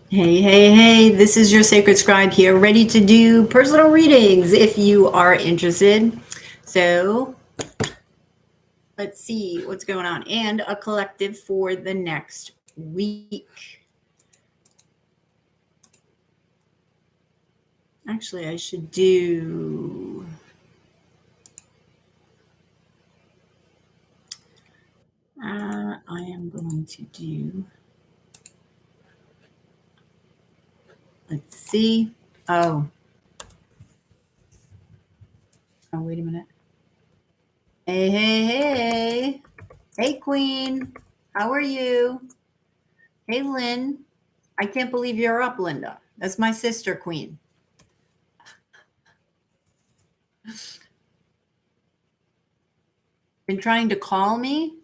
Hey, hey, hey, this is your sacred scribe here, ready to do personal readings if you are interested. So let's see what's going on. And a collective for the next week. Actually, I should do. I am going to do. Let's see. Oh, wait a minute. Hey, hey, hey. Hey, Queen. How are you? Hey, Lynn. I can't believe you're up, Linda. That's my sister, Queen. Been trying to call me?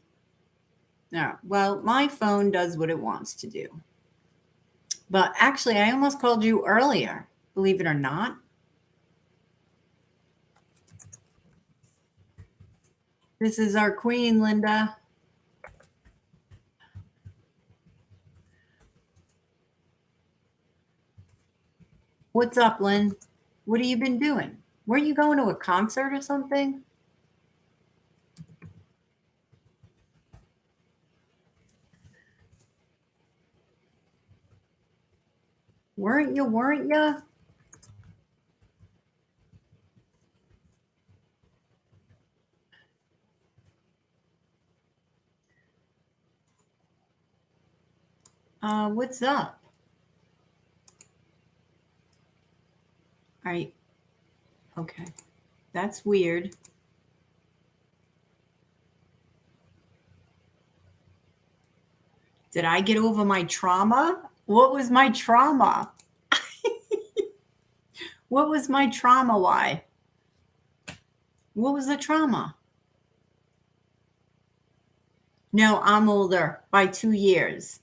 No. Well, my phone does what it wants to do. But actually, I almost called you earlier, believe it or not. This is our queen, Linda. What's up, Lynn? What have you been doing? Weren't you going to a concert or something? Weren't you? Weren't you? What's up? All right. Okay. That's weird. Did I get over my trauma? What was my trauma? What was my trauma? Why? What was the trauma? No, I'm older by 2 years.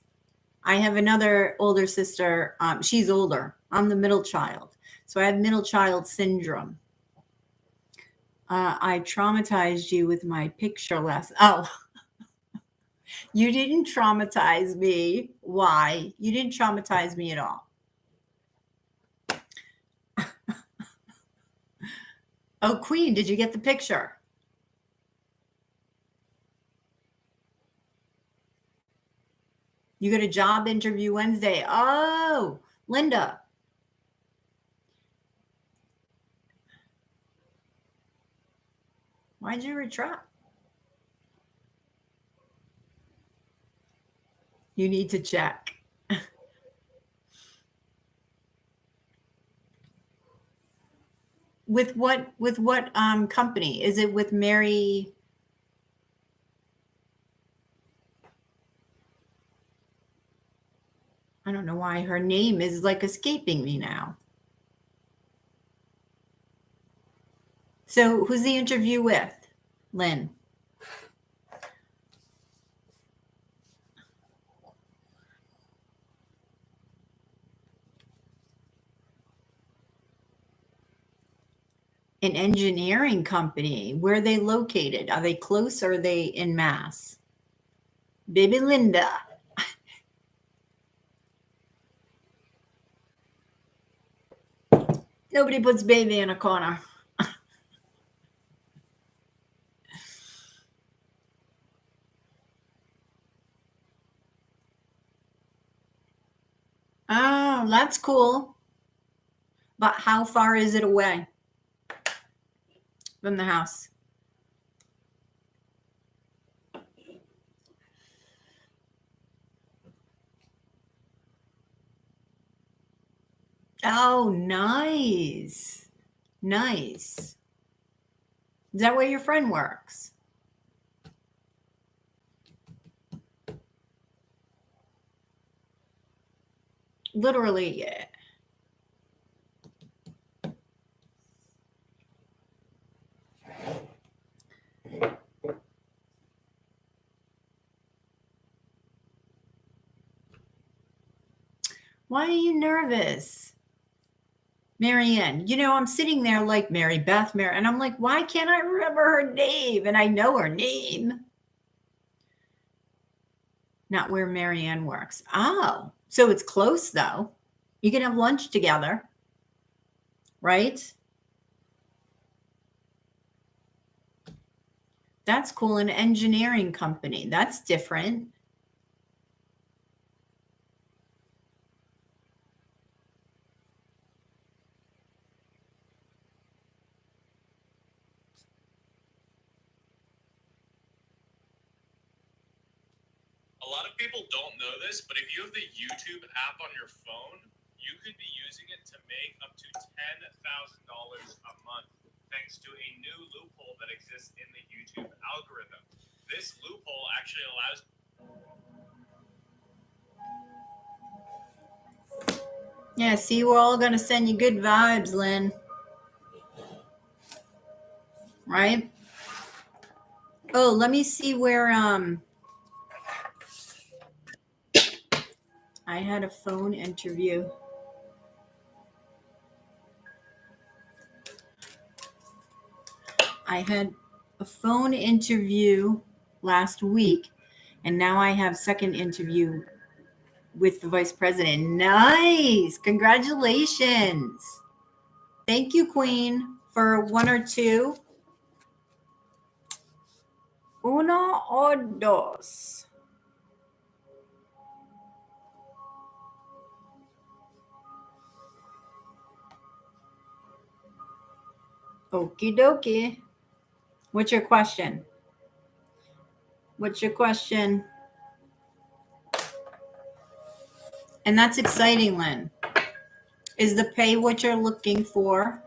I have another older sister. She's older. I'm the middle child. So I have middle child syndrome. I traumatized you with my picture lesson. Oh, you didn't traumatize me. Why? You didn't traumatize me at all. Oh, Queen, did you get the picture? You got a job interview Wednesday. Oh, Linda. Why'd you retract? You need to check. With what company? Is it with Mary? I don't know why her name is like escaping me now. So who's the interview with? Lynn. An engineering company. Where are they located? Are they close or are they in Mass? Baby Linda. Nobody puts baby in a corner. Oh, that's cool. But how far is it away from the house? Oh, nice. Nice. Is that where your friend works? Literally, yeah. Why are you nervous? Marianne, I'm sitting there like Mary Beth, Mary, and I'm like, why can't I remember her name? And I know her name. Not where Marianne works. Oh, so it's close though. You can have lunch together, right? That's cool. An engineering company. That's different. A lot of people don't know this, but if you have the YouTube app on your phone, you could be using it to make up to $10,000 a month thanks to a new loophole that exists in the YouTube algorithm. This loophole actually allows... Yeah, see, we're all going to send you good vibes, Lynn. Right? Oh, let me see where I had a phone interview. I had a phone interview last week, and now I have second interview with the vice president. Nice. Congratulations. Thank you, Queen, for one or two. Uno o dos. Okie dokie. What's your question? What's your question? And that's exciting, Lynn. Is the pay what you're looking for?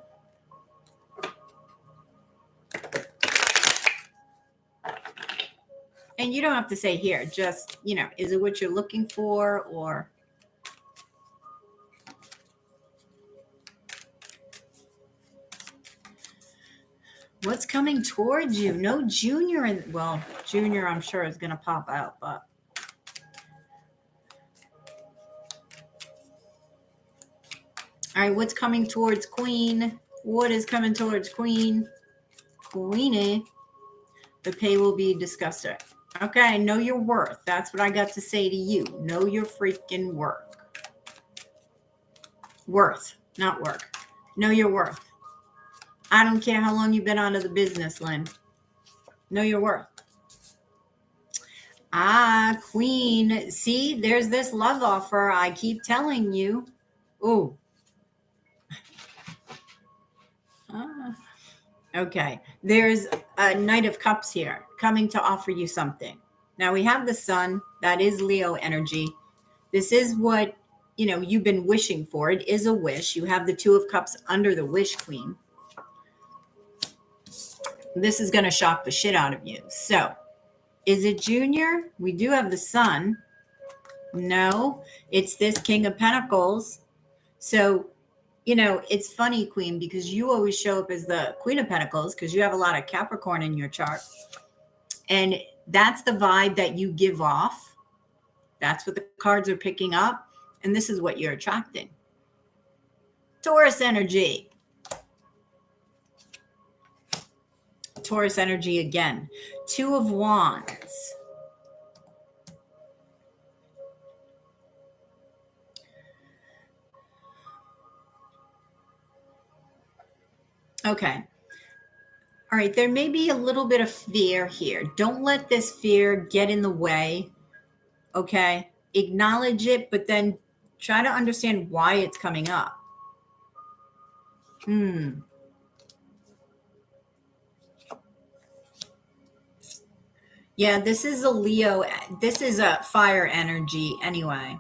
And you don't have to say here, just, is it what you're looking for, or what's coming towards you? No junior junior I'm sure is going to pop out, but all right, what's coming towards Queen? What is coming towards Queen? Queenie. The pay will be discussed. Okay, know your worth. That's what I got to say to you. Know your freaking worth. Worth, not work. Know your worth. I don't care how long you've been out of the business, Lynn. Know your worth. Ah, Queen. See, there's this love offer I keep telling you. Ooh. Okay. There's a Knight of Cups here coming to offer you something. Now we have the Sun. That is Leo energy. This is what, you've been wishing for. It is a wish. You have the Two of Cups under the wish, Queen. This is going to shock the shit out of you. So, is it Junior? We do have the Sun. No, it's this King of Pentacles. So, it's funny, Queen, because you always show up as the Queen of Pentacles because you have a lot of Capricorn in your chart. And that's the vibe that you give off. That's what the cards are picking up. And this is what you're attracting. Taurus energy. Taurus energy again. Two of Wands. Okay. All right. There may be a little bit of fear here. Don't let this fear get in the way. Okay. Acknowledge it, but then try to understand why it's coming up. Yeah, this is a Leo. This is a fire energy anyway.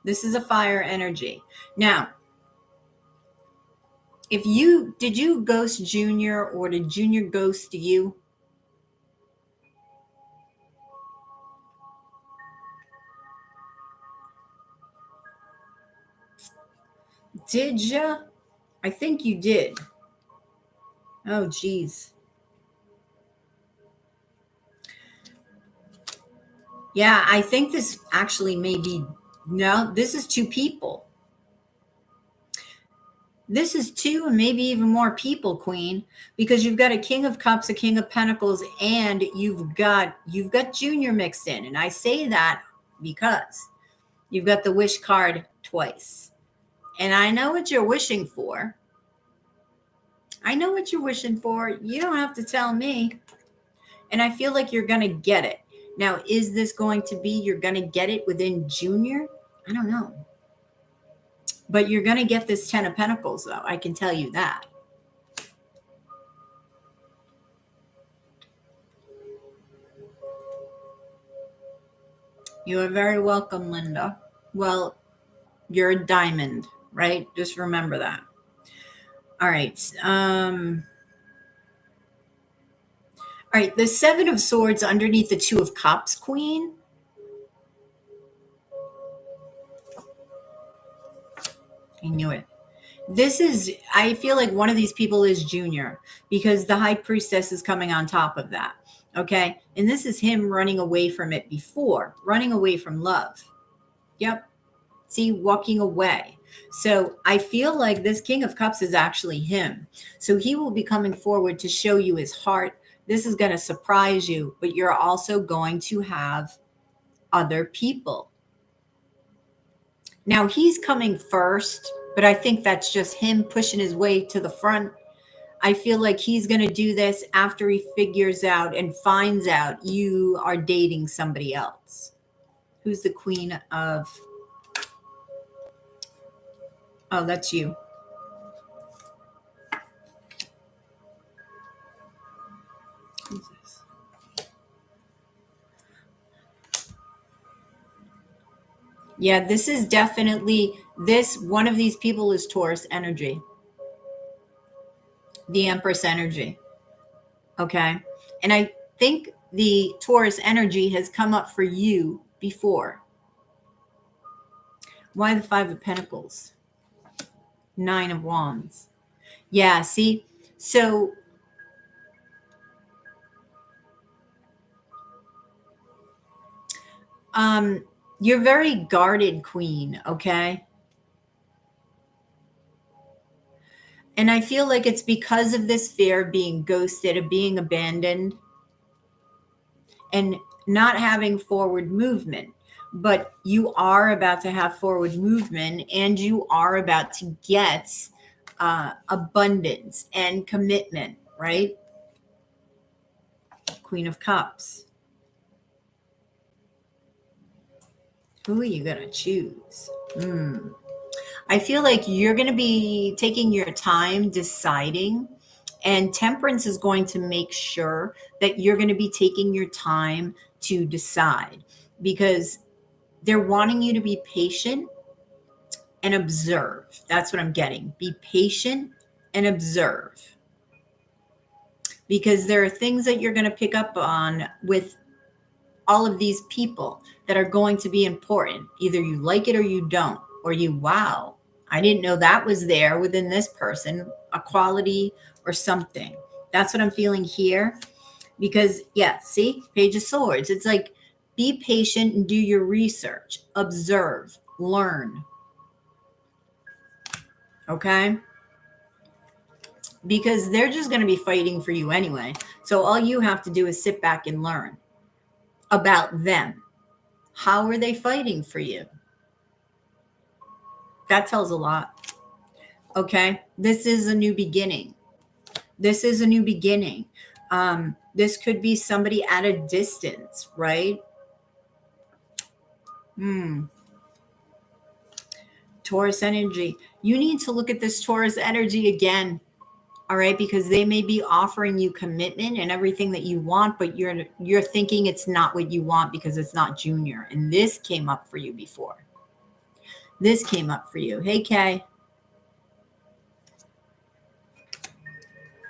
This is a fire energy. Now, did you ghost Junior, or did Junior ghost you? Did you? I think you did. Oh, geez. Yeah, I think this actually may be, no, this is two people. This is two and maybe even more people, Queen, because you've got a King of Cups, a King of Pentacles, and you've got Junior mixed in. And I say that because you've got the wish card twice. And I know what you're wishing for. I know what you're wishing for. You don't have to tell me. And I feel like you're going to get it. Now, is this going to be you're going to get it within Junior? I don't know. But you're going to get this 10 of Pentacles, though. I can tell you that. You are very welcome, Linda. Well, you're a diamond, right? Just remember that. All right. All right. The 7 of Swords underneath the 2 of Cups, Queen. I knew it. This is, I feel like one of these people is Junior because the High Priestess is coming on top of that. Okay. And this is him running away from it before, running away from love. Yep. See, walking away. So I feel like this King of Cups is actually him. So he will be coming forward to show you his heart. This is going to surprise you, but you're also going to have other people. Now he's coming first, but I think that's just him pushing his way to the front. I feel like he's going to do this after he figures out and finds out you are dating somebody else. Who's the Queen of... Oh, that's you. Who's this? Yeah, this is definitely this. One of these people is Taurus energy. The Empress energy. Okay. And I think the Taurus energy has come up for you before. Why the 5 of Pentacles? 9 of Wands. Yeah, see? So you're very guarded, Queen, okay? And I feel like it's because of this fear of being ghosted, of being abandoned, and not having forward movement. But you are about to have forward movement, and you are about to get abundance and commitment, right? Queen of Cups. Who are you going to choose? I feel like you're going to be taking your time deciding, and Temperance is going to make sure that you're going to be taking your time to decide, because they're wanting you to be patient and observe. That's what I'm getting. Be patient and observe, because there are things that you're going to pick up on with all of these people that are going to be important. Either you like it or you don't, or you, wow, I didn't know that was there within this person, a quality or something. That's what I'm feeling here. Because, yeah, see, Page of Swords. It's like, be patient and do your research. Observe, learn. Okay? Because they're just going to be fighting for you anyway. So all you have to do is sit back and learn about them. How are they fighting for you? That tells a lot. Okay? This is a new beginning. This is a new beginning. This could be somebody at a distance, right? Taurus energy. You need to look at this Taurus energy again. All right, because they may be offering you commitment and everything that you want, but you're thinking it's not what you want because it's not Junior. And this came up for you before. This came up for you. Hey, Kay.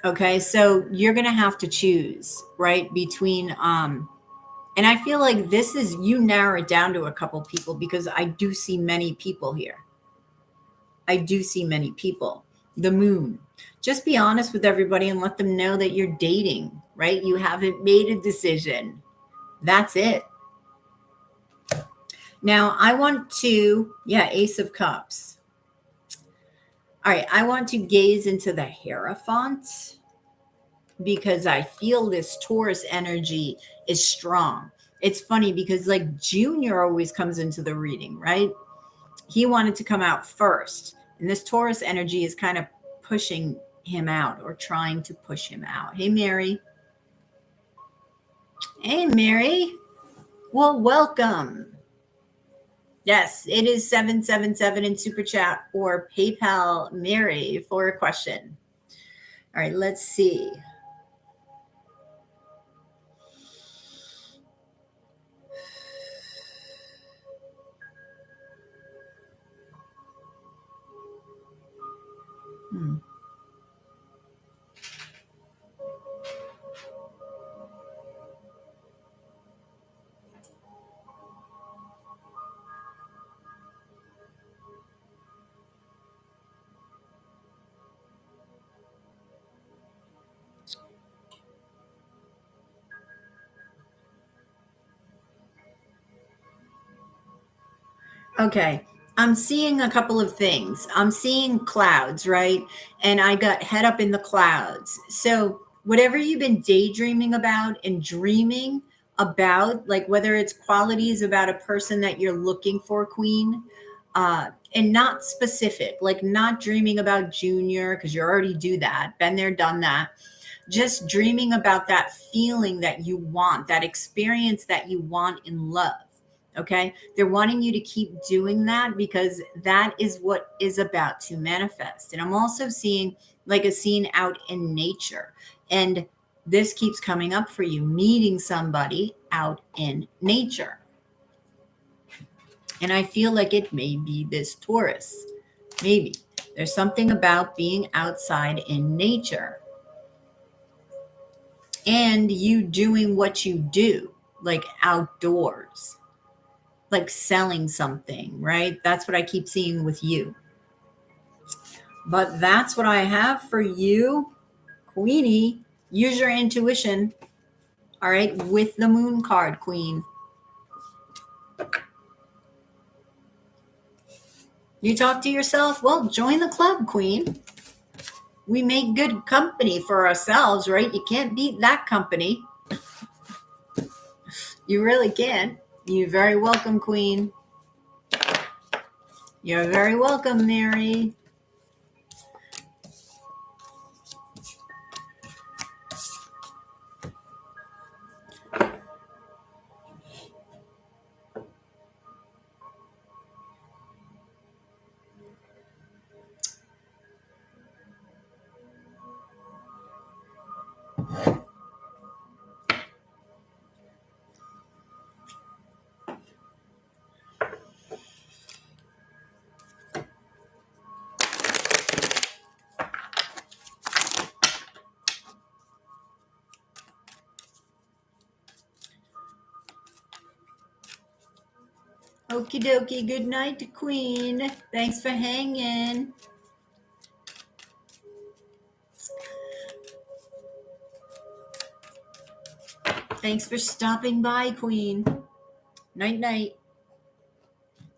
Okay, so you're going to have to choose, right, between, and I feel like this is, you narrow it down to a couple people, because I do see many people here. I do see many people. The Moon. Just be honest with everybody and let them know that you're dating, right? You haven't made a decision. That's it. Now, I want to, Ace of Cups. All right, I want to gaze into the Hierophant, because I feel this Taurus energy is strong. it's funny because like Junior always comes into the reading, right? He wanted to come out first. And this Taurus energy is kind of pushing him out or trying to push him out. Hey, Mary. Hey, Mary. Well, welcome. Yes, it is 777 in Super Chat or PayPal Mary for a question. All right, let's see. Okay. I'm seeing a couple of things. I'm seeing clouds, right? And I got head up in the clouds. So, whatever you've been daydreaming about and dreaming about, like whether it's qualities about a person that you're looking for, Queen, and not specific, like not dreaming about Junior, because you already do that, been there, done that. Just dreaming about that feeling that you want, that experience that you want in love. Okay. They're wanting you to keep doing that because that is what is about to manifest. And I'm also seeing like a scene out in nature. And this keeps coming up for you, meeting somebody out in nature. And I feel like it may be this Taurus. Maybe there's something about being outside in nature and you doing what you do, like outdoors, like selling something, right? That's what I keep seeing with you. But that's what I have for you, Queenie. Use your intuition, all right, with the moon card, Queen. You talk to yourself? Well, join the club, Queen. We make good company for ourselves, right? You can't beat that company. You really can't. You're very welcome, Queen. You're very welcome, Mary. Okie dokie. Good night, Queen. Thanks for hanging. Thanks for stopping by, Queen. Night, night.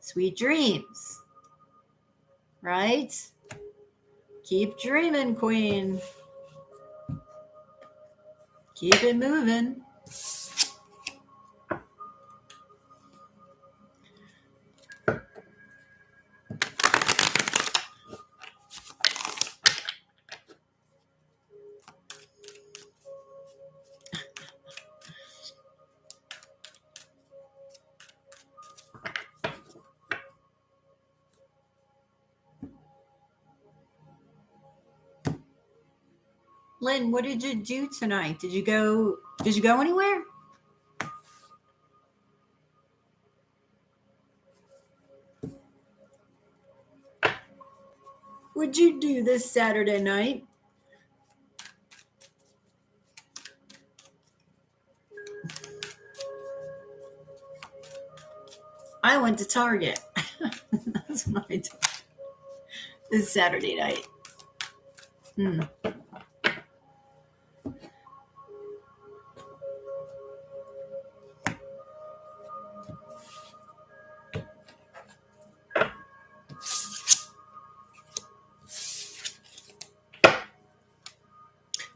Sweet dreams. Right? Keep dreaming, Queen. Keep it moving. Lynn, what did you do tonight? Did you go anywhere? What'd you do this Saturday night? I went to Target. That's what I did this Saturday night.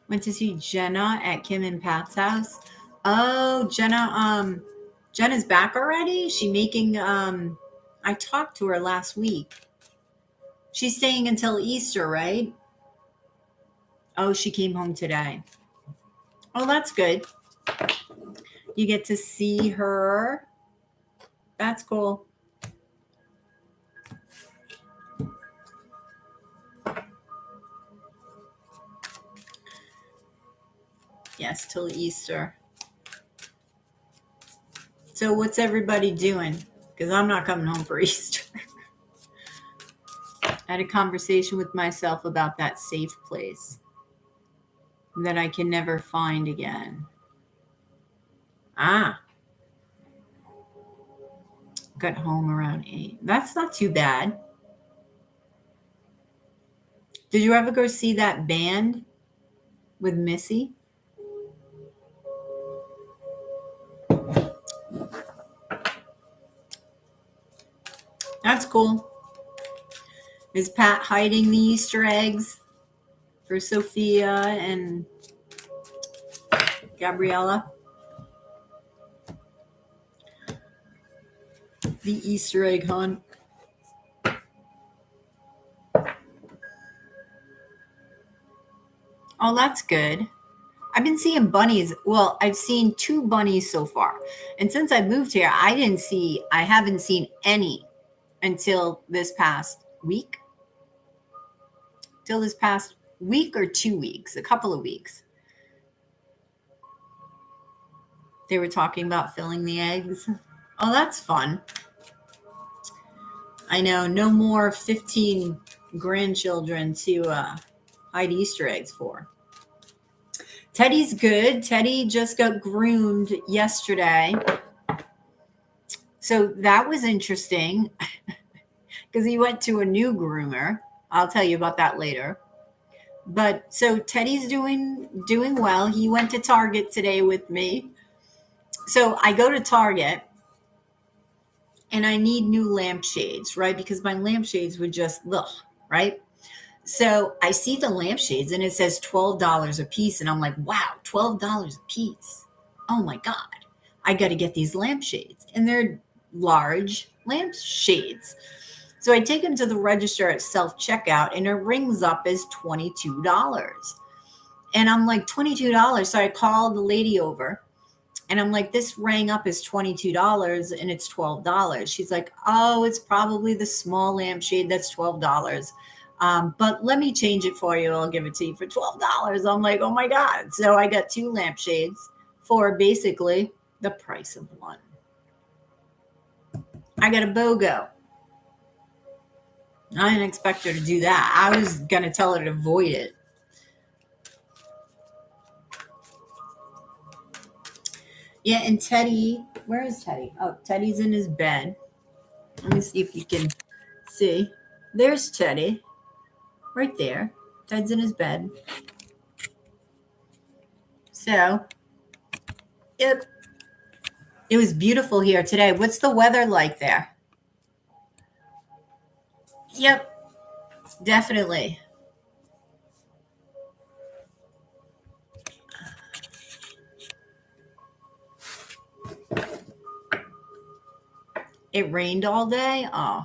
Went to see Jenna at Kim and Pat's house. Oh, Jenna, Jen is back already? Is she making, I talked to her last week. She's staying until Easter, right? Oh, she came home today. Oh, that's good. You get to see her. That's cool. Yes, till Easter. So what's everybody doing? Because I'm not coming home for Easter. I had a conversation with myself about that safe place that I can never find again. Got home around 8. That's not too bad. Did you ever go see that band with Missy? That's cool. Is Pat hiding the Easter eggs for Sophia and Gabriella? The Easter egg hunt. Oh, that's good. I've been seeing bunnies. Well, I've seen 2 bunnies so far. And since I moved here, I haven't seen any until this past week. Till this past week or 2 weeks, a couple of weeks. They were talking about filling the eggs. Oh, that's fun. I know, no more 15 grandchildren to hide Easter eggs for. Teddy's good. Teddy just got groomed yesterday. So that was interesting because he went to a new groomer. I'll tell you about that later. But so Teddy's doing well. He went to Target today with me. So I go to Target and I need new lampshades, right? Because my lampshades would just look, right? So I see the lampshades and it says $12 a piece. And I'm like, wow, $12 a piece. Oh my God, I got to get these lampshades. And they're large lampshades. So I take them to the register at self-checkout and it rings up as $22. And I'm like, $22. So I call the lady over and I'm like, this rang up as $22 and it's $12. She's like, oh, it's probably the small lampshade that's $12. But let me change it for you. I'll give it to you for $12. I'm like, oh my God. So I got 2 lampshades for basically the price of one. I got a BOGO. I didn't expect her to do that. I was going to tell her to avoid it. Yeah, and Teddy, where is Teddy? Oh, Teddy's in his bed. Let me see if you can see. There's Teddy. Right there. Ted's in his bed. So, yep. It was beautiful here today. What's the weather like there? Yep, definitely. It rained all day? Oh,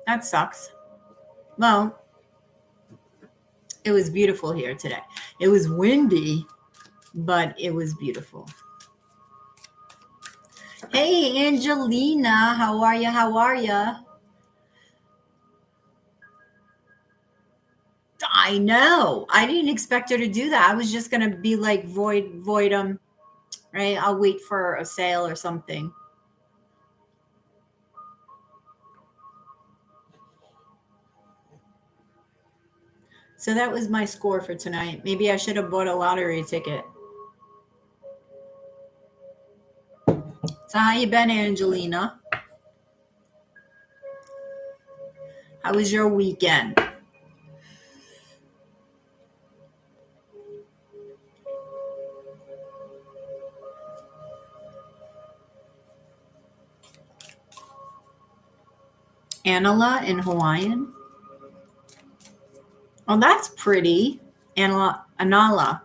that sucks. Well, it was beautiful here today. It was windy, but it was beautiful. Hey, Angelina, how are you? How are you? I know. I didn't expect her to do that. I was just going to be like, void them, right? I'll wait for a sale or something. So that was my score for tonight. Maybe I should have bought a lottery ticket. So how you been, Angelina? How was your weekend? Anala in Hawaiian? Oh, that's pretty. Anala.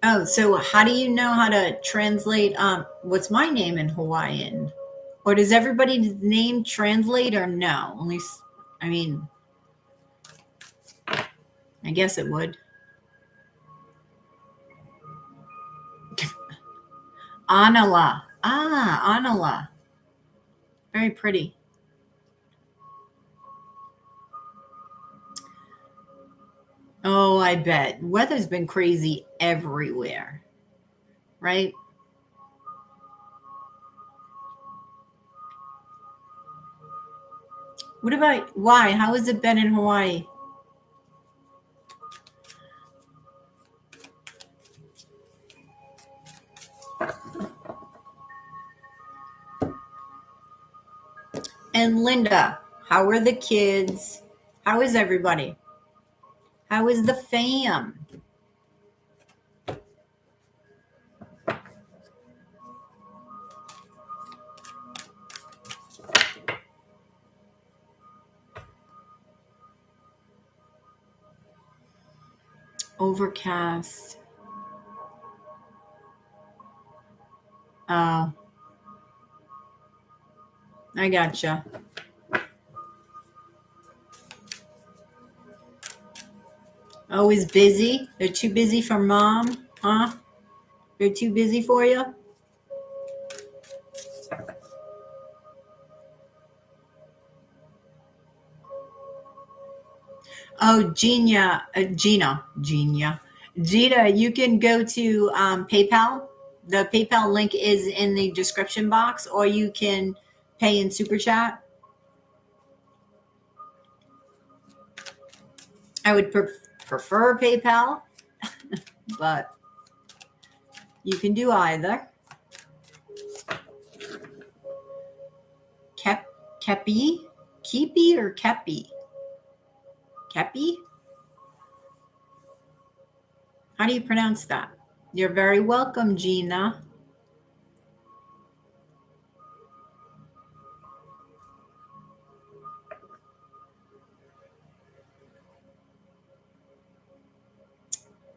Oh, so how do you know how to translate what's my name in Hawaiian? Or does everybody's name translate or no? I mean, I guess it would. Anala. Ah, Anala. Very pretty. Oh, I bet. Weather's been crazy everywhere, right? What about why? How has it been in Hawaii? And Linda, how are the kids? How is everybody? How is the fam? Overcast. Oh, I gotcha. Always busy. They're too busy for mom, huh? They're too busy for you? Oh, Gina, you can go to PayPal. The PayPal link is in the description box, or you can pay in Super Chat. I would prefer PayPal, but you can do either. Kepi? Kepi or Kepi? Kepi? How do you pronounce that? You're very welcome, Gina.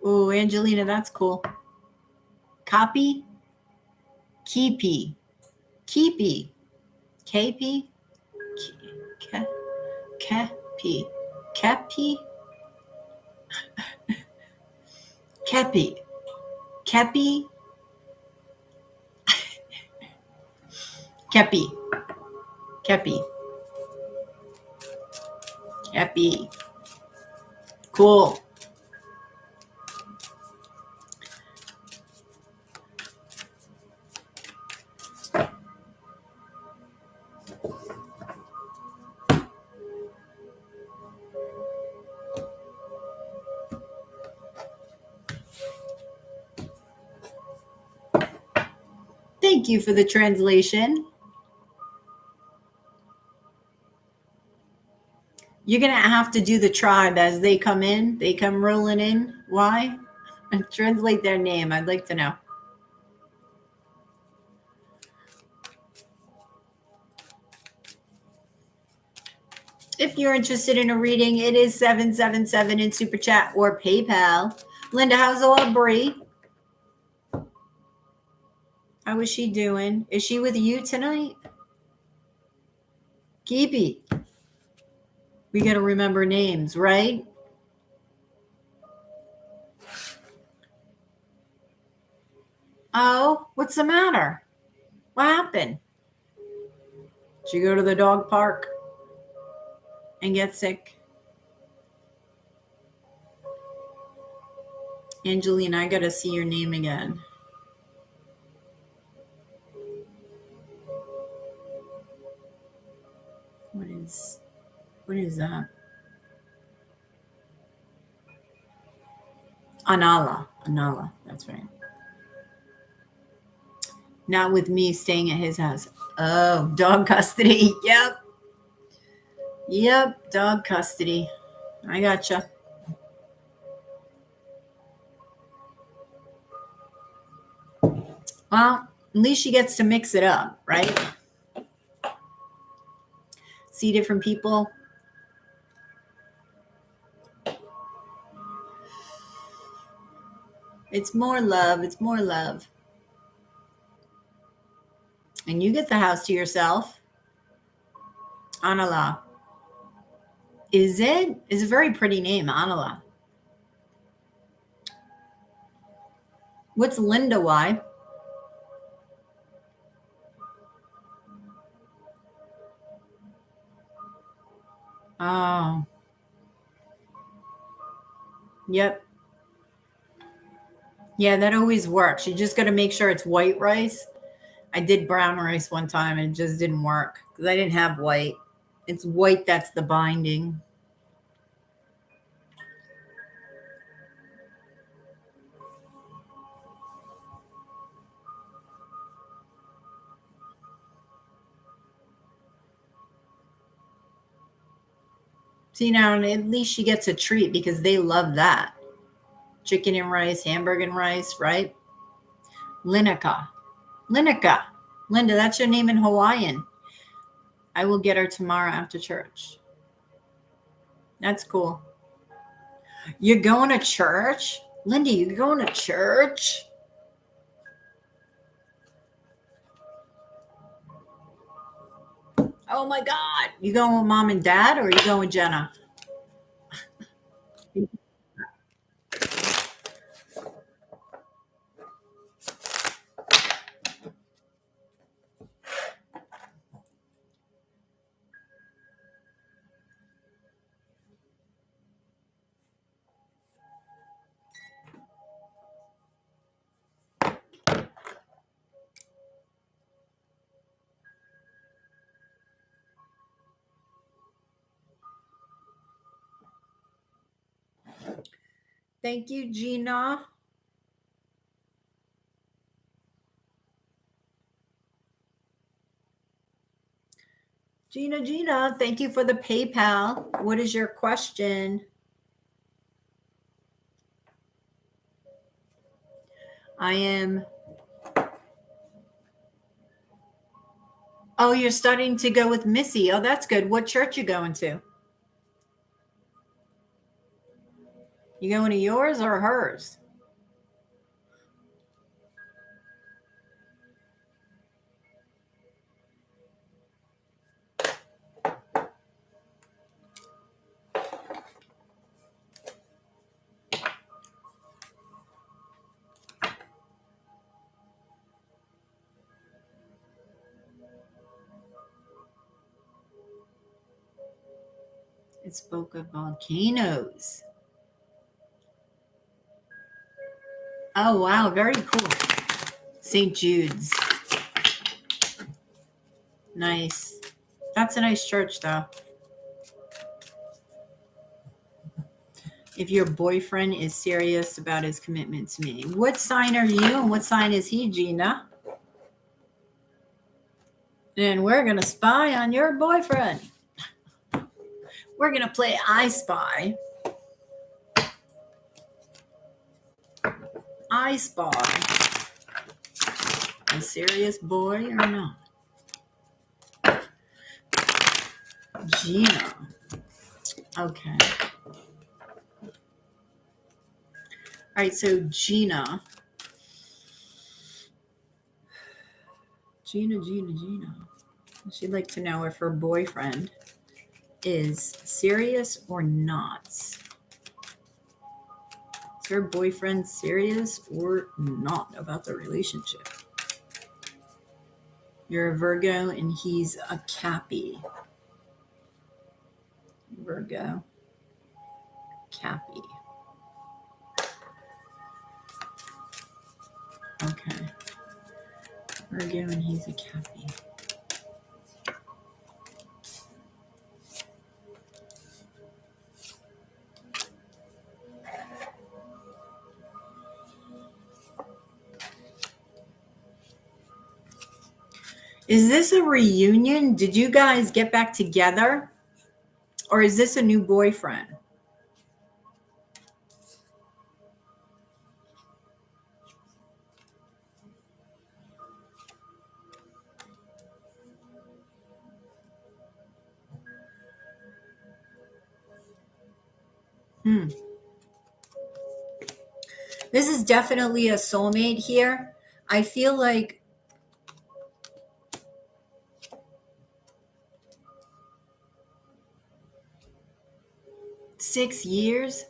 Oh, Angelina, that's cool. Copy? Keepy. Keepy. KP? Kepi. Kepi? Kepi. Kepi? Kepi. Kepi. Kepi. Cool. Thank you for the translation. You're going to have to do the tribe as they come in. They come rolling in. Why? And translate their name. I'd like to know. If you're interested in a reading, it is 777 in Super Chat or PayPal. Linda, how's Aubrey? How is she doing? Is she with you tonight? Keepy. We got to remember names, right? Oh, what's the matter? What happened? Did you go to the dog park and get sick? Angelina, I got to see your name again. What is that? Anala, that's right. Not with me staying at his house. Oh, dog custody. Yep, dog custody. I gotcha. Well, at least she gets to mix it up, right? See different people. It's more love. It's more love. And you get the house to yourself. Anala. Is it? It's a very pretty name, Anala. What's Linda? Why? Oh. Yep. Yeah, that always works. You just got to make sure it's white rice. I did brown rice one time and it just didn't work because I didn't have white. It's white that's the binding. See, now at least she gets a treat because they love that. Chicken and rice, hamburger and rice, right? Linica. Linica. Linda, that's your name in Hawaiian. I will get her tomorrow after church. That's cool. You're going to church? Linda, you're going to church? Oh my God. You going with mom and dad or you going with Jenna? Thank you, Gina. Gina, thank you for the PayPal. What is your question? I am. Oh, you're starting to go with Missy. Oh, that's good. What church you going to? You going to yours or hers? It spoke of volcanoes. Oh, wow. Very cool. St. Jude's. Nice. That's a nice church, though. If your boyfriend is serious about his commitment to me. What sign are you and what sign is he, Gina? And we're going to spy on your boyfriend. We're going to play I Spy. I Spy. A serious boy or not? Gina. Okay. All right, so Gina. Gina. She'd like to know if her boyfriend is serious or not. Is her boyfriend serious or not about the relationship? You're a Virgo and he's a Cappy. Virgo. Cappy. Okay. Virgo and he's a Cappy. Is this a reunion? Did you guys get back together? Or is this a new boyfriend? This is definitely a soulmate here. I feel like six years.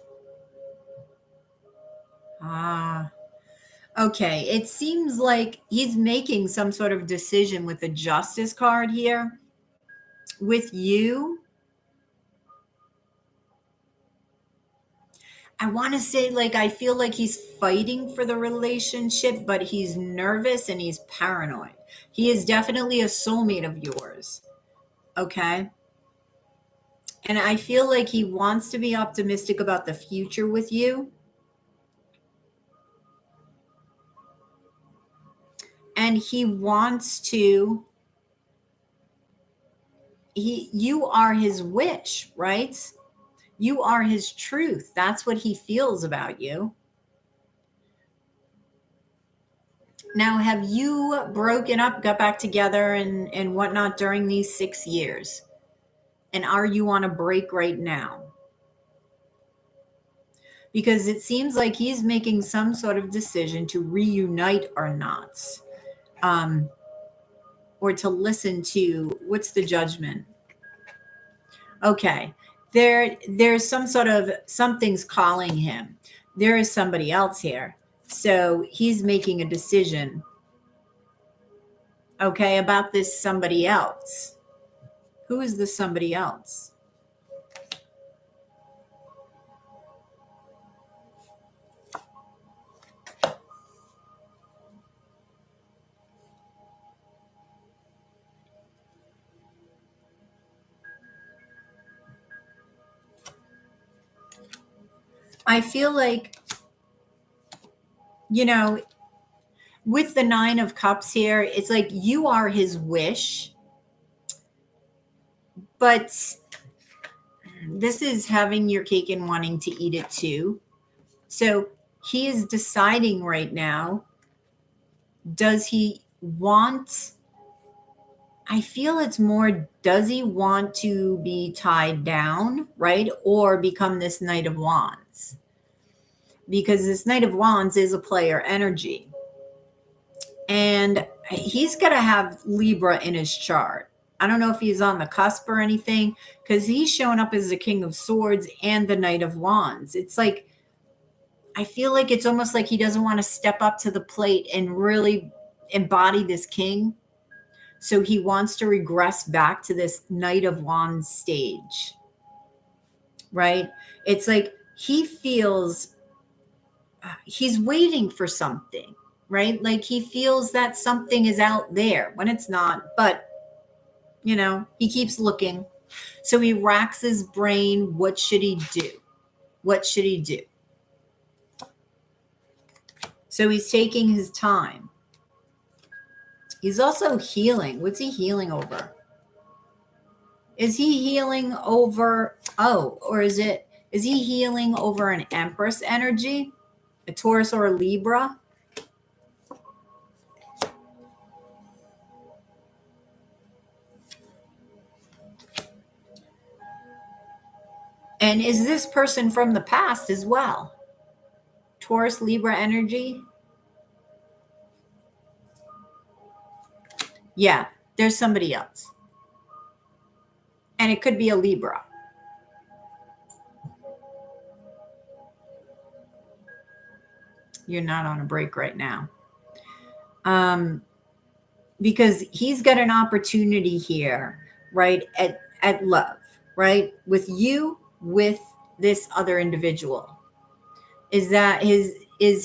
Ah, okay. It seems like he's making some sort of decision with the justice card here. With you, I want to say, like, I feel like he's fighting for the relationship, but he's nervous and he's paranoid. He is definitely a soulmate of yours. Okay. And I feel like he wants to be optimistic about the future with you. And he wants to, you are his wish, right? You are his truth. That's what he feels about you. Now, have you broken up, got back together, and whatnot during these 6 years? And are you on a break right now? Because it seems like he's making some sort of decision to reunite or not, or to listen to, what's the judgment? Okay, there's some sort of, something's calling him. There is somebody else here, so he's making a decision. Okay, about this somebody else. Who is the somebody else? I feel like, you know, with the 9 of Cups here, it's like you are his wish, but this is having your cake and wanting to eat it too. So he is deciding right now, does he want, I feel it's more, does he want to be tied down, right? Or become this Knight of Wands? Because this Knight of Wands is a player energy. And he's going to have Libra in his chart. I don't know if he's on the cusp or anything, because he's showing up as the King of Swords and the Knight of Wands. It's like, I feel like it's almost like he doesn't want to step up to the plate and really embody this king. So he wants to regress back to this Knight of Wands stage, right? It's like he feels he's waiting for something, right? Like he feels that something is out there when it's not, but he keeps looking. So he racks his brain. What should he do? What should he do? So he's taking his time. He's also healing. What's he healing over? Is he healing over, or is he healing over an Empress energy, a Taurus or a Libra? And is this person from the past as well? Taurus, Libra energy? Yeah, there's somebody else. And it could be a Libra. You're not on a break right now. Because he's got an opportunity here, right, at love, right, with you, with this other individual. Is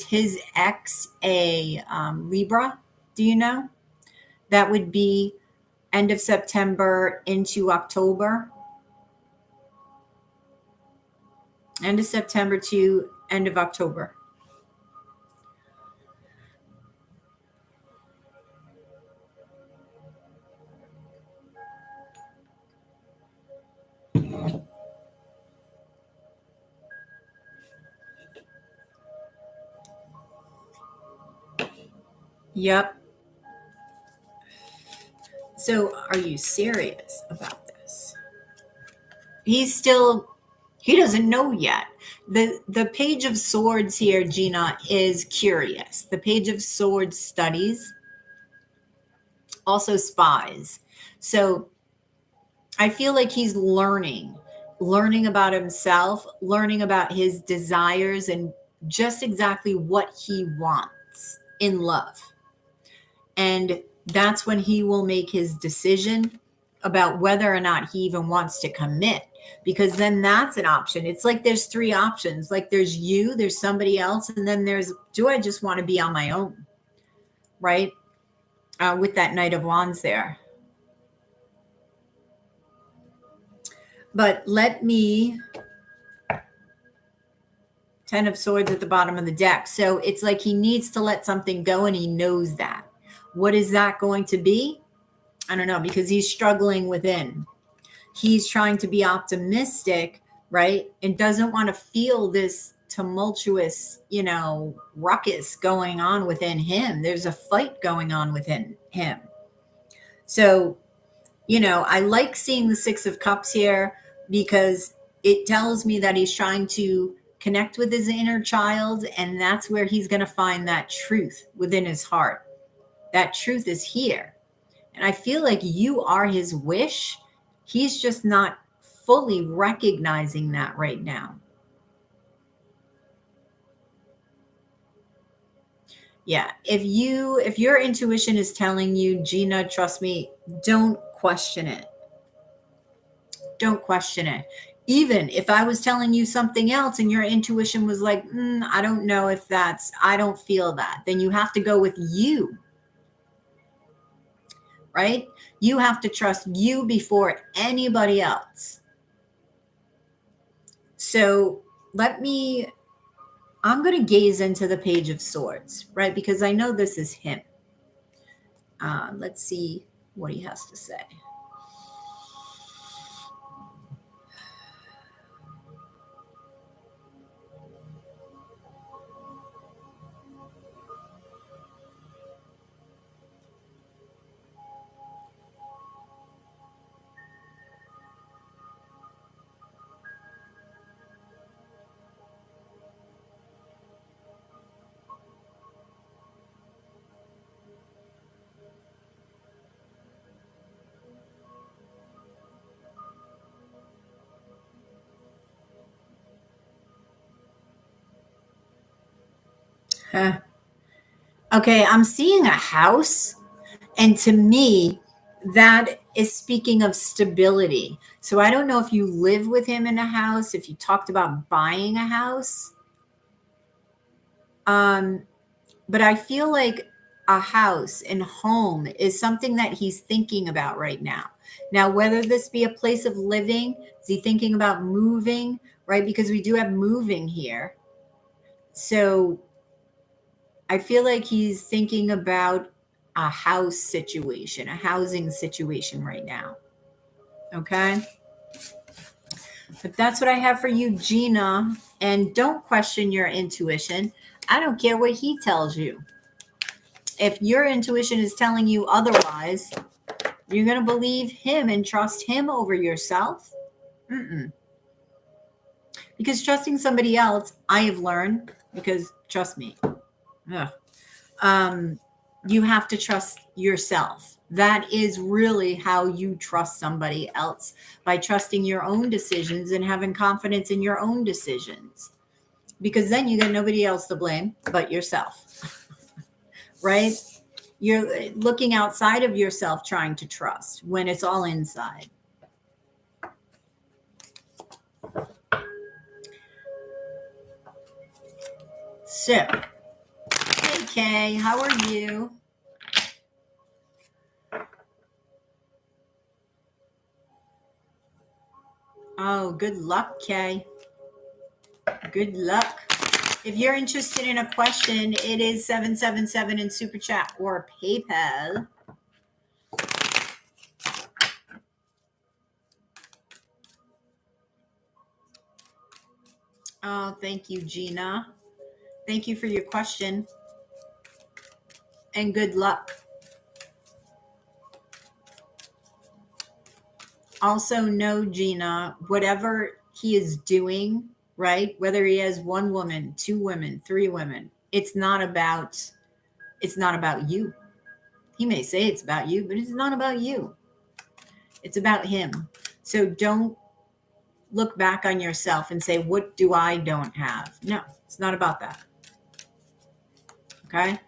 his ex a Libra? Do you know? That would be end of September into October. End of September to end of October. Yep. So are you serious about this? He doesn't know yet. The Page of Swords here, Gina, is curious. The Page of Swords studies, also spies. So I feel like he's learning about himself, learning about his desires and just exactly what he wants in love. And that's when he will make his decision about whether or not he even wants to commit, because then that's an option. It's like there's three options. Like there's you, there's somebody else, and then there's, do I just want to be on my own? Right? With that Knight of Wands there. But let me, 10 of Swords at the bottom of the deck. So it's like he needs to let something go and he knows that. What is that going to be? I don't know, because he's struggling within. He's trying to be optimistic, right? And doesn't want to feel this tumultuous, ruckus going on within him. There's a fight going on within him. So, I like seeing the Six of Cups here because it tells me that he's trying to connect with his inner child, and that's where he's going to find that truth within his heart. That truth is here. And I feel like you are his wish. He's just not fully recognizing that right now. Yeah. If your intuition is telling you, Gina, trust me, don't question it. Don't question it. Even if I was telling you something else and your intuition was like, I don't know if I don't feel that, then you have to go with you. Right? You have to trust you before anybody else. So I'm going to gaze into the Page of Swords, right? Because I know this is him. Let's see what he has to say. Huh. Okay, I'm seeing a house. And to me, that is speaking of stability. So I don't know if you live with him in a house, if you talked about buying a house. But I feel like a house and home is something that he's thinking about right now. Now, whether this be a place of living, is he thinking about moving, right? Because we do have moving here. So I feel like he's thinking about a house situation, a housing situation right now. Okay. But that's what I have for you, Gina. And don't question your intuition. I don't care what he tells you. If your intuition is telling you otherwise, you're going to believe him and trust him over yourself. Because trusting somebody else, I have learned, because trust me, you have to trust yourself. That is really how you trust somebody else, by trusting your own decisions and having confidence in your own decisions. Because then you got nobody else to blame but yourself, right? You're looking outside of yourself trying to trust when it's all inside. So, hey Kay, how are you? Oh, good luck, Kay. Good luck. If you're interested in a question, it is 777 in Super Chat or PayPal. Oh, thank you, Gina. Thank you for your question. And good luck. Also know, Gina, whatever he is doing, right? Whether he has one woman, two women, three women, it's not about you. He may say it's about you, but it's not about you. It's about him. So don't look back on yourself and say, what do I don't have? No, it's not about that. Okay?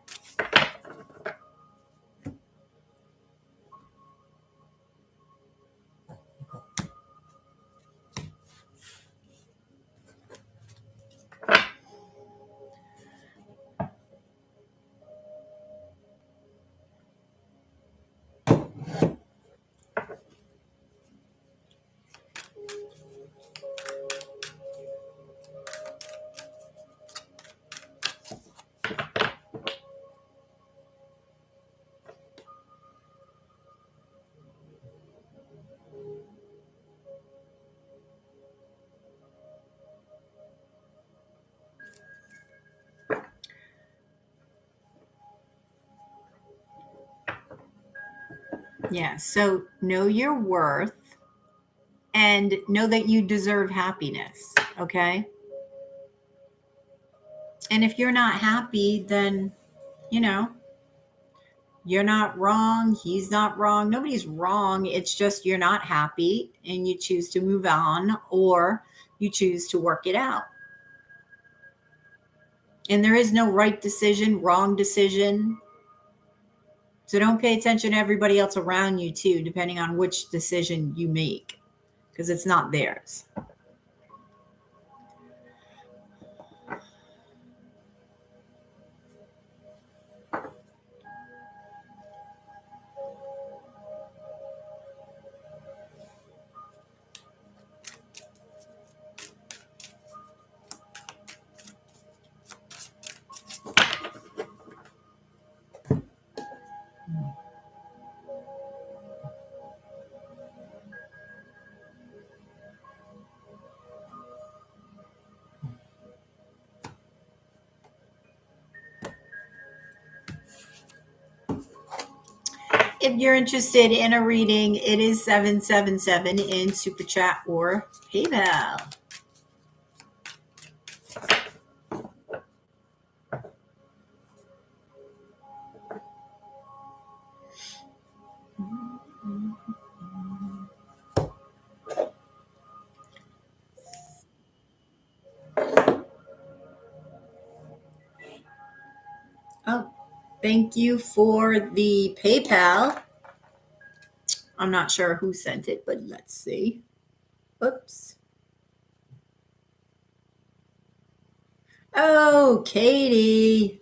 Yeah. So know your worth and know that you deserve happiness. Okay? And if you're not happy, then, you're not wrong. He's not wrong. Nobody's wrong. It's just you're not happy and you choose to move on or you choose to work it out. And there is no right decision, wrong decision. So don't pay attention to everybody else around you, too, depending on which decision you make, because it's not theirs. If you're interested in a reading, it is 777 in Super Chat or PayPal. Oh, thank you for the PayPal. I'm not sure who sent it, but let's see. Oops. Oh, Katie.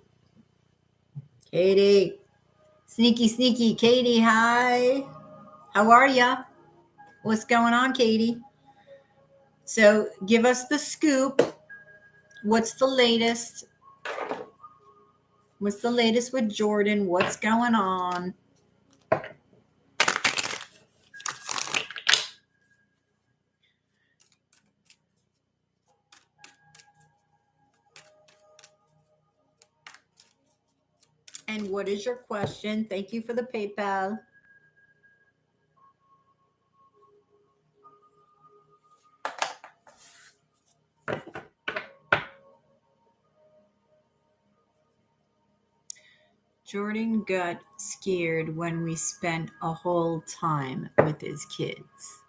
Katie. Sneaky Katie. Hi. How are ya? What's going on, Katie? So give us the scoop. What's the latest? What's the latest with Jordan? What's going on? And what is your question? Thank you for the PayPal. Jordan got scared when we spent a whole time with his kids.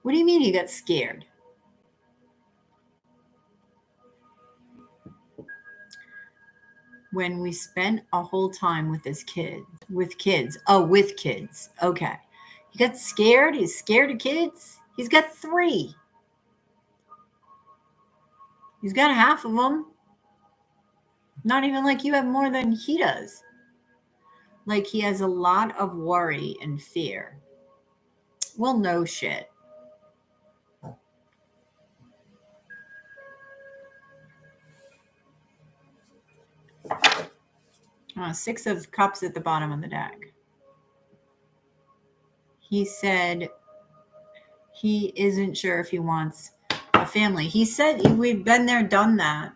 What do you mean he got scared? When we spent a whole time with his kids. With kids. Oh, with kids. Okay. He got scared? He's scared of kids? He's got 3. He's got half of them. Not even like you have more than he does. Like he has a lot of worry and fear. Well, no shit. 6 of cups at the bottom of the deck. He said he isn't sure if he wants a family. He said we've been there, done that.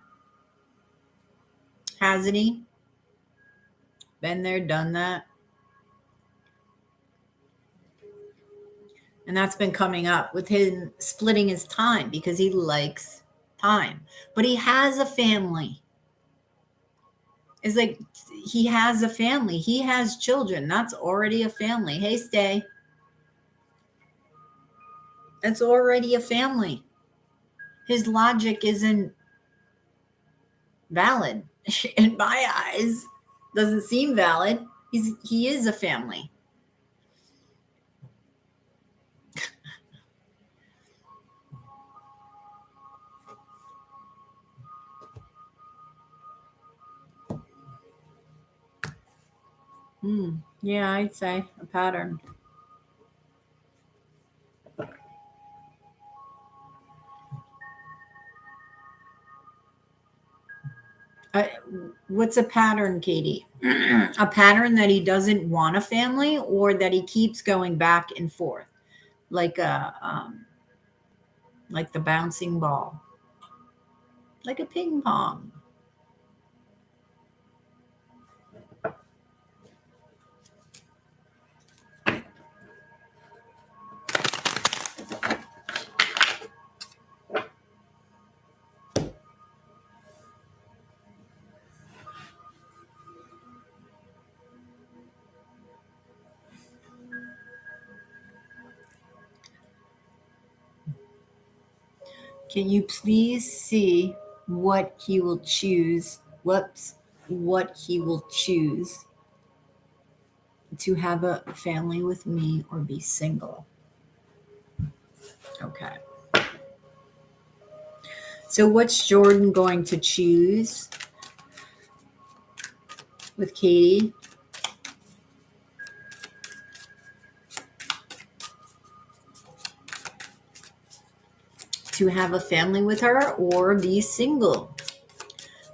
Hasn't he? Been there, done that. And that's been coming up with him splitting his time because he likes time. But he has a family. It's like he has a family. He has children. That's already a family. Hey, Stay. That's already a family. His logic isn't valid in my eyes. Doesn't seem valid. He is a family. Yeah, I'd say a pattern. What's a pattern, Katie? A pattern that he doesn't want a family, or that he keeps going back and forth, like like the bouncing ball, like a ping pong. Can you please see what he will choose? Whoops, what he will choose to have a family with me or be single. Okay. So what's Jordan going to choose with Katie? To have a family with her or be single?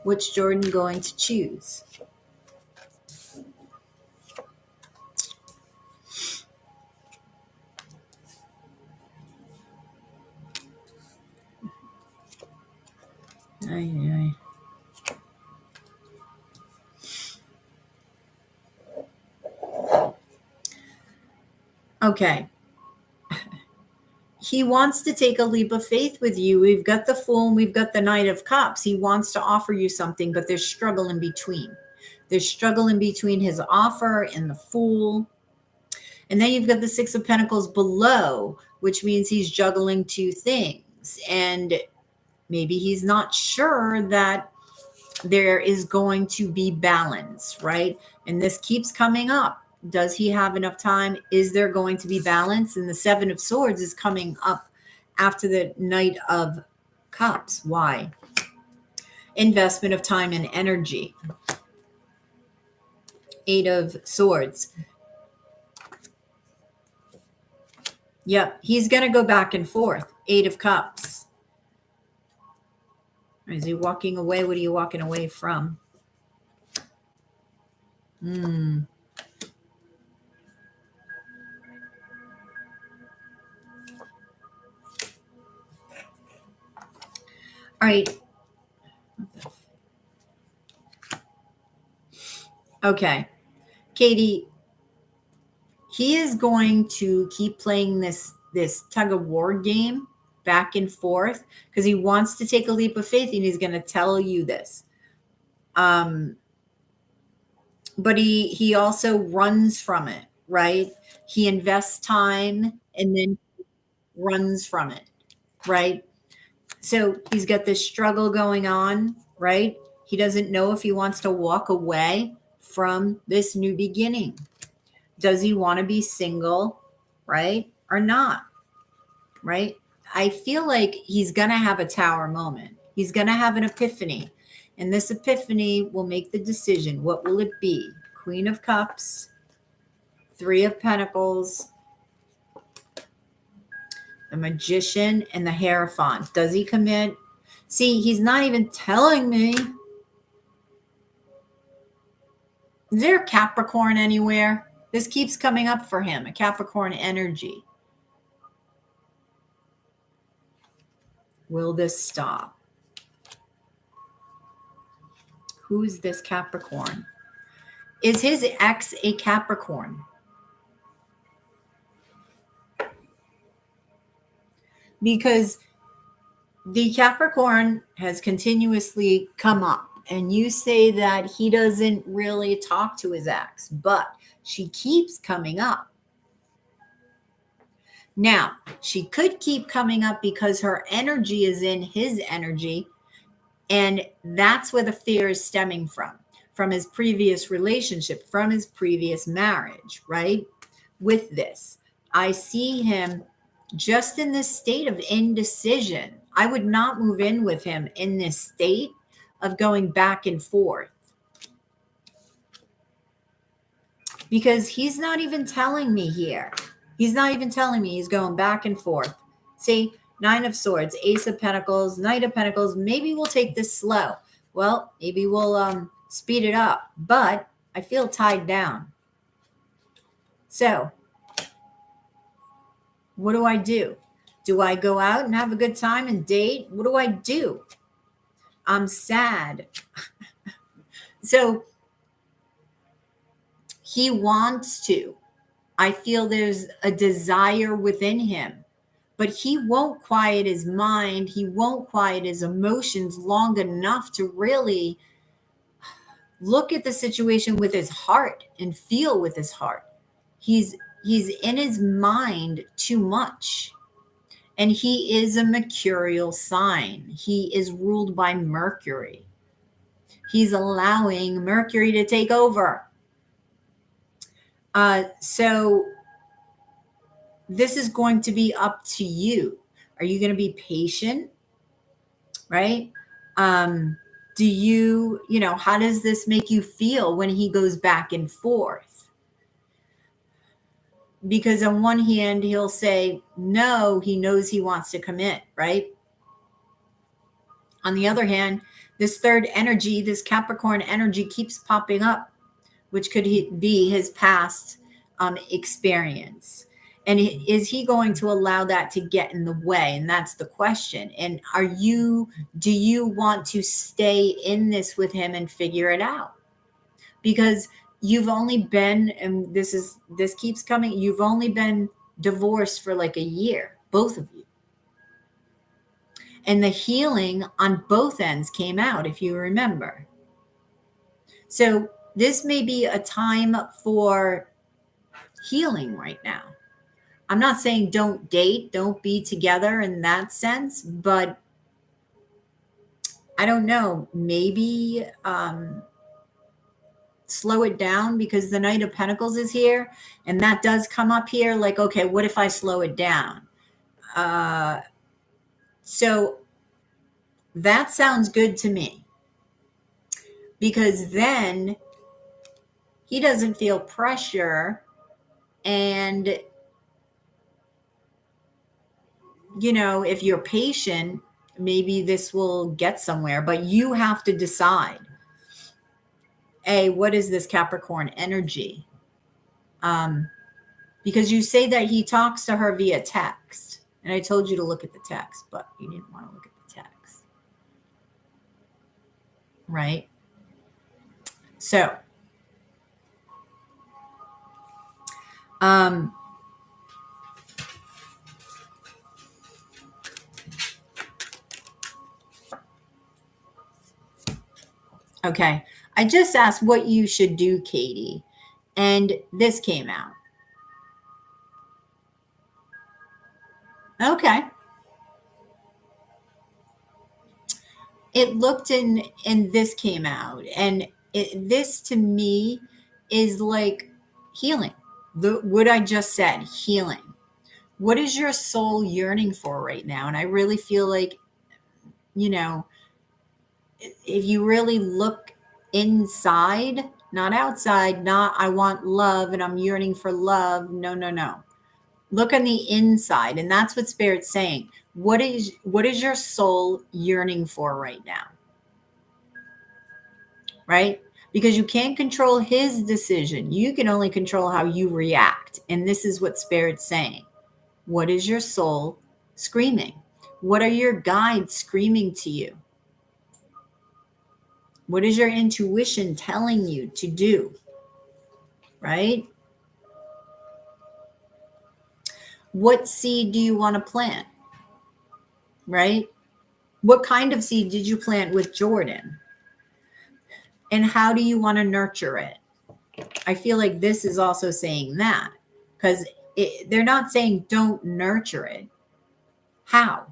What's Jordan going to choose? Ay, ay. Okay. He wants to take a leap of faith with you. We've got the Fool and we've got the Knight of Cups. He wants to offer you something, but there's struggle in between. There's struggle in between his offer and the Fool. And then you've got the Six of Pentacles below, which means he's juggling two things. And maybe he's not sure that there is going to be balance, right? And this keeps coming up. Does he have enough time? Is there going to be balance? And the Seven of Swords is coming up after the Knight of Cups. Why? Investment of time and energy. Eight of Swords. Yep, he's going to go back and forth. Eight of Cups. Is he walking away? What are you walking away from? All right. Okay. Katie, he is going to keep playing this tug of war game back and forth because he wants to take a leap of faith, and he's going to tell you this. But he also runs from it, right? He invests time and then runs from it, right? So he's got this struggle going on, right? He doesn't know if he wants to walk away from this new beginning. Does he want to be single, right? Or not, right? I feel like he's going to have a tower moment. He's going to have an epiphany. And this epiphany will make the decision. What will it be? Queen of Cups, Three of Pentacles, the Magician, and the Hierophant. Does he commit? See, he's not even telling me. Is there a Capricorn anywhere? This keeps coming up for him, a Capricorn energy. Will this stop? Who's this Capricorn? Is his ex a Capricorn? Because The Capricorn has continuously come up, and you say that he doesn't really talk to his ex, but she keeps coming up. Now, she could keep coming up because her energy is in his energy, and that's where the fear is stemming from his previous relationship, from his previous marriage, right? With this, I see him just in this state of indecision. I would not move in with him in this state of going back and forth, because he's not even telling me here. He's not even telling me he's going back and forth. See, Nine of Swords, Ace of Pentacles, Knight of Pentacles. Maybe we'll take this slow. Well, maybe we'll speed it up, but I feel tied down. So what do I do? Do I go out and have a good time and date? What do I do? I'm sad. So he wants to. I feel there's a desire within him, but he won't quiet his mind. He won't quiet his emotions long enough to really look at the situation with his heart and feel with his heart. He's in his mind too much. And he is a mercurial sign. He is ruled by Mercury. He's allowing Mercury to take over. So this is going to be up to you. Are you going to be patient? Right? Do you, how does this make you feel when he goes back and forth? Because on one hand, he'll say, no, he knows he wants to commit, right? On the other hand, this third energy, this Capricorn energy keeps popping up, which could be his past experience. And is he going to allow that to get in the way? And that's the question. And do you want to stay in this with him and figure it out? Because you've only been, and this keeps coming, you've only been divorced for like a year, both of you. And the healing on both ends came out, if you remember. So this may be a time for healing right now. I'm not saying don't date, don't be together in that sense, but I don't know, maybe slow it down, because the Knight of Pentacles is here, and that does come up here. Like, okay, what if I slow it down? So that sounds good to me, because then he doesn't feel pressure, and if you're patient, maybe this will get somewhere, but you have to decide, what is this Capricorn energy? Because you say that he talks to her via text, and I told you to look at the text, but you didn't want to look at the text, right? So, okay. I just asked what you should do, Katie, and this came out. Okay. It looked and this came out, and this to me is like healing. What I just said, healing. What is your soul yearning for right now? And I really feel like, if you really look inside, not outside, not I want love and I'm yearning for love. No. Look on the inside, and that's what Spirit's saying. What is your soul yearning for right now? Right? Because you can't control his decision. You can only control how you react. And this is what Spirit's saying. What is your soul screaming? What are your guides screaming to you? What is your intuition telling you to do? Right? What seed do you want to plant? Right? What kind of seed did you plant with Jordan? And how do you want to nurture it? I feel like this is also saying that, because they're not saying don't nurture it. How?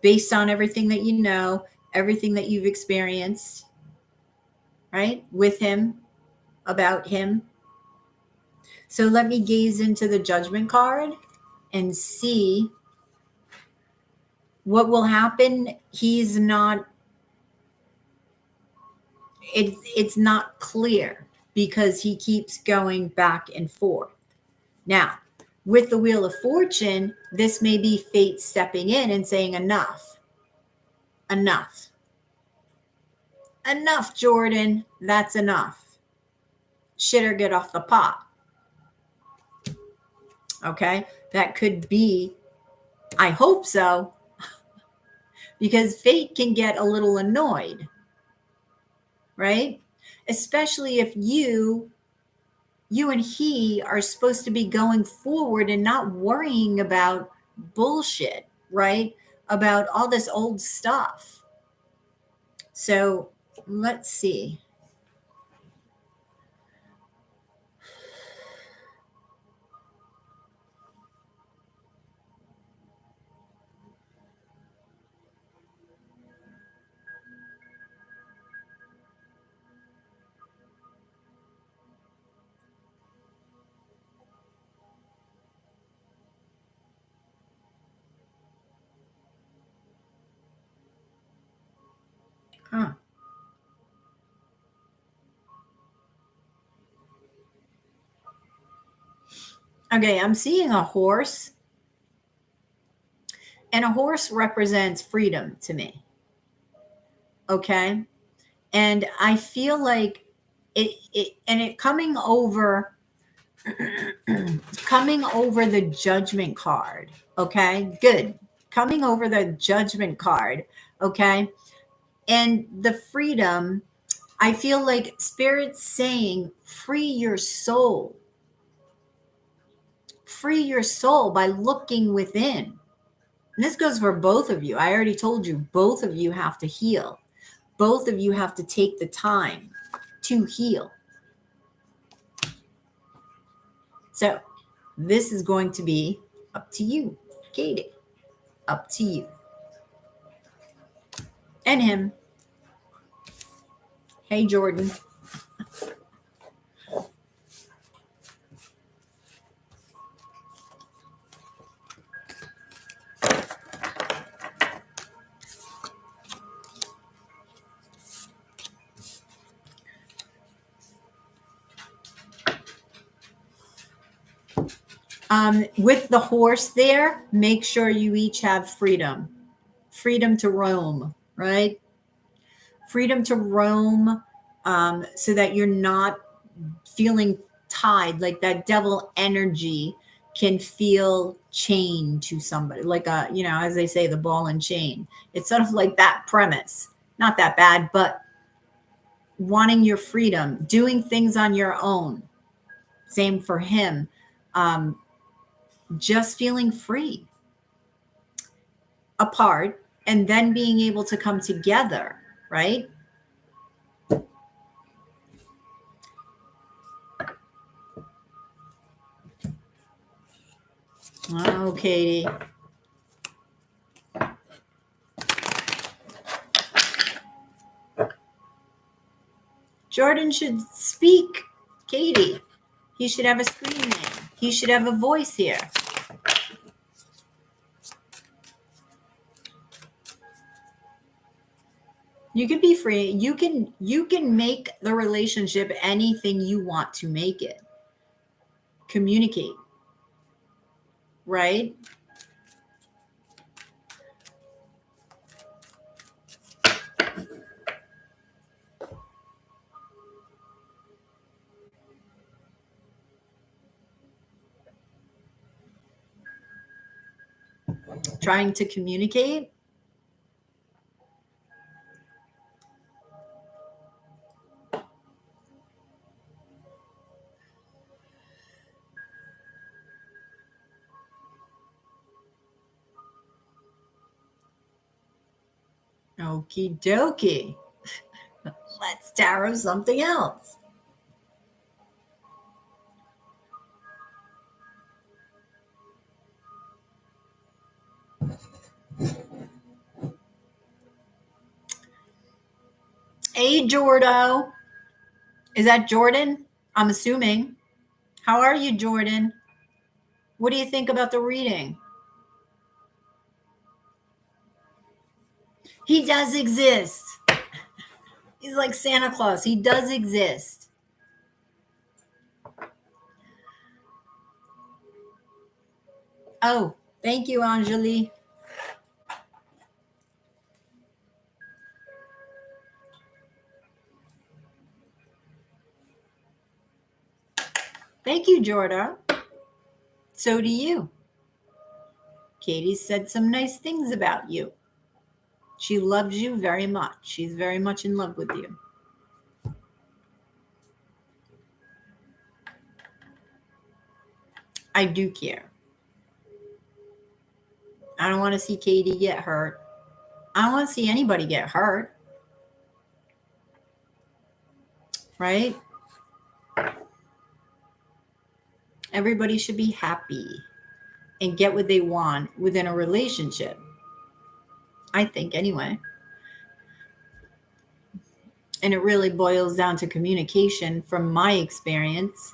Based on everything that you know, everything that you've experienced, right? With him, about him. So let me gaze into the Judgment card and see what will happen. He's not, it's not clear because he keeps going back and forth. Now, with the Wheel of Fortune, this may be fate stepping in and saying, enough, enough, enough, Jordan, that's enough. Shit or get off the pot. Okay, that could be, I hope so, because fate can get a little annoyed, right? Especially if you and he are supposed to be going forward and not worrying about bullshit, right? About all this old stuff. So let's see. Huh. Okay, I'm seeing a horse, and a horse represents freedom to me. Okay. And I feel like it coming over coming over the Judgment card. Okay, good. Coming over the Judgment card. Okay. And the freedom, I feel like Spirit's saying, free your soul. Free your soul by looking within. And this goes for both of you. I already told you, both of you have to heal. Both of you have to take the time to heal. So this is going to be up to you, Katie. Up to you. And him. Hey, Jordan. With the horse there, make sure you each have freedom. Freedom to roam, right? Freedom to roam, so that you're not feeling tied, like that devil energy can feel chained to somebody, like as they say, the ball and chain. It's sort of like that premise. Not that bad, but wanting your freedom, doing things on your own. Same for him. Just feeling free apart and then being able to come together, right? Oh, Katie. Jordan should speak, Katie. He should have a screen name. He should have a voice here. You can be free. You can make the relationship anything you want to make it. Communicate, right? Trying to communicate. Okie dokie. Let's tarot something else. Hey, Jordo. Is that Jordan? I'm assuming. How are you, Jordan? What do you think about the reading? He does exist. He's like Santa Claus. He does exist. Oh, thank you, Anjali. Thank you, Jordan. So do you. Katie said some nice things about you. She loves you very much. She's very much in love with you. I do care. I don't want to see Katie get hurt. I don't want to see anybody get hurt. Right? Everybody should be happy and get what they want within a relationship. I think, anyway. And it really boils down to communication from my experience.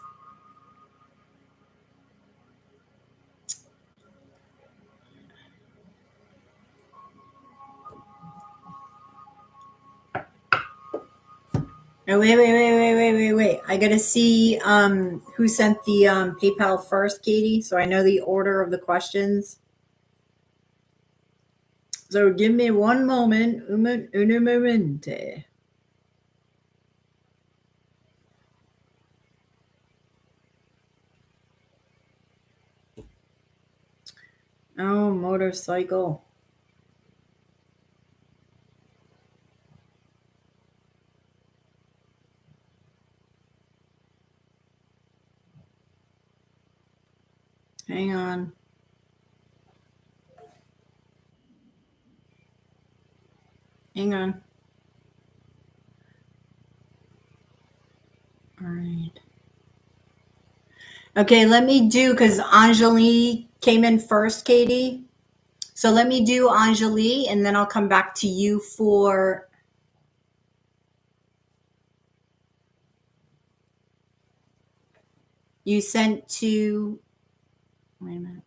Oh, wait. I got to see who sent the PayPal first, Katie, so I know the order of the questions. So give me one moment. Un momente. Oh, motorcycle. Hang on. Hang on. All right. Okay, let me do, because Anjali came in first, Katie. So let me do Anjali, and then I'll come back to you for... You sent to... Wait a minute.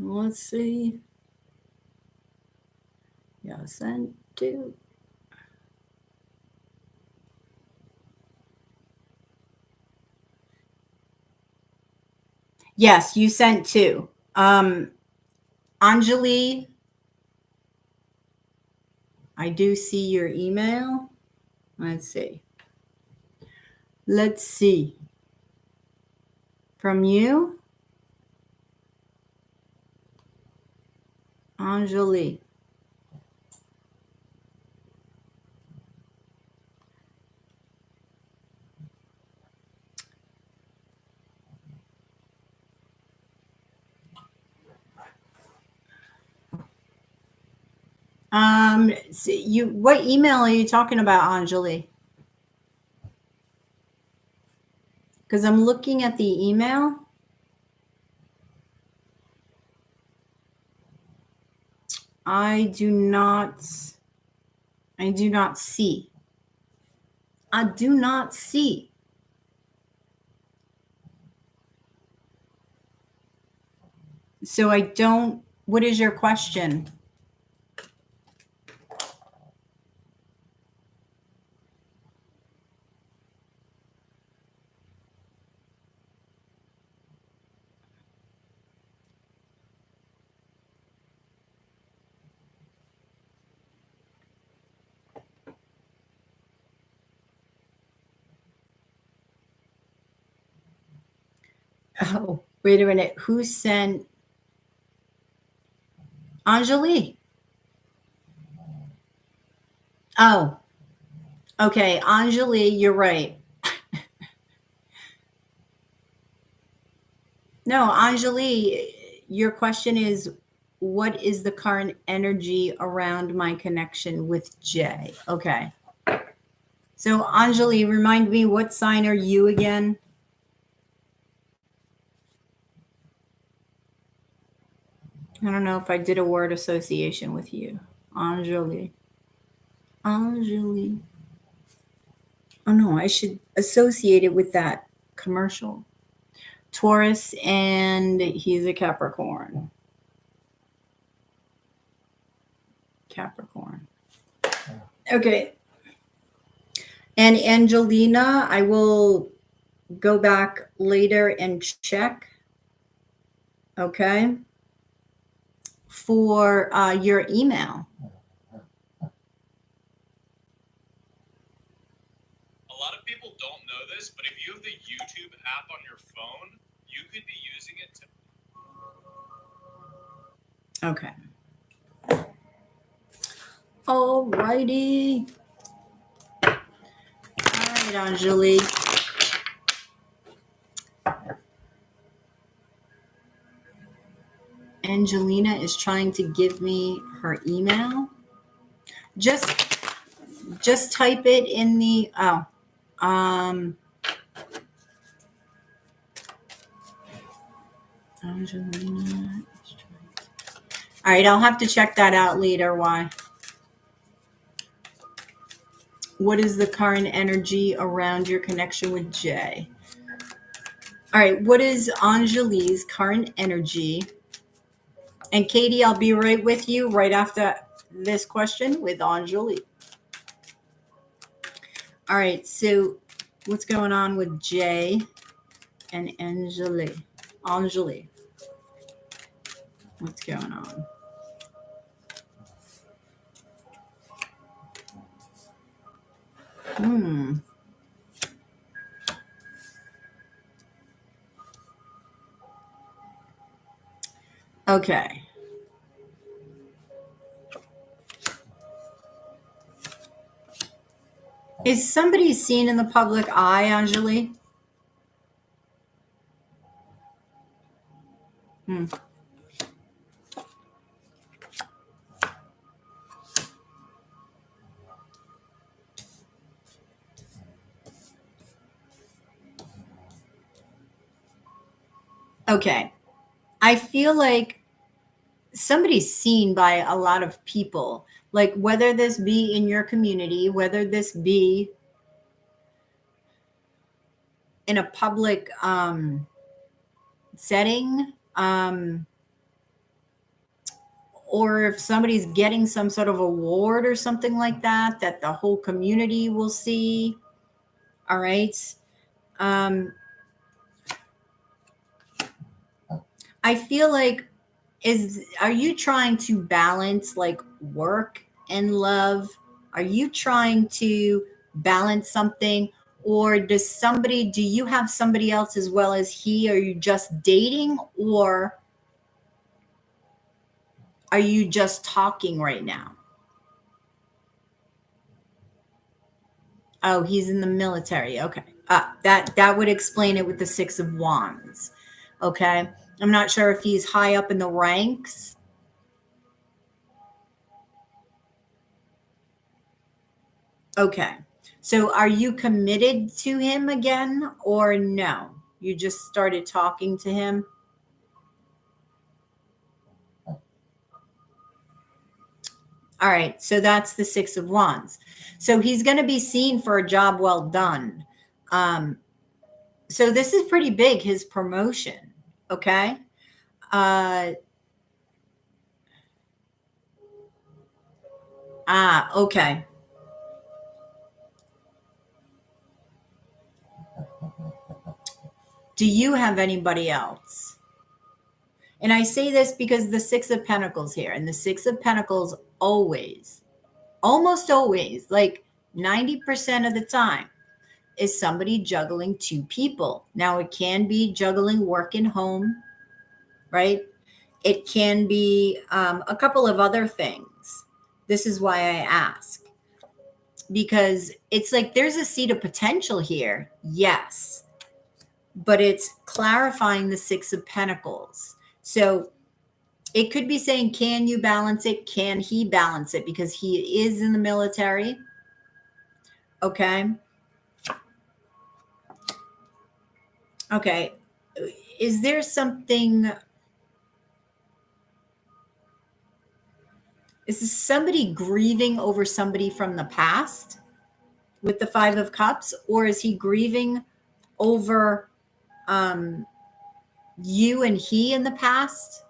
Let's see. Yeah, sent to... Yes, you sent two. Anjali, I do see your email. Let's see. Let's see. From you, Anjali. What email are you talking about, Anjali? Because I'm looking at the email. I do not see. I do not see. So I don't... What is your question? Oh, wait a minute. Who sent... Anjali. Oh, okay. Anjali, you're right. No, Anjali, your question is, what is the current energy around my connection with Jay? Okay. So Anjali, remind me, what sign are you again? I don't know if I did a word association with you. Anjali. Anjali. Oh no, I should associate it with that commercial. Taurus, and he's a Capricorn. Capricorn. Okay. And Angelina, I will go back later and check. Okay. For your email. A lot of people don't know this, but if you have the YouTube app on your phone, you could be using it to. Okay. Alrighty. All right, Anjali. Angelina is trying to give me her email. Just type it in the Angelina. All right, I'll have to check that out later. Why? What is the current energy around your connection with Jay? All right, what is Anjali's current energy? And Katie, I'll be right with you right after this question with Anjali. All right, so what's going on with Jay and Anjali? Anjali, what's going on? Okay. Is somebody seen in the public eye, Anjali? Okay. I feel like somebody's seen by a lot of people, like whether this be in your community, whether this be in a public setting, or if somebody's getting some sort of award or something like that, that the whole community will see. All right. I feel like, are you trying to balance like work and love? Are you trying to balance something? Or do you have somebody else as well as he? Are you just dating, or are you just talking right now? Oh, he's in the military. Okay. That would explain it with the Six of Wands. Okay. I'm not sure if he's high up in the ranks. Okay. So are you committed to him again, or no? You just started talking to him? All right. So that's the Six of Wands. So he's going to be seen for a job well done. So this is pretty big, his promotion. Okay. Okay. Do you have anybody else? And I say this because the Six of Pentacles here, and the Six of Pentacles always, almost always, like 90% of the time, is somebody juggling two people. Now, it can be juggling work and home, right? It can be a couple of other things. This is why I ask, because it's like there's a seed of potential here. Yes. But it's clarifying the Six of Pentacles. So It could be saying, can you balance it? Can he balance it? Because he is in the military. Okay. Okay. Is there something, is this somebody grieving over somebody from the past with the Five of Cups? Or is he grieving over you and he in the past?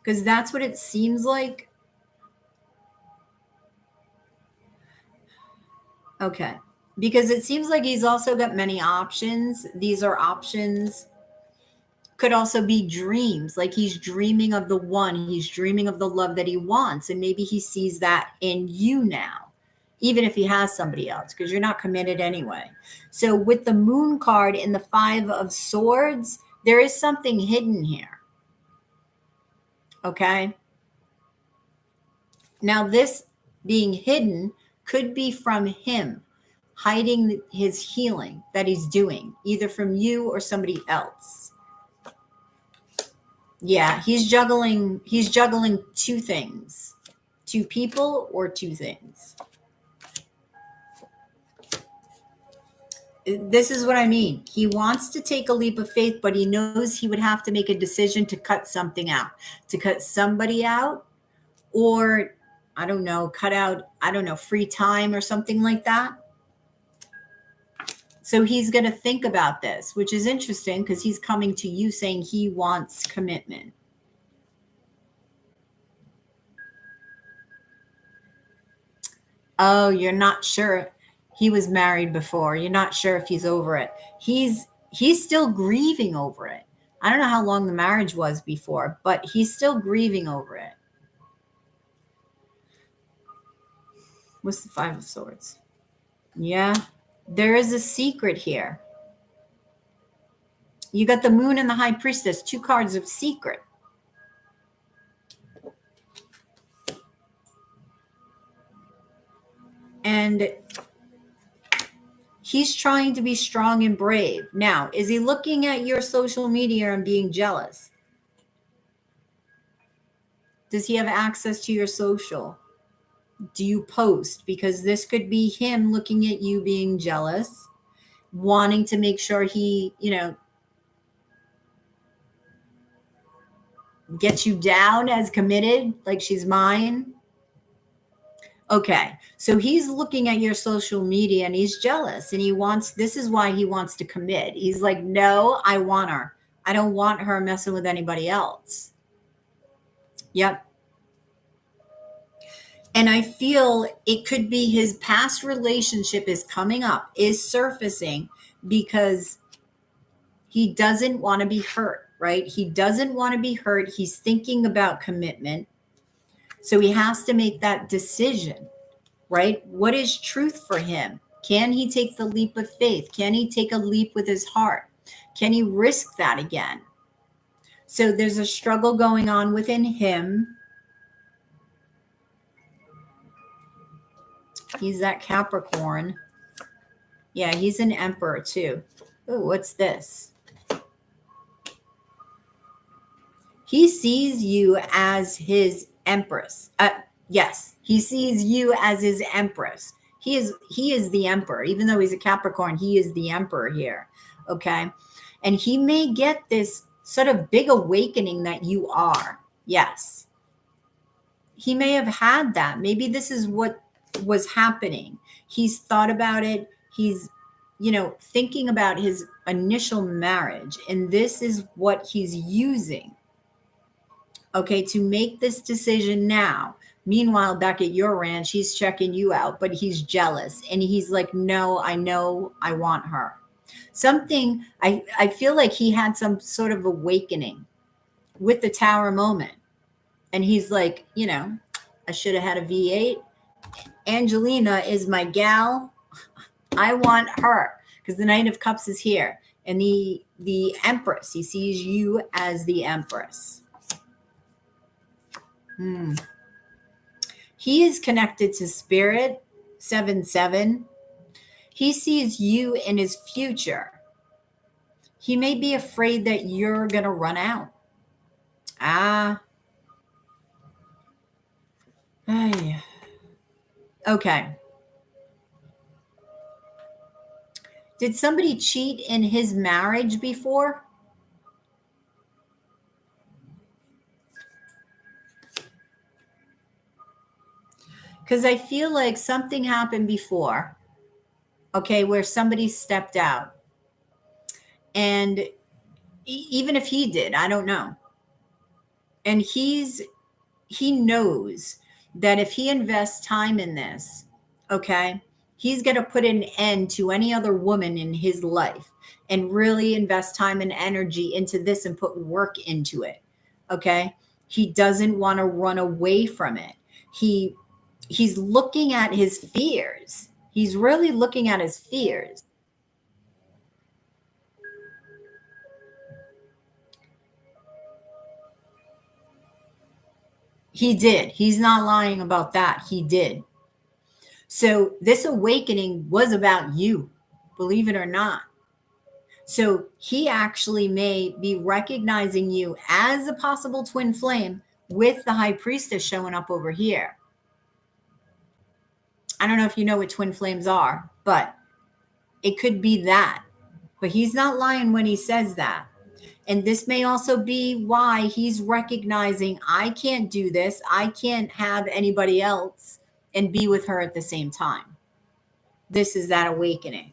Because that's what it seems like. Okay. Because it seems like he's also got many options. These are options. Could also be dreams. Like he's dreaming of the one, he's dreaming of the love that he wants. And maybe he sees that in you now, even if he has somebody else, because you're not committed anyway. So with the Moon card in the Five of Swords, there is something hidden here. Okay. Now, this being hidden could be from him hiding his healing that he's doing, either from you or somebody else. Yeah, he's juggling two things, two people or two things. This is what I mean. He wants to take a leap of faith, but he knows he would have to make a decision to cut something out, to cut somebody out, or I don't know, cut out, I don't know, free time or something like that. So he's going to think about this, which is interesting because he's coming to you saying he wants commitment. Oh, you're not sure. He was married before. You're not sure if he's over it. He's still grieving over it. I don't know how long the marriage was before, but he's still grieving over it. What's the Five of Swords? Yeah, there is a secret here. You got the Moon and the High Priestess, two cards of secret. And he's trying to be strong and brave. Now, is he looking at your social media and being jealous? Does he have access to your social? Do you post? Because this could be him looking at you being jealous, wanting to make sure he, gets you down as committed, like she's mine. Okay, so he's looking at your social media and he's jealous and this is why he wants to commit. He's like, no, I want her. I don't want her messing with anybody else. Yep. And I feel it could be his past relationship is coming up, is surfacing because he doesn't want to be hurt, right? He doesn't want to be hurt. He's thinking about commitment. So he has to make that decision. Right? What is truth for him? Can he take the leap of faith? Can he take a leap with his heart? Can he risk that again? So there's a struggle going on within him. He's that Capricorn. Yeah, he's an Emperor too. Oh, what's this? He sees you as his Empress. Yes, he sees you as his Empress. He is the Emperor. Even though he's a Capricorn, he is the Emperor here. Okay. And he may get this sort of big awakening that you are. Yes. He may have had that. Maybe this is what was happening. He's thought about it. He's, thinking about his initial marriage. And this is what he's using. Okay, to make this decision now. Meanwhile, back at your ranch, he's checking you out, but he's jealous. And he's like, no, I know I want her. Something, I feel like he had some sort of awakening with the Tower moment. And he's like, I should have had a V8. Angelina is my gal. I want her. Because the Knight of Cups is here. And the Empress, he sees you as the Empress. He is connected to Spirit, 7/7. He sees you in his future. He may be afraid that you're going to run out. Ay. Okay. Did somebody cheat in his marriage before? Because I feel like something happened before, okay, where somebody stepped out. And even if he did, I don't know. And he knows that if he invests time in this, okay, he's going to put an end to any other woman in his life and really invest time and energy into this and put work into it. Okay. He doesn't want to run away from it. He's looking at his fears. He's really looking at his fears. He did. He's not lying about that. He did. So this awakening was about you, believe it or not. So he actually may be recognizing you as a possible twin flame with the high priestess showing up over here. I don't know if you know what twin flames are, but it could be that. But he's not lying when he says that. And this may also be why he's recognizing, I can't do this. I can't have anybody else and be with her at the same time. This is that awakening.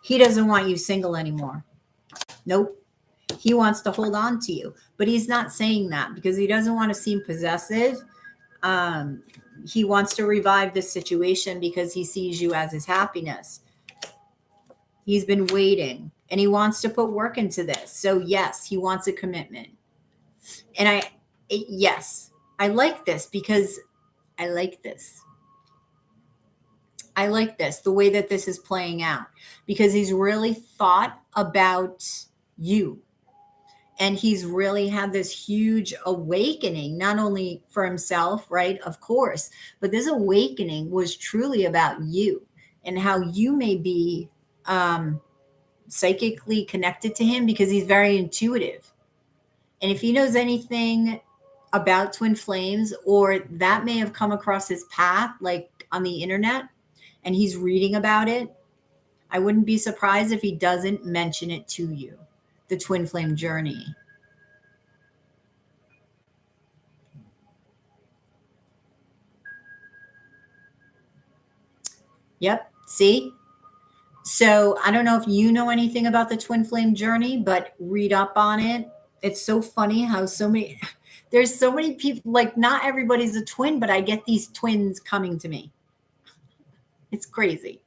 He doesn't want you single anymore. Nope. He wants to hold on to you, but he's not saying that because he doesn't want to seem possessive. He wants to revive this situation because he sees you as his happiness. He's been waiting and he wants to put work into this. So yes, he wants a commitment. And yes, I like this because I like this. I like this, the way that this is playing out, because he's really thought about you. And he's really had this huge awakening, not only for himself, right? Of course, but this awakening was truly about you and how you may be psychically connected to him because he's very intuitive. And if he knows anything about twin flames, or that may have come across his path, like on the internet, and he's reading about it, I wouldn't be surprised if he doesn't mention it to you, the twin flame journey. Yep. See? So I don't know if you know anything about the twin flame journey, but read up on it. It's so funny how there's so many people, like not everybody's a twin, but I get these twins coming to me. It's crazy.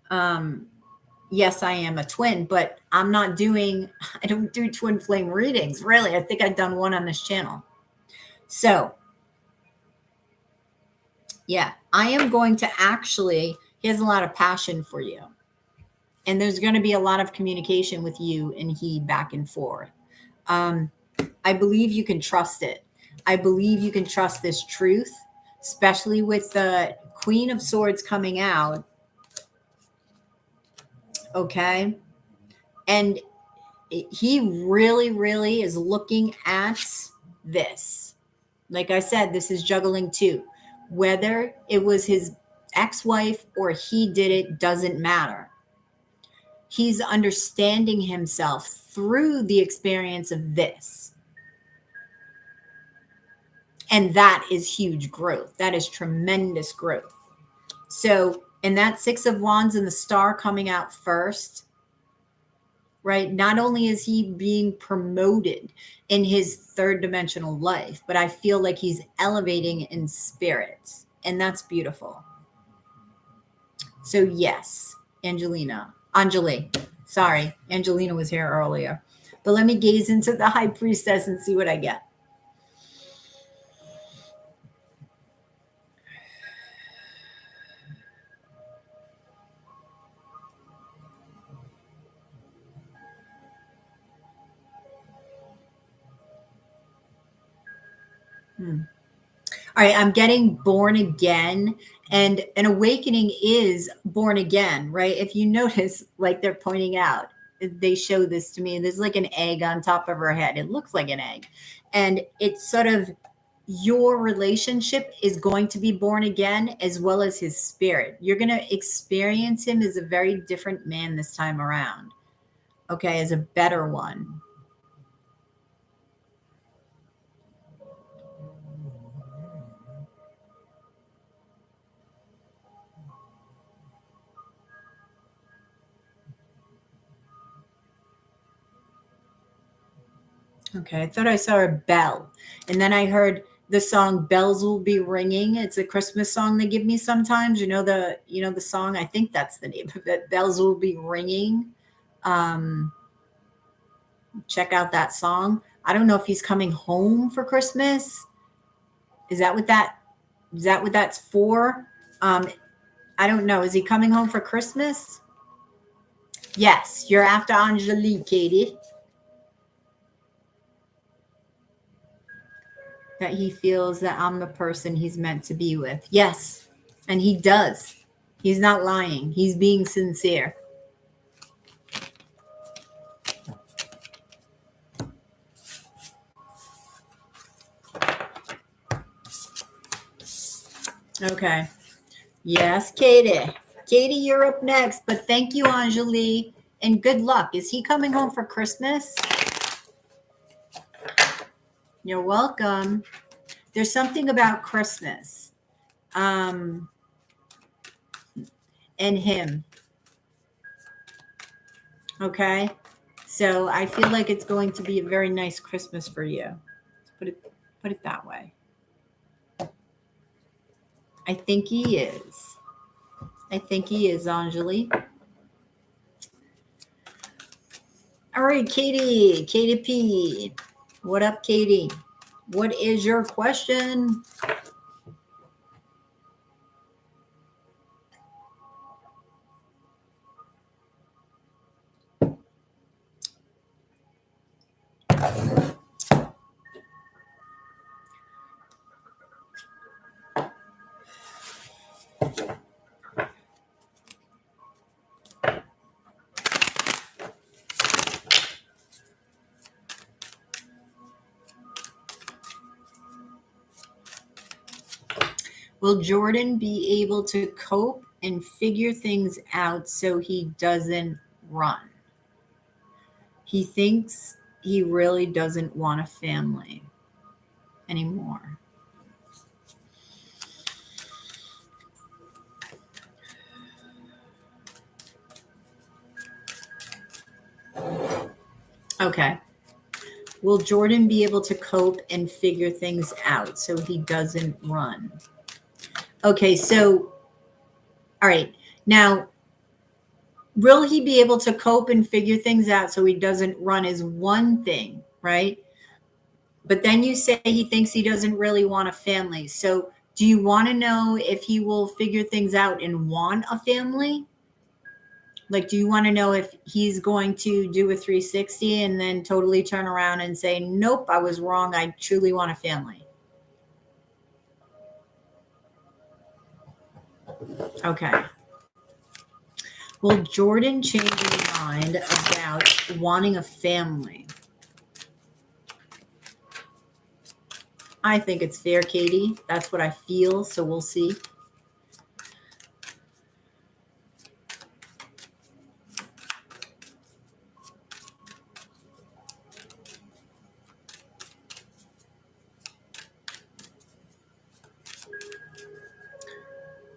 Yes, I am a twin, but I don't do twin flame readings. Really. I think I've done one on this channel. So yeah, I am going to he has a lot of passion for you. And there's going to be a lot of communication with you and he back and forth. I believe you can trust it. I believe you can trust this truth, especially with the Queen of Swords coming out. Okay. And he really, really is looking at this. Like I said, this is juggling too. Whether it was his ex-wife or he did it doesn't matter. He's understanding himself through the experience of this. And that is huge growth. That is tremendous growth. So, and that Six of Wands and the Star coming out first, right? Not only is he being promoted in his third dimensional life, but I feel like he's elevating in spirit. And that's beautiful. So yes, Anjali. Sorry, Angelina was here earlier. But let me gaze into the High Priestess and see what I get. All right, I'm getting born again, and an awakening is born again, right? If you notice, like they're pointing out, they show this to me. There's like an egg on top of her head. It looks like an egg. And it's sort of your relationship is going to be born again as well as his spirit. You're going to experience him as a very different man this time around. Okay, as a better one. Okay, I thought I saw a bell. And then I heard the song Bells Will Be Ringing. It's a Christmas song they give me sometimes. The song, I think that's the name of it. Bells Will Be Ringing. Check out that song. I don't know if he's coming home for Christmas. Is that what that's for? I don't know. Is he coming home for Christmas? Yes, you're after Angelique, Katie. That he feels that I'm the person he's meant to be with. Yes, and he does. He's not lying. He's being sincere. Okay. Yes, Katie. Katie, you're up next. But thank you, Angelique, and good luck. Is he coming home for Christmas? You're welcome. There's something about Christmas. And him. Okay. So I feel like it's going to be a very nice Christmas for you. Put it that way. I think he is. I think he is, Anjali. All right, Katie. Katie P. What up, Katie? What is your question? Will Jordan be able to cope and figure things out so he doesn't run? He thinks he really doesn't want a family anymore. Okay. Will Jordan be able to cope and figure things out so he doesn't run? Okay, so, all right. Now, will he be able to cope and figure things out so he doesn't run is one thing, right? But then you say he thinks he doesn't really want a family. So do you want to know if he will figure things out and want a family? Like, do you want to know if he's going to do a 360 and then totally turn around and say, nope, I was wrong. I truly want a family. Okay. Will Jordan change his mind about wanting a family? I think it's fair, Katie. That's what I feel, so we'll see.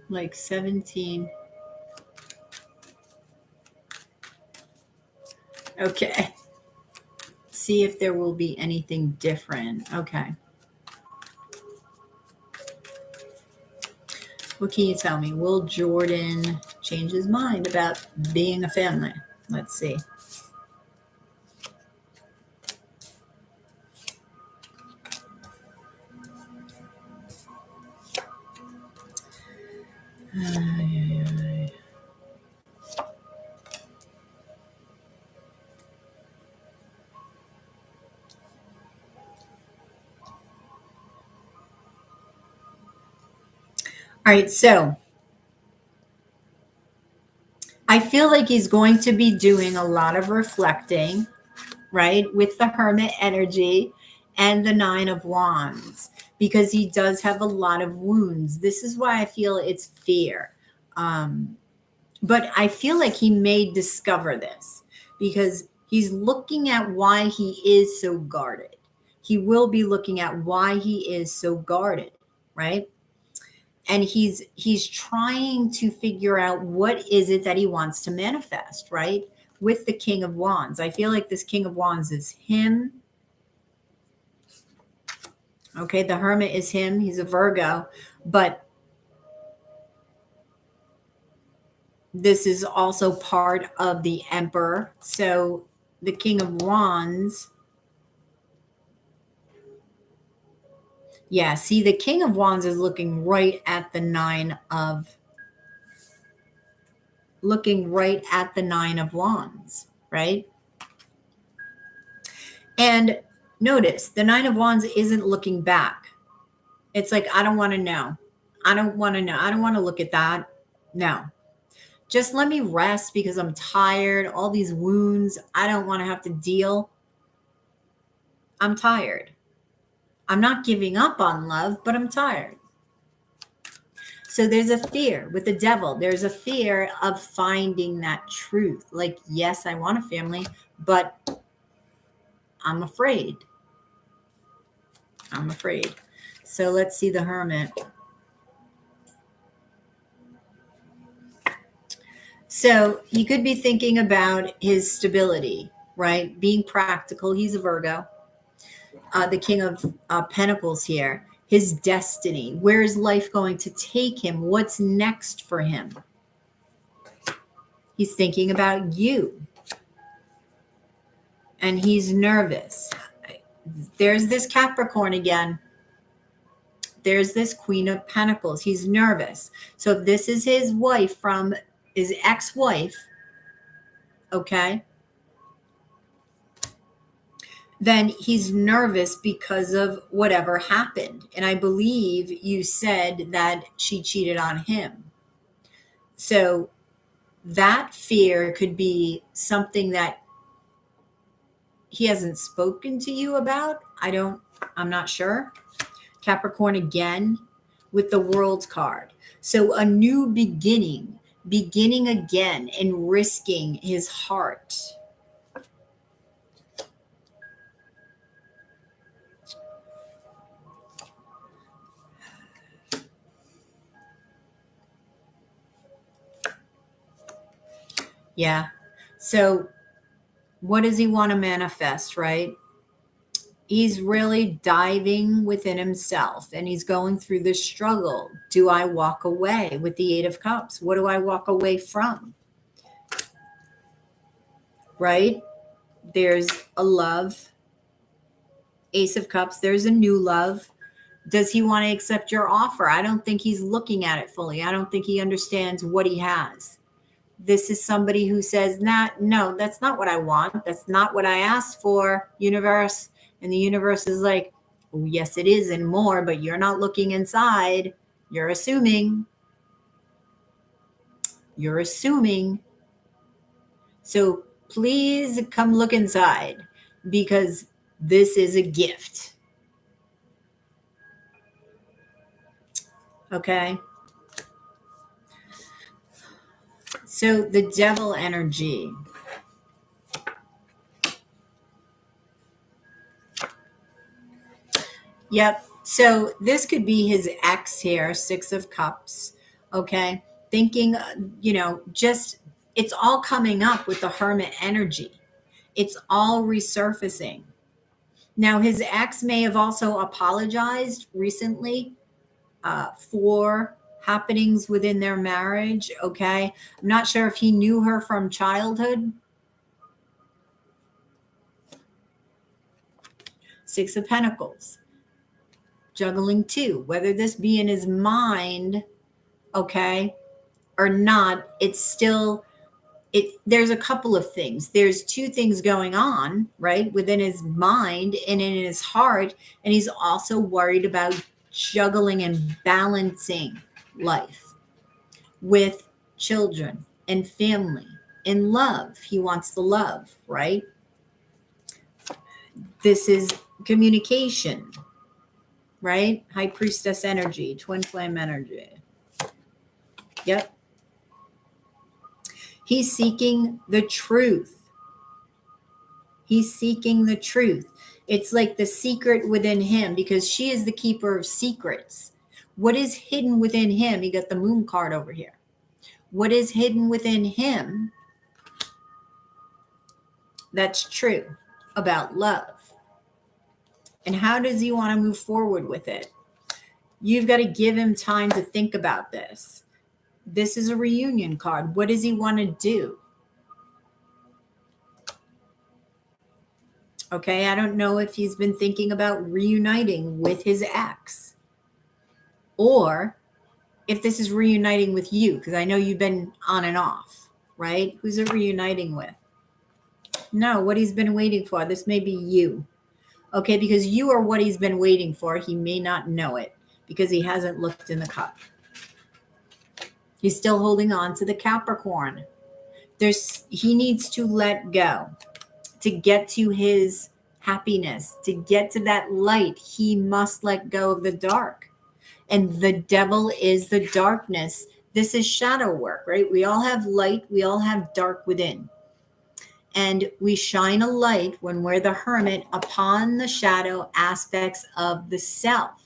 Like 17. Okay. See if there will be anything different. Okay. What can you tell me? Will Jordan change his mind about being a family? Let's see. All right, so I feel like he's going to be doing a lot of reflecting, right, with the Hermit energy and the Nine of Wands, because he does have a lot of wounds. This is why I feel it's fear. But I feel like he may discover this because he's looking at why he is so guarded. He will be looking at why he is so guarded, right? And he's trying to figure out what is it that he wants to manifest, right? With the King of Wands. I feel like this King of Wands is him. Okay, the Hermit is him. He's a Virgo, but this is also part of the Emperor. So the King of Wands, yeah, see, the King of Wands is looking right at the Nine of Wands, right? And notice the Nine of Wands isn't looking back. It's like, I don't want to know. I don't want to know. I don't want to look at that. No. Just let me rest because I'm tired. All these wounds, I don't want to have to deal. I'm tired. I'm not giving up on love, but I'm tired. So there's a fear with the devil. There's a fear of finding that truth. Like, yes, I want a family, but I'm afraid. I'm afraid. So let's see the Hermit. So he could be thinking about his stability, right? Being practical. He's a Virgo. The King of Pentacles here. His destiny. Where is life going to take him? What's next for him? He's thinking about you. And he's nervous. There's this Capricorn again. There's this Queen of Pentacles. He's nervous. So if this is his wife from his ex-wife, okay, then he's nervous because of whatever happened. And I believe you said that she cheated on him. So that fear could be something that he hasn't spoken to you about. I'm not sure. Capricorn again with the World card. So a new beginning again and risking his heart. Yeah. So what does he want to manifest, right? He's really diving within himself and he's going through this struggle. Do I walk away with the Eight of Cups? What do I walk away from? Right? There's a love. Ace of Cups. There's a new love. Does he want to accept your offer? I don't think he's looking at it fully. I don't think he understands what he has. This is somebody who says, no, that's not what I want. That's not what I asked for, universe. And the universe is like, oh, yes, it is and more, but you're not looking inside. You're assuming. You're assuming. So please come look inside because this is a gift. Okay. So the devil energy. Yep. So this could be his ex here, Six of Cups. Okay. Thinking, just it's all coming up with the Hermit energy. It's all resurfacing. Now, his ex may have also apologized recently for happenings within their marriage. Okay. I'm not sure if he knew her from childhood. Six of Pentacles. Juggling two. Whether this be in his mind, okay, or not, it's still, there's a couple of things. There's two things going on, right, within his mind and in his heart. And he's also worried about juggling and balancing life with children. and family and love. He wants the love, right? This is communication, right? High priestess energy, twin flame energy. Yep. He's seeking the truth. He's seeking the truth. It's like the secret within him, because she is the keeper of secrets. What is hidden within him? You got the moon card over here. What is hidden within him that's true about love? And how does he want to move forward with it? You've got to give him time to think about this. This is a reunion card. What does he want to do? Okay, I don't know if he's been thinking about reuniting with his ex, or if this is reuniting with you, because I know you've been on and off, right? Who's it reuniting with? No, what he's been waiting for. This may be you. Okay, because you are what he's been waiting for. He may not know it because he hasn't looked in the cup. He's still holding on to the Capricorn. He needs to let go to get to his happiness, to get to that light. He must let go of the dark. And the devil is the darkness. This is shadow work, right? We all have light. We all have dark within. And we shine a light when we're the hermit upon the shadow aspects of the self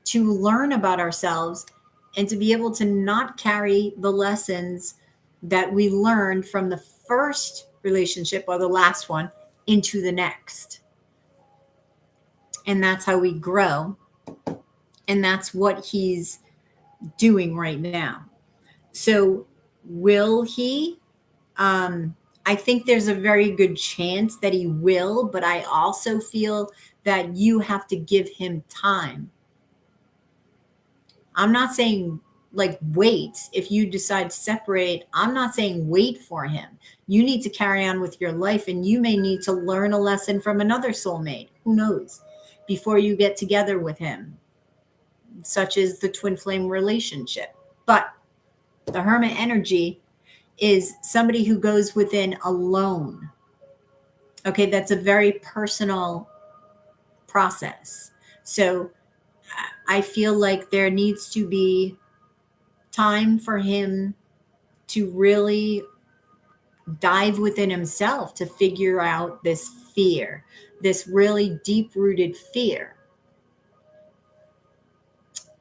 to learn about ourselves and to be able to not carry the lessons that we learned from the first relationship or the last one into the next. And that's how we grow. And that's what he's doing right now. So will he? I think there's a very good chance that he will, but I also feel that you have to give him time. I'm not saying like wait. If you decide to separate, I'm not saying wait for him. You need to carry on with your life, and you may need to learn a lesson from another soulmate. Who knows? Before you get together with him, such as the twin flame relationship. But the hermit energy is somebody who goes within alone. Okay, that's a very personal process. So I feel like there needs to be time for him to really dive within himself to figure out this fear, this really deep-rooted fear,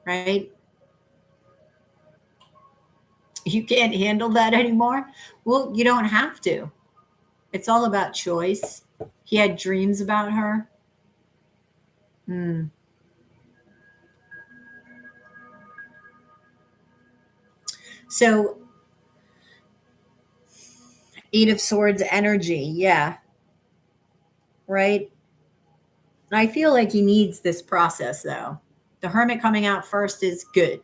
right? You can't handle that anymore? Well, you don't have to. It's all about choice. He had dreams about her. So, Eight of Swords energy. Yeah. Right? I feel like he needs this process, though. The Hermit coming out first is good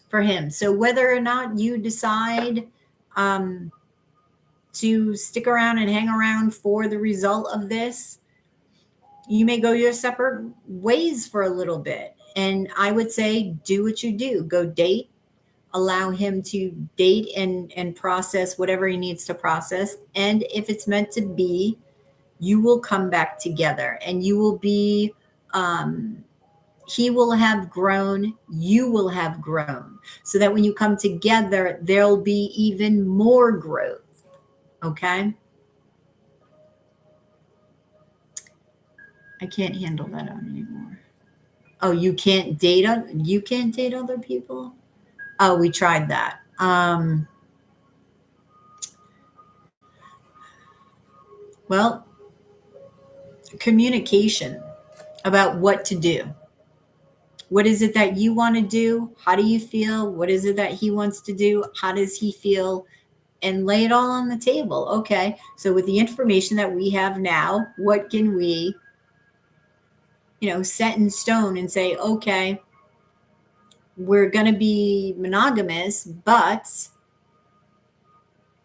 for him. So whether or not you decide to stick around and hang around for the result of this, you may go your separate ways for a little bit. And I would say do what you do. Go date. Allow him to date and process whatever he needs to process. And if it's meant to be, you will come back together, and you will be he will have grown, you will have grown, so that when you come together, there'll be even more growth. Okay? I can't handle that on anymore. Oh, you can't date other people? Oh, we tried that. Well, communication about what to do. What is it that you want to do? How do you feel? What is it that he wants to do? How does he feel? And lay it all on the table. Okay, so with the information that we have now, what can we, set in stone and say, okay, we're going to be monogamous, but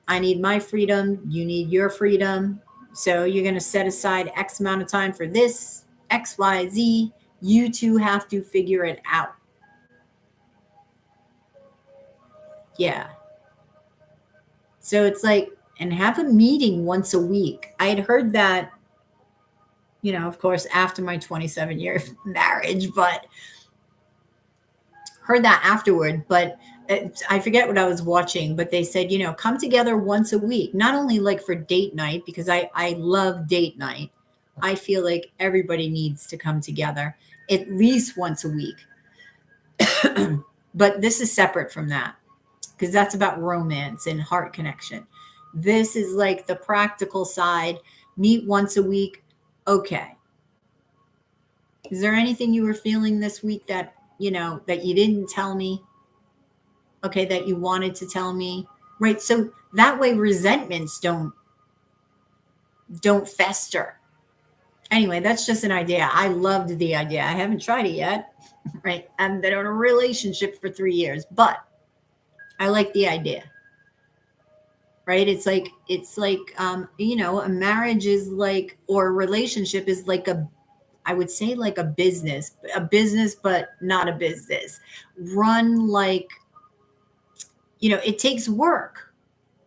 I need my freedom. You need your freedom. So you're going to set aside X amount of time for this, X, Y, Z. You two have to figure it out. Yeah. So it's like, and have a meeting once a week. I had heard that, of course, after my 27-year marriage, but heard that afterward. But I forget what I was watching, but they said, come together once a week, not only like for date night, because I love date night. I feel like everybody needs to come together at least once a week. But this is separate from that, because that's about romance and heart connection. This is like the practical side. Meet once a week. Okay. Is there anything you were feeling this week that, that you didn't tell me? Okay, that you wanted to tell me? Right? So that way resentments don't fester. Anyway, that's just an idea. I loved the idea. I haven't tried it yet. Right? I've been in a relationship for 3 years, but I like the idea. Right? It's like a marriage is like, or a relationship is like I would say like a business, but not a business. Run like, it takes work.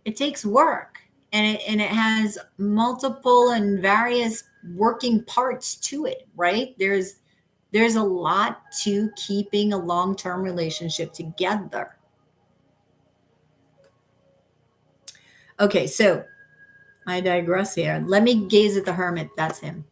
It takes work, and it has multiple and various working parts to it, right? There's a lot to keeping a long-term relationship together. Okay, so I digress here. Let me gaze at the hermit. That's him.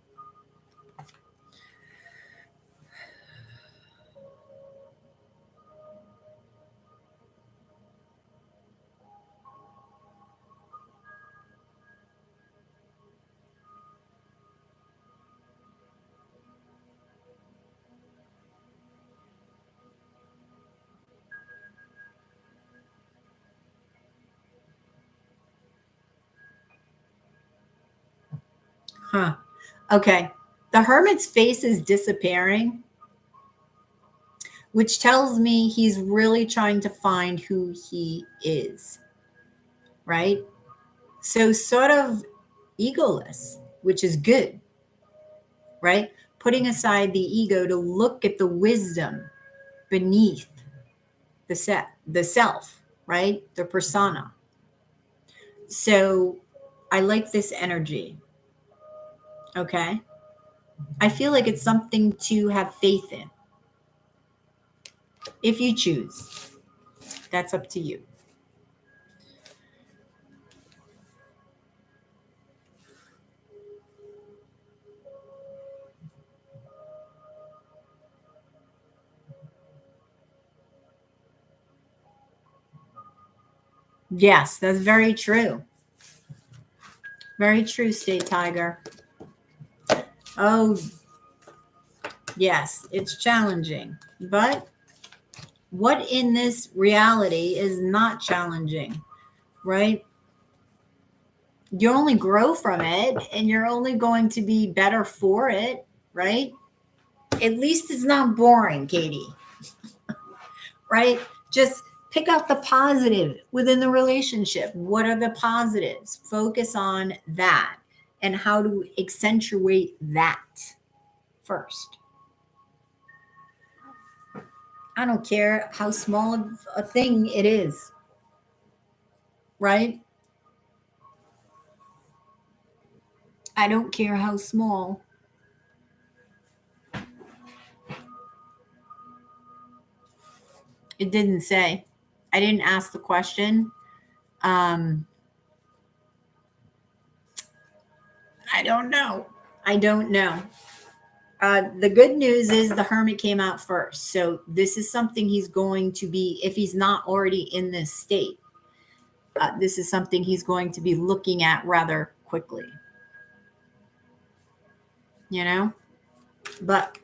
Huh. Okay. The hermit's face is disappearing, which tells me he's really trying to find who he is, right? So, sort of egoless, which is good, right? Putting aside the ego to look at the wisdom beneath the self, right? The persona. So, I like this energy. Okay. I feel like it's something to have faith in. If you choose, that's up to you. Yes, that's very true. Very true, State Tiger. Oh, yes, it's challenging. But what in this reality is not challenging, right? You only grow from it, and you're only going to be better for it, right? At least it's not boring, Katie, right? Just pick out the positive within the relationship. What are the positives? Focus on that and how to accentuate that first. I don't care how small of a thing it is, right? I don't care how small. It didn't say. I didn't ask the question. Um, I don't know. I don't know. The good news is the hermit came out first. So this is something he's going to be, if he's not already in this state, this is something he's going to be looking at rather quickly. But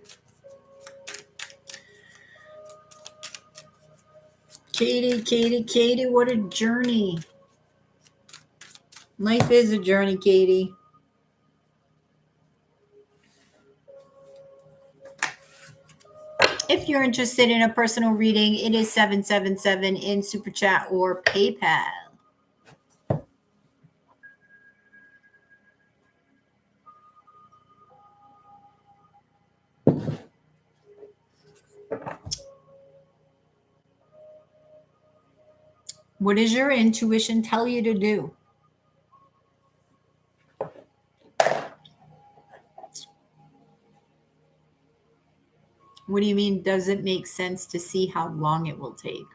Katie, what a journey. Life is a journey, Katie. If you're interested in a personal reading, it is 777 in Super Chat or PayPal. What does your intuition tell you to do? What do you mean, does it make sense to see how long it will take?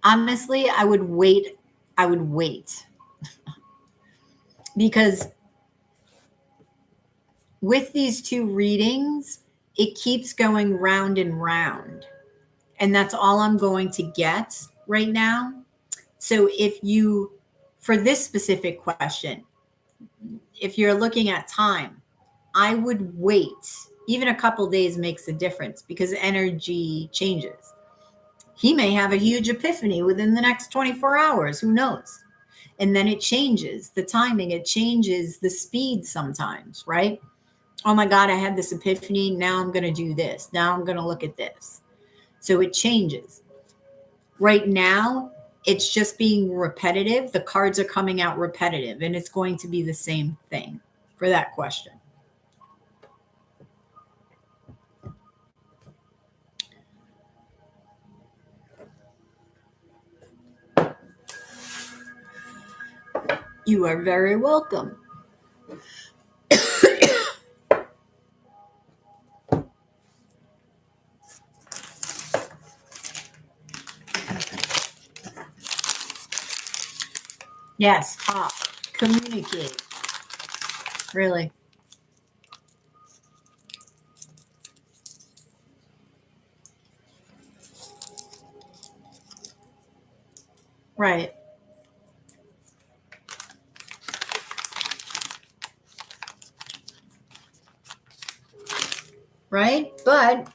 Honestly, I would wait. Because with these two readings, it keeps going round and round. And that's all I'm going to get right now. So for this specific question, if you're looking at time, I would wait. Even a couple days makes a difference because energy changes. He may have a huge epiphany within the next 24 hours. Who knows? And then it changes the timing. It changes the speed sometimes, right? Oh my God, I had this epiphany. Now I'm going to do this. Now I'm going to look at this. So it changes. Right now, it's just being repetitive. The cards are coming out repetitive, and it's going to be the same thing for that question. You are very welcome. Yes, talk, communicate. Really. Right. Right? But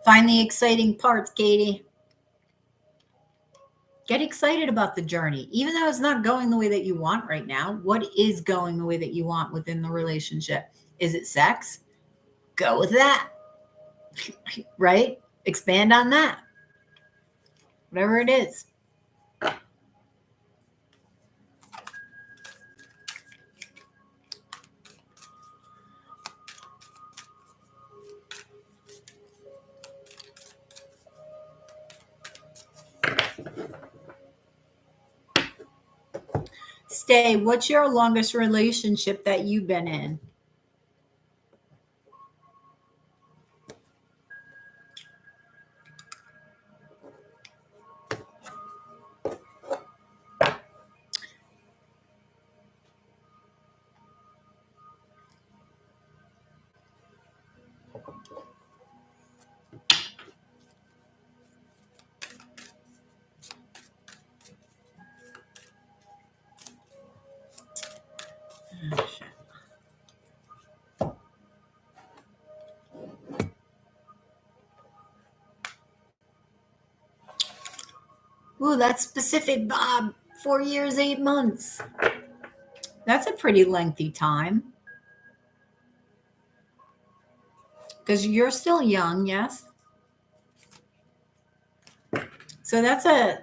find the exciting parts, Katie. Get excited about the journey. Even though it's not going the way that you want right now, what is going the way that you want within the relationship? Is it sex? Go with that. Right? Expand on that. Whatever it is. Stay. What's your longest relationship that you've been in? Ooh, that's specific, Bob. 4 years, 8 months. That's a pretty lengthy time. Because you're still young, yes? So that's a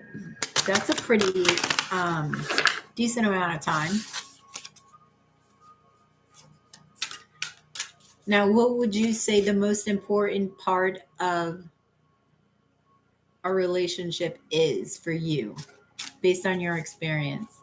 pretty decent amount of time. Now, what would you say the most important part of a relationship is for you, based on your experience?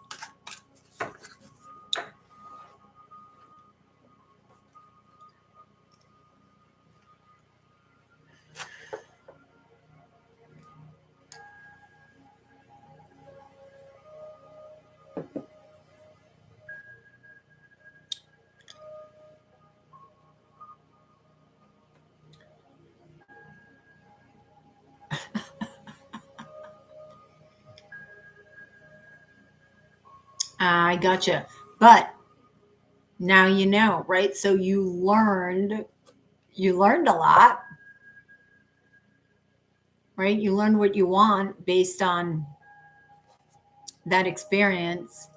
I gotcha. But now you know, right? So you learned a lot, right? You learned what you want based on that experience.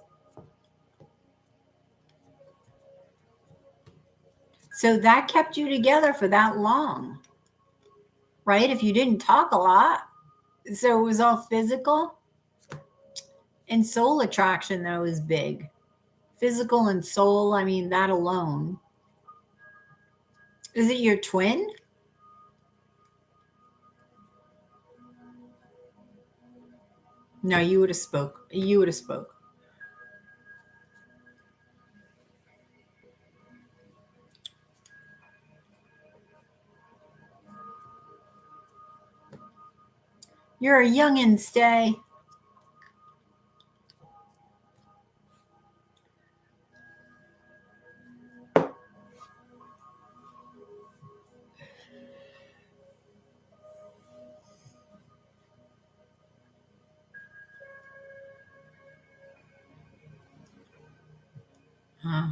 So that kept you together for that long, right? If you didn't talk a lot. So it was all physical. And soul attraction, though, is big. Physical and soul, I mean, that alone. Is it your twin? No, you would have spoke. You would have spoke. You're a youngin', Stay. Huh.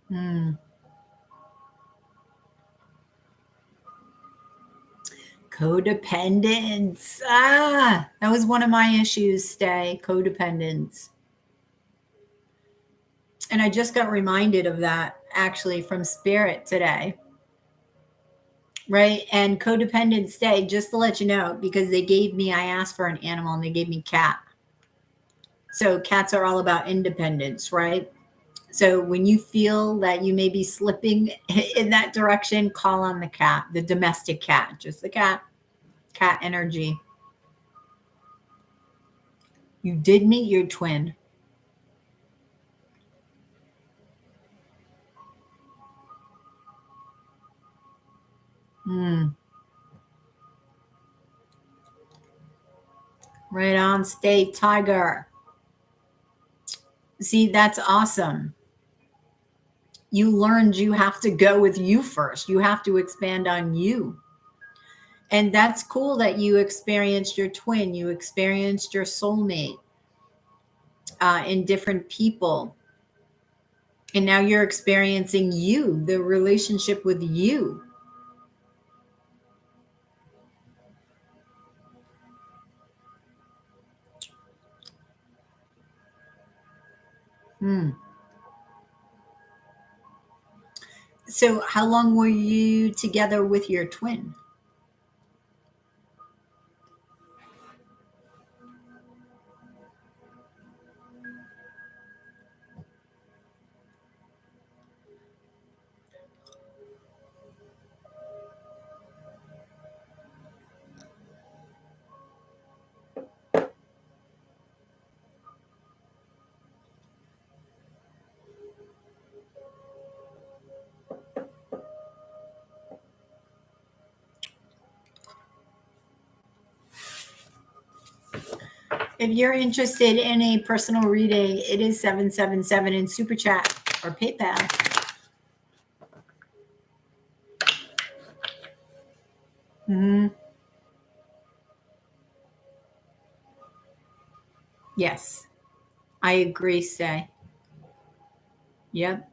Hmm. Codependence. Ah, that was one of my issues, Stay. Codependence. And I just got reminded of that actually from Spirit today. Right. And codependent Stay, just to let you know, because I asked for an animal and they gave me cat. So cats are all about independence, right? So when you feel that you may be slipping in that direction, call on the cat, the domestic cat, just the cat energy. You did meet your twin. Hmm. Right on, Stay Tiger. See, that's awesome. You learned you have to go with you first. You have to expand on you. And that's cool that you experienced your twin, you experienced your soulmate in different people. And now you're experiencing you, the relationship with you. Hmm. So, how long were you together with your twin? If you're interested in a personal reading, it is 777 in Super Chat or PayPal. Hmm. Yes, I agree, Say. Yep,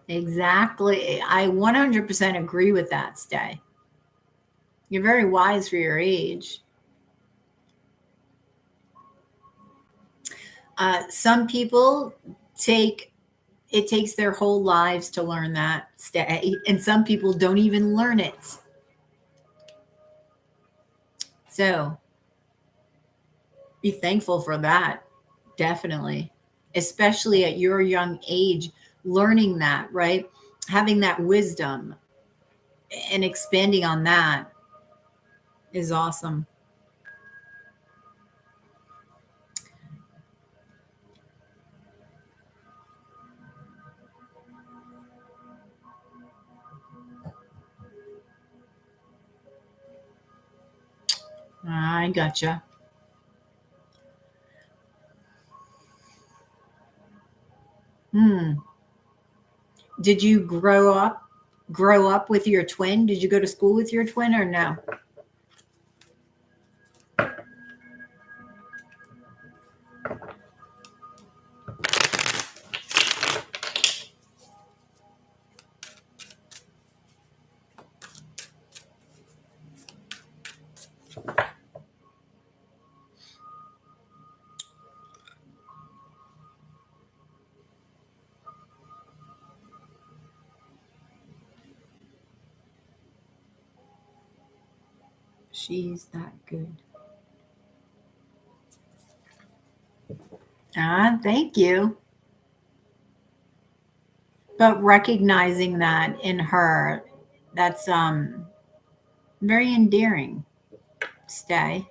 exactly. I 100% agree with that, Stay. You're very wise for your age. Some people take it takes their whole lives to learn that, Stay, and some people don't even learn it. So be thankful for that, definitely, especially at your young age, learning that, right? Having that wisdom and expanding on that is awesome. I gotcha. Hmm. Did you grow up with your twin? Did you go to school with your twin or no? She's that good. Ah, thank you. But recognizing that in her, that's very endearing. Stay.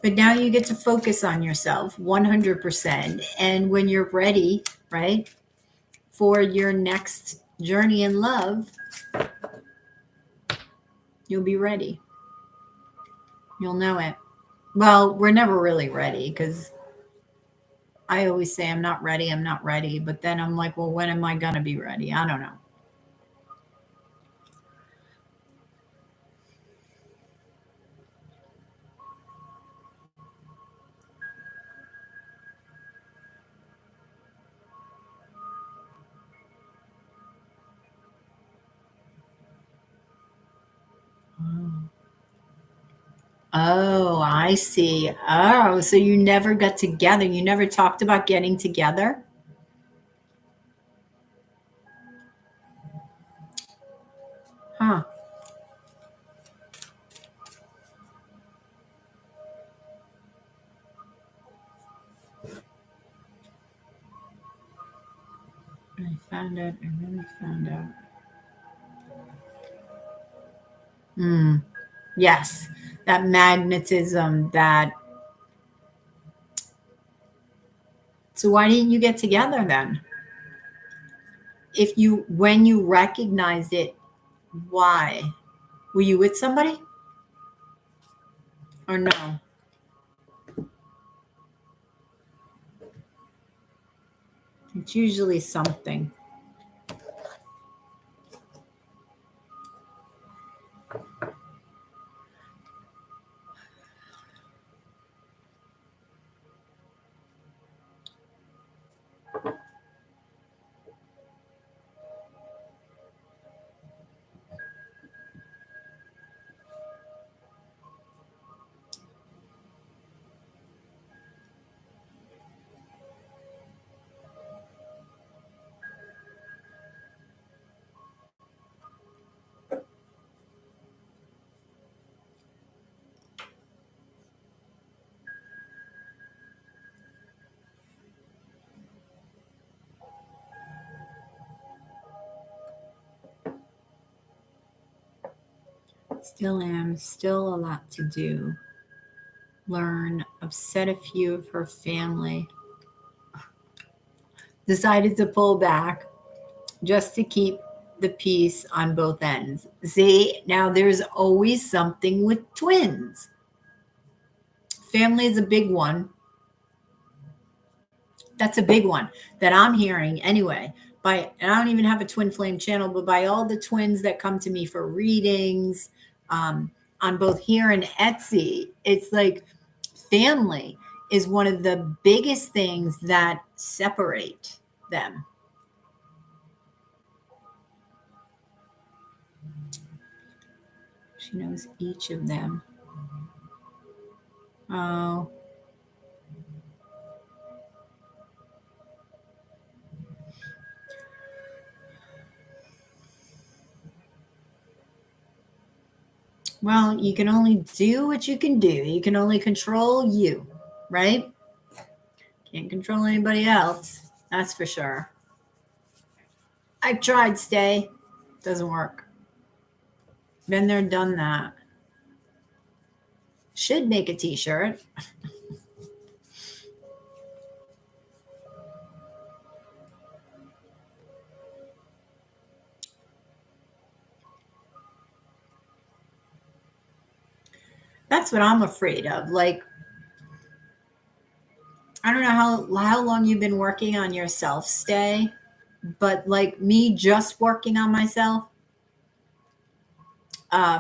But now you get to focus on yourself 100%. And when you're ready, right, for your next journey in love, you'll be ready. You'll know it. Well, we're never really ready because I always say, I'm not ready. I'm not ready. But then I'm like, well, when am I going to be ready? I don't know. Oh, I see. Oh, so you never got together. You never talked about getting together? Huh. I found out. I really found out. Hmm. Yes. That magnetism, that. So why didn't you get together then? When you recognized it, why? Were you with somebody or no? It's usually something. Still am. Still a lot to do. Learn. Upset a few of her family. Decided to pull back just to keep the peace on both ends. See, now there's always something with twins. Family is a big one. That's a big one that I'm hearing anyway. And I don't even have a twin flame channel, but by all the twins that come to me for readings, on both here and Etsy, it's like family is one of the biggest things that separate them. She knows each of them. Oh. Well, you can only do what you can do. You can only control you, right? Can't control anybody else. That's for sure. I've tried, stay. Doesn't work. Been there, done that. Should make a t-shirt. That's what I'm afraid of. Like, I don't know how long you've been working on yourself, stay, but like me just working on myself,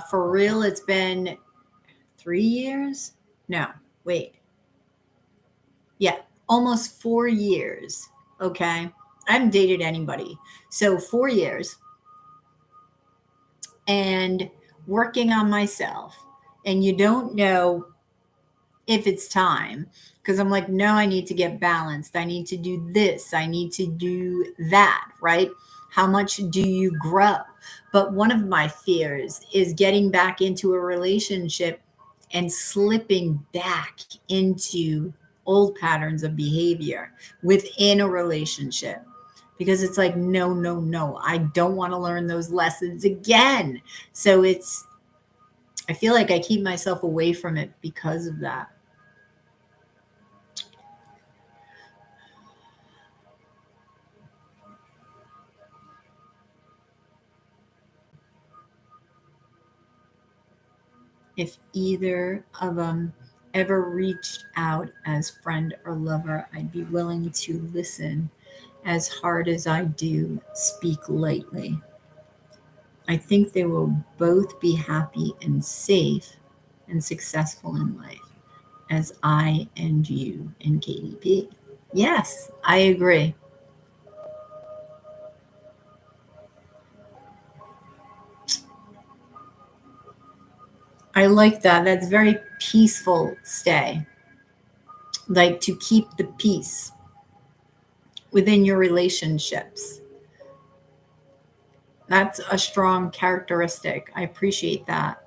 for real, it's been 3 years. No, wait. Yeah, almost 4 years. Okay. I haven't dated anybody. So 4 years and working on myself. And you don't know if it's time because I'm like, no, I need to get balanced. I need to do this. I need to do that. Right. How much do you grow? But one of my fears is getting back into a relationship and slipping back into old patterns of behavior within a relationship. Because it's like, no, no, no, I don't want to learn those lessons again. So I feel like I keep myself away from it because of that. If either of them ever reached out as friend or lover, I'd be willing to listen as hard as I do speak lightly. I think they will both be happy and safe and successful in life as I and you and KDP. Yes, I agree. I like that. That's very peaceful stay. Like to keep the peace within your relationships. That's a strong characteristic. I appreciate that.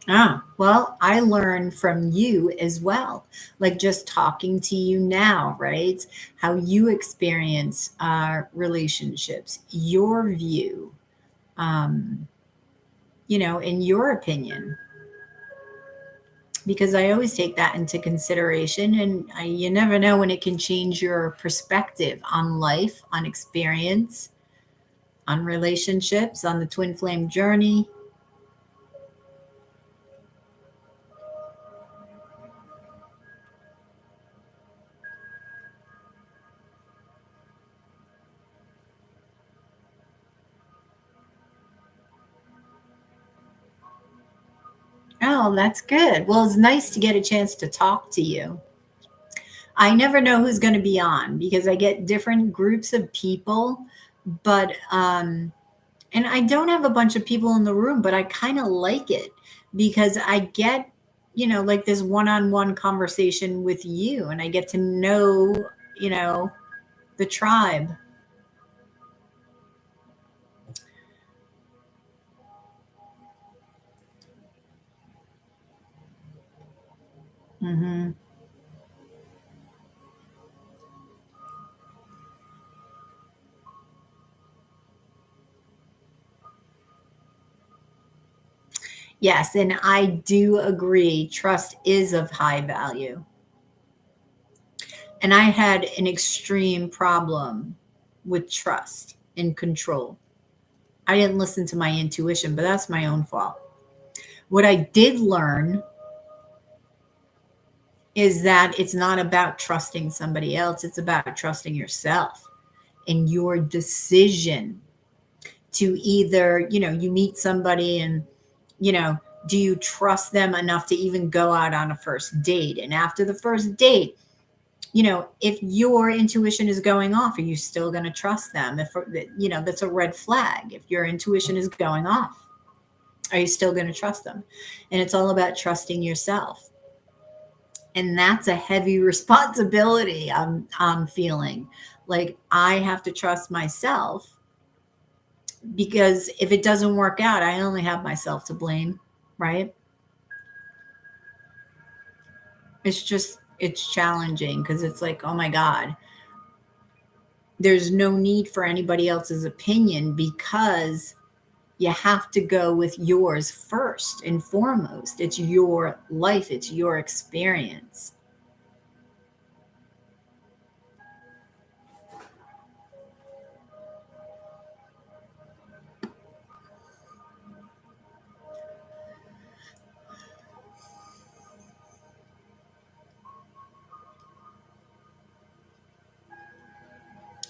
Ah, well, I learn from you as well. Like just talking to you now, right? How you experience relationships, your view, um, in your opinion. Because I always take that into consideration, and you never know when it can change your perspective on life, on experience, on relationships, on the twin flame journey. Oh, that's good. Well, it's nice to get a chance to talk to you. I never know who's going to be on because I get different groups of people, but and I don't have a bunch of people in the room, but I kind of like it because I get, like this one-on-one conversation with you and I get to know, you know, the tribe. Hmm. Yes, and I do agree. Trust is of high value. And I had an extreme problem with trust and control. I didn't listen to my intuition, but that's my own fault. What I did learn is that it's not about trusting somebody else, it's about trusting yourself and your decision to either, you meet somebody and, you know, do you trust them enough to even go out on a first date? And after the first date, if your intuition is going off, are you still going to trust them? If, that's a red flag. If your intuition is going off, are you still going to trust them? And it's all about trusting yourself. And that's a heavy responsibility. I'm feeling like I have to trust myself because if it doesn't work out, I only have myself to blame, right? It's challenging because it's like, oh my God, there's no need for anybody else's opinion because you have to go with yours first and foremost. It's your life, it's your experience.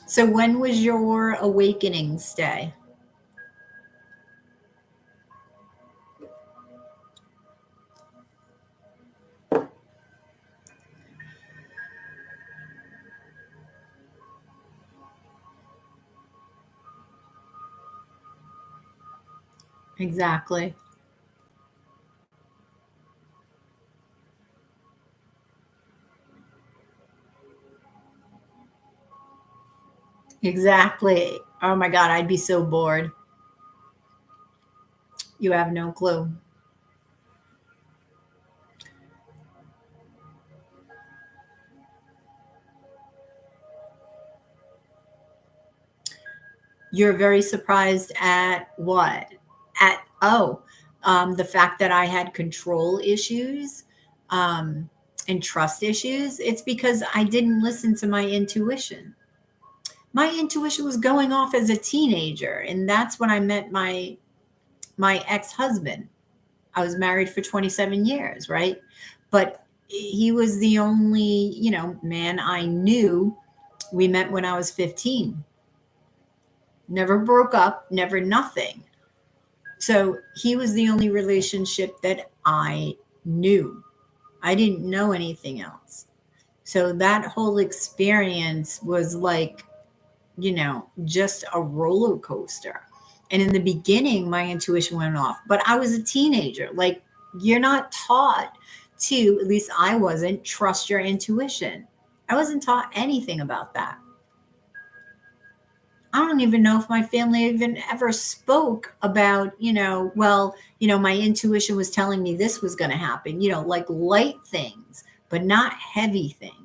So, when was your awakening stay? Exactly. Exactly. Oh my God, I'd be so bored. You have no clue. You're very surprised at what? At, oh, the fact that I had control issues um, and trust issues. It's because I didn't listen to my intuition. My intuition was going off as a teenager, and that's when I met my ex-husband. I was married for 27 years, right? But he was the only, man I knew. We met when I was 15. Never broke up, never nothing. So he was the only relationship that I knew. I didn't know anything else. So that whole experience was like, just a roller coaster. And in the beginning, my intuition went off, but I was a teenager. Like, you're not taught to, at least I wasn't, trust your intuition. I wasn't taught anything about that. I don't even know if my family even ever spoke about, my intuition was telling me this was going to happen, like light things, but not heavy things.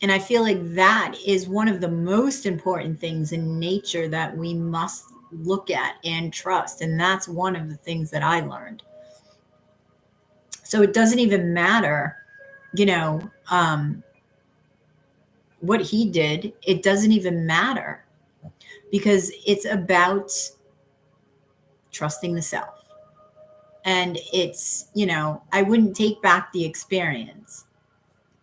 And I feel like that is one of the most important things in nature that we must look at and trust. And that's one of the things that I learned. So it doesn't even matter, you know, um, what he did. It doesn't even matter because it's about trusting the self. And it's, I wouldn't take back the experience.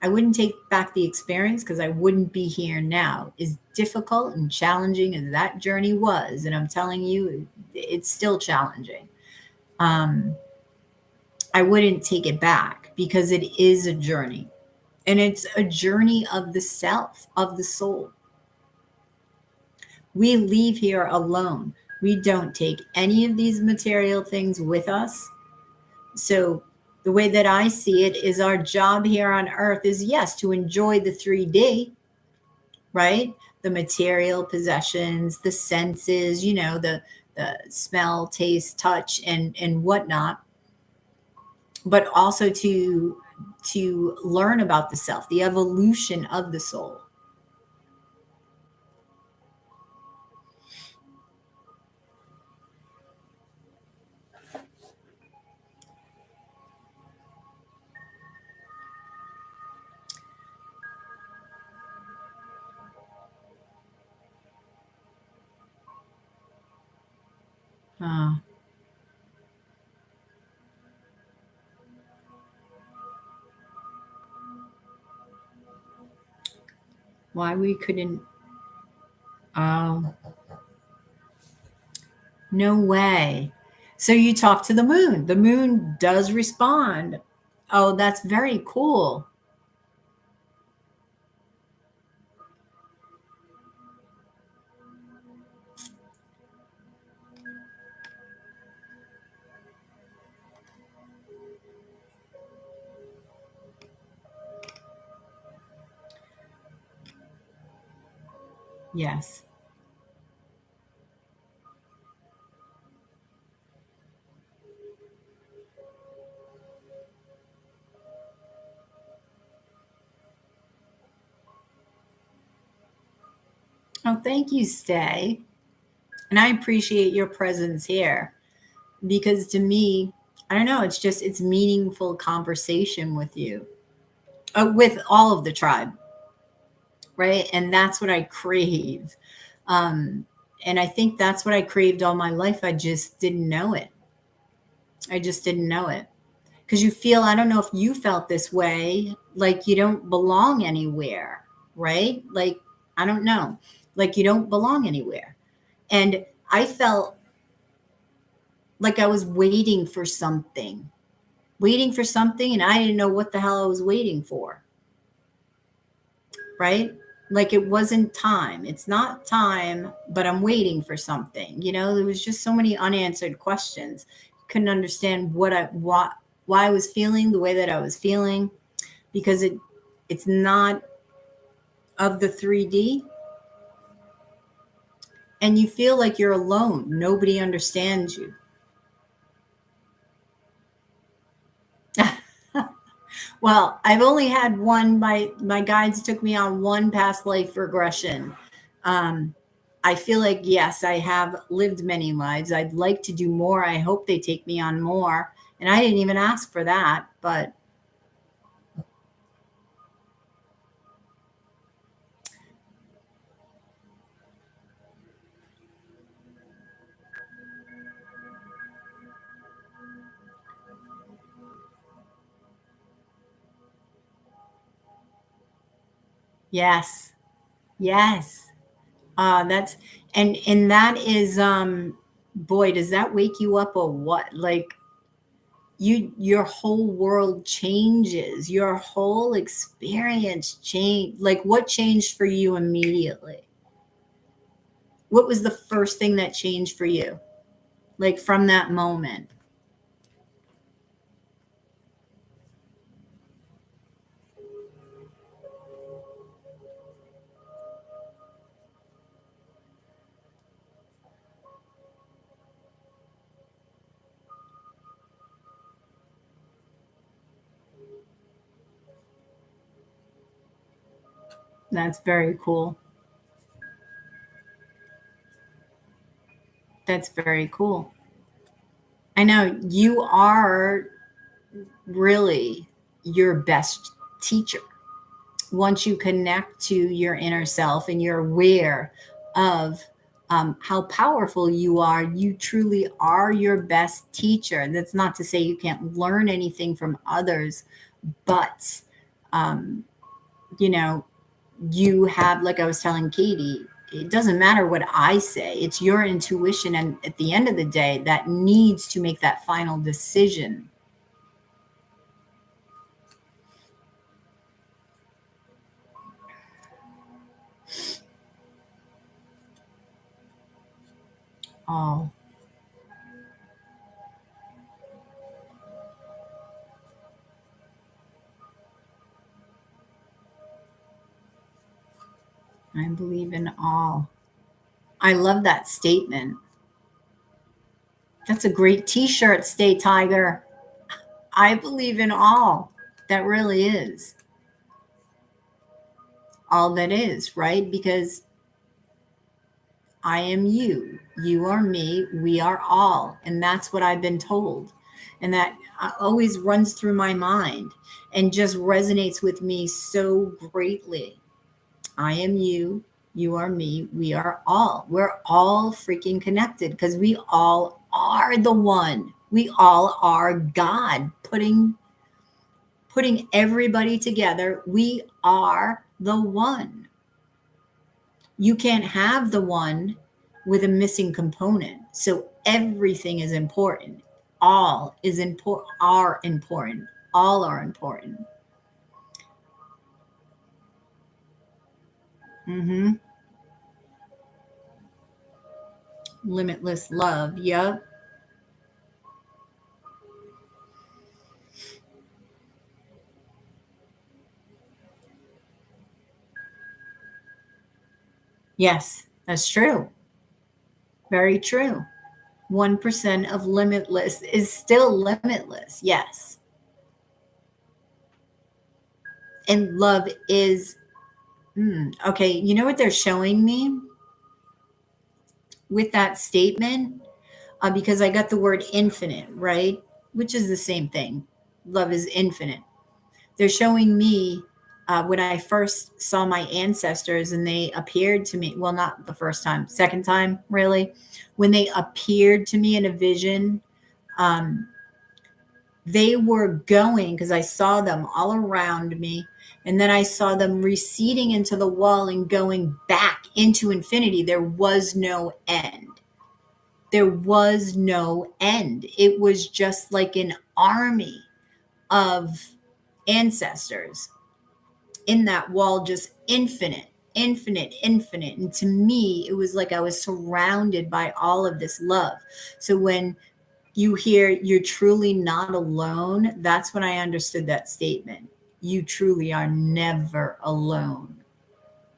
I wouldn't take back the experience because I wouldn't be here now. As difficult and challenging as that journey was, and I'm telling you, it's still challenging. Um, I wouldn't take it back because it is a journey. And it's a journey of the self, of the soul. We leave here alone. We don't take any of these material things with us. So the way that I see it is our job here on earth is, yes, to enjoy the 3D, right? The material possessions, the senses, the smell, taste, touch, and whatnot, but also to learn about the self, the evolution of the soul. Uh, why we couldn't? Oh, no way. So you talk to the moon. The moon does respond. Oh, that's very cool. Yes. Oh, thank you, Stay. And I appreciate your presence here because to me, I don't know, it's meaningful conversation with you, with all of the tribe, right? And that's what I crave. Um, and I think that's what I craved all my life. I just didn't know it. I just didn't know it. Because you feel, I don't know if you felt this way, like you don't belong anywhere, right? Like, I don't know, like you don't belong anywhere. And I felt like I was waiting for something, and I didn't know what the hell I was waiting for, right? Like it wasn't time. It's not time, but I'm waiting for something. There was just so many unanswered questions. Couldn't understand why I was feeling the way that I was feeling because it's not of the 3D, and you feel like you're alone. Nobody understands you. Well, I've only had one. My guides took me on one past life regression. I feel like, yes, I have lived many lives. I'd like to do more. I hope they take me on more. And I didn't even ask for that, but yes, yes. That's and that is boy, does that wake you up or what? Like your whole world changes, your whole experience change. Like what changed for you immediately? What was the first thing that changed for you? Like from that moment? That's very cool. That's very cool. I know you are really your best teacher. Once you connect to your inner self and you're aware of how powerful you are, you truly are your best teacher. That's not to say you can't learn anything from others, but um, you know, you have, like I was telling Katie, it doesn't matter what I say, it's your intuition. And at the end of the day, that needs to make that final decision. Oh, I believe in all. I love that statement. That's a great t-shirt, Stay Tiger. I believe in all. That really is all that is, right? Because I am you, you are me, we are all. And that's what I've been told. And that always runs through my mind and just resonates with me so greatly. I am you, you are me, we are all. We're all freaking connected because we all are the one. We all are God putting everybody together. We are the one. You can't have the one with a missing component. So everything is important. All is important, are important. All are important. Mm-hmm. Limitless love. Yep. Yes, that's true. Very true. 1% of limitless is still limitless. Yes. And love is, okay. You know what they're showing me with that statement? Because I got the word infinite, right? Which is the same thing. Love is infinite. They're showing me when I first saw my ancestors and they appeared to me. Well, not the first time, second time, really. When they appeared to me in a vision, um, they were going, because I saw them all around me. And then I saw them receding into the wall and going back into infinity. There was no end. There was no end. It was just like an army of ancestors in that wall, just infinite, infinite, infinite. And to me, it was like I was surrounded by all of this love. So when you hear you're truly not alone, that's when I understood that statement. You truly are never alone.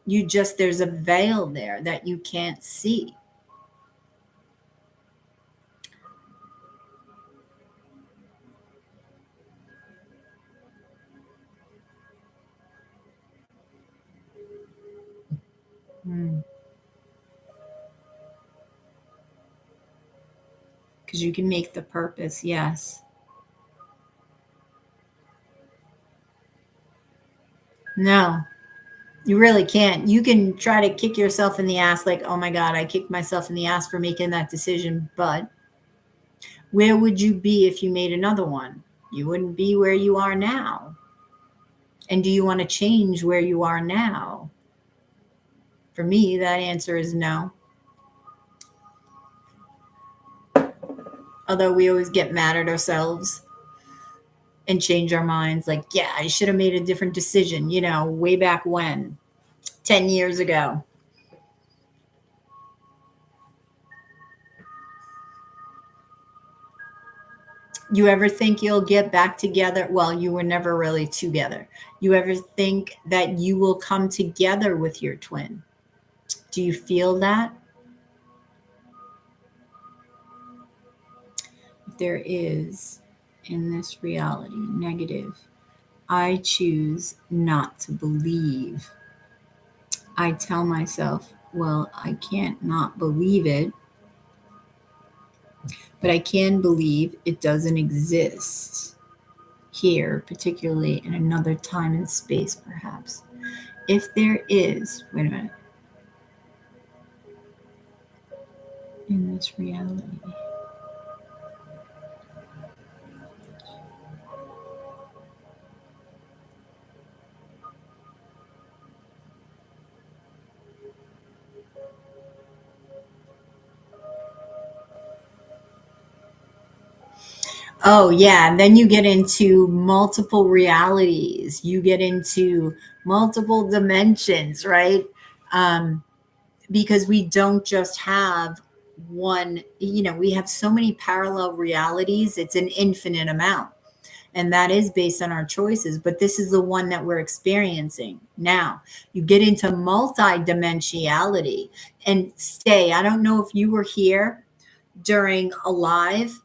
There's a veil there that you can't see. Because you can make the purpose, yes. No, you really can't. You can try to kick yourself in the ass, like, oh my God, I kicked myself in the ass for making that decision. But where would you be if you made another one? You wouldn't be where you are now. And do you want to change where you are now? For me, that answer is no. Although we always get mad at ourselves and change our minds, like, yeah, I should have made a different decision, way back when, 10 years ago. You ever think you'll get back together? Well, you were never really together. You ever think that you will come together with your twin? Do you feel that? If there is in this reality negative, I choose not to believe. I tell myself, well, I can't not believe it, but I can believe it doesn't exist here, particularly in another time and space, perhaps. If there is, wait a minute, in this reality. Oh, yeah. And then you get into multiple realities, you get into multiple dimensions, right? Um, because we don't just have one, we have so many parallel realities, it's an infinite amount. And that is based on our choices. But this is the one that we're experiencing now. You get into multi-dimensionality and stay. I don't know if you were here during a live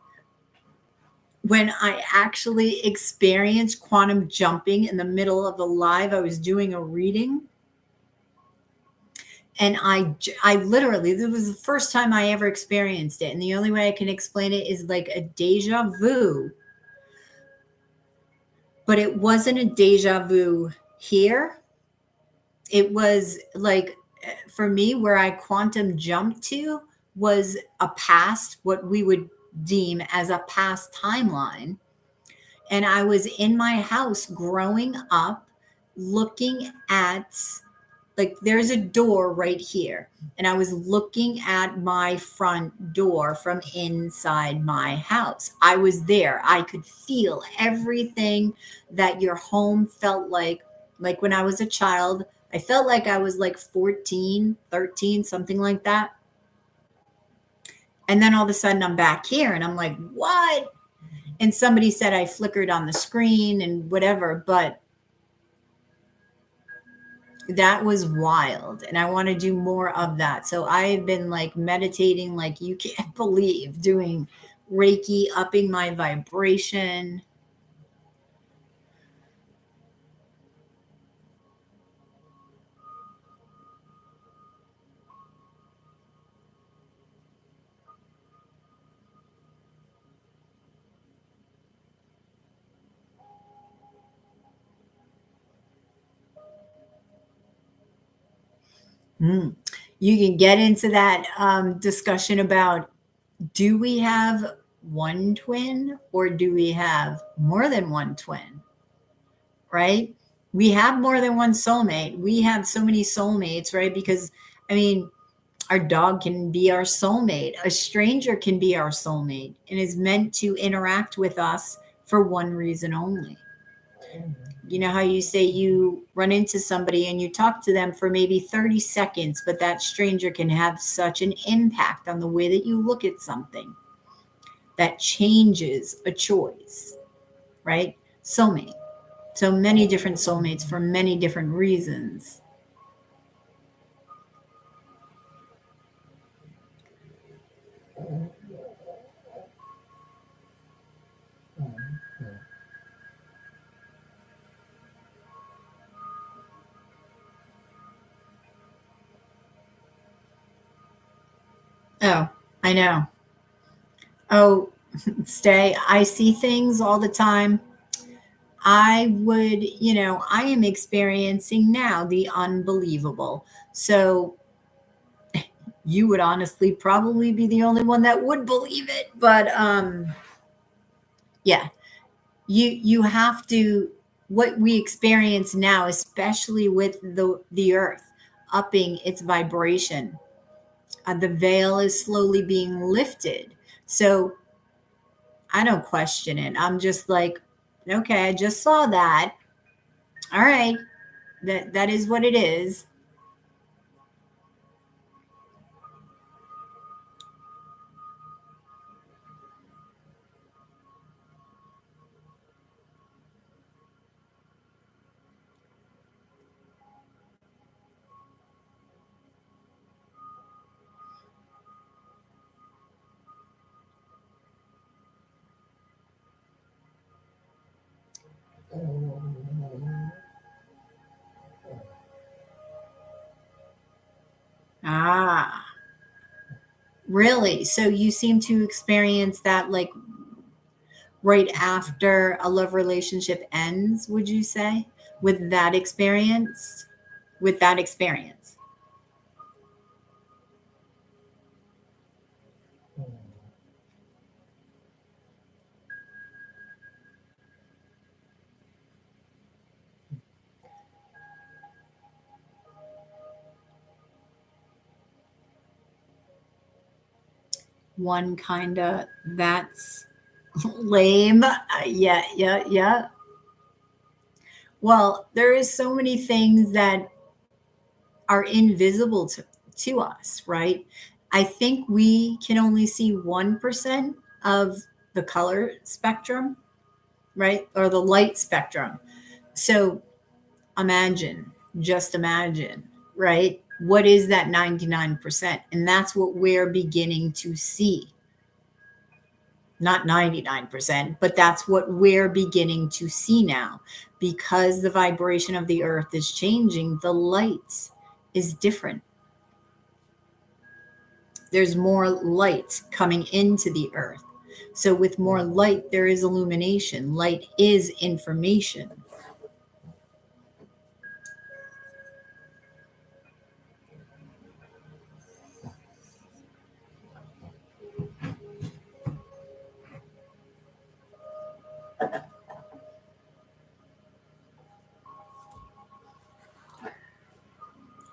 when I actually experienced quantum jumping in the middle of the live. I was doing a reading. And I literally, this was the first time I ever experienced it. And the only way I can explain it is like a deja vu. But it wasn't a deja vu here. It was like, for me, where I quantum jumped to was a past, what we would deem as a past timeline. And I was in my house growing up looking at, like, there's a door right here. And I was looking at my front door from inside my house. I was there. I could feel everything that your home felt like. Like when I was a child, I felt like I was like 14, 13, something like that. And then all of a sudden I'm back here and I'm like, what? And somebody said I flickered on the screen and whatever, but that was wild. And I want to do more of that. So I've been like meditating, like you can't believe, doing Reiki, upping my vibration. You can get into that discussion about, do we have one twin or do we have more than one twin? Right? We have more than one soulmate. We have so many soulmates, right? Because, I mean, our dog can be our soulmate. A stranger can be our soulmate and is meant to interact with us for one reason only. You know how you say you run into somebody and you talk to them for maybe 30 seconds, but that stranger can have such an impact on the way that you look at something that changes a choice, right? Soulmate. So many different soulmates for many different reasons. Oh, I know. Oh, stay. I see things all the time. I would, I am experiencing now the unbelievable. So you would honestly probably be the only one that would believe it. But yeah, you have to, what we experience now, especially with the earth upping its vibration. The veil is slowly being lifted. So I don't question it. I'm just like, okay, I just saw that. All right, that is what it is. Ah, really? So you seem to experience that like right after a love relationship ends, would you say? With that experience? With that experience. One kind of, that's lame. Yeah, yeah, yeah. Well, there is so many things that are invisible to us, right? I think we can only see 1% of the color spectrum, right? Or the light spectrum. So imagine, just imagine, right? What is that 99%? And that's what we're beginning to see. Not 99%, but that's what we're beginning to see now. Because the vibration of the earth is changing, the light is different. There's more light coming into the earth. So, with more light, there is illumination. Light is information.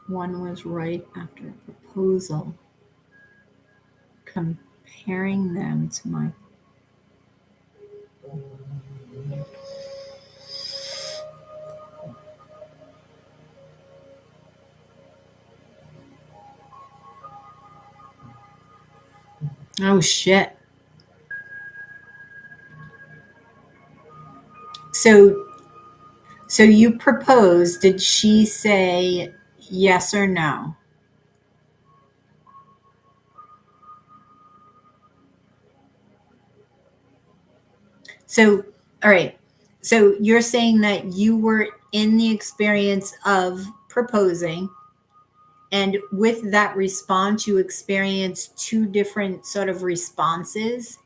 One was right after a proposal, comparing them to my. Oh, shit. So, so you proposed. Did she say yes or no? So, all right. So you're saying that you were in the experience of proposing, and with that response, you experienced two different sort of responses.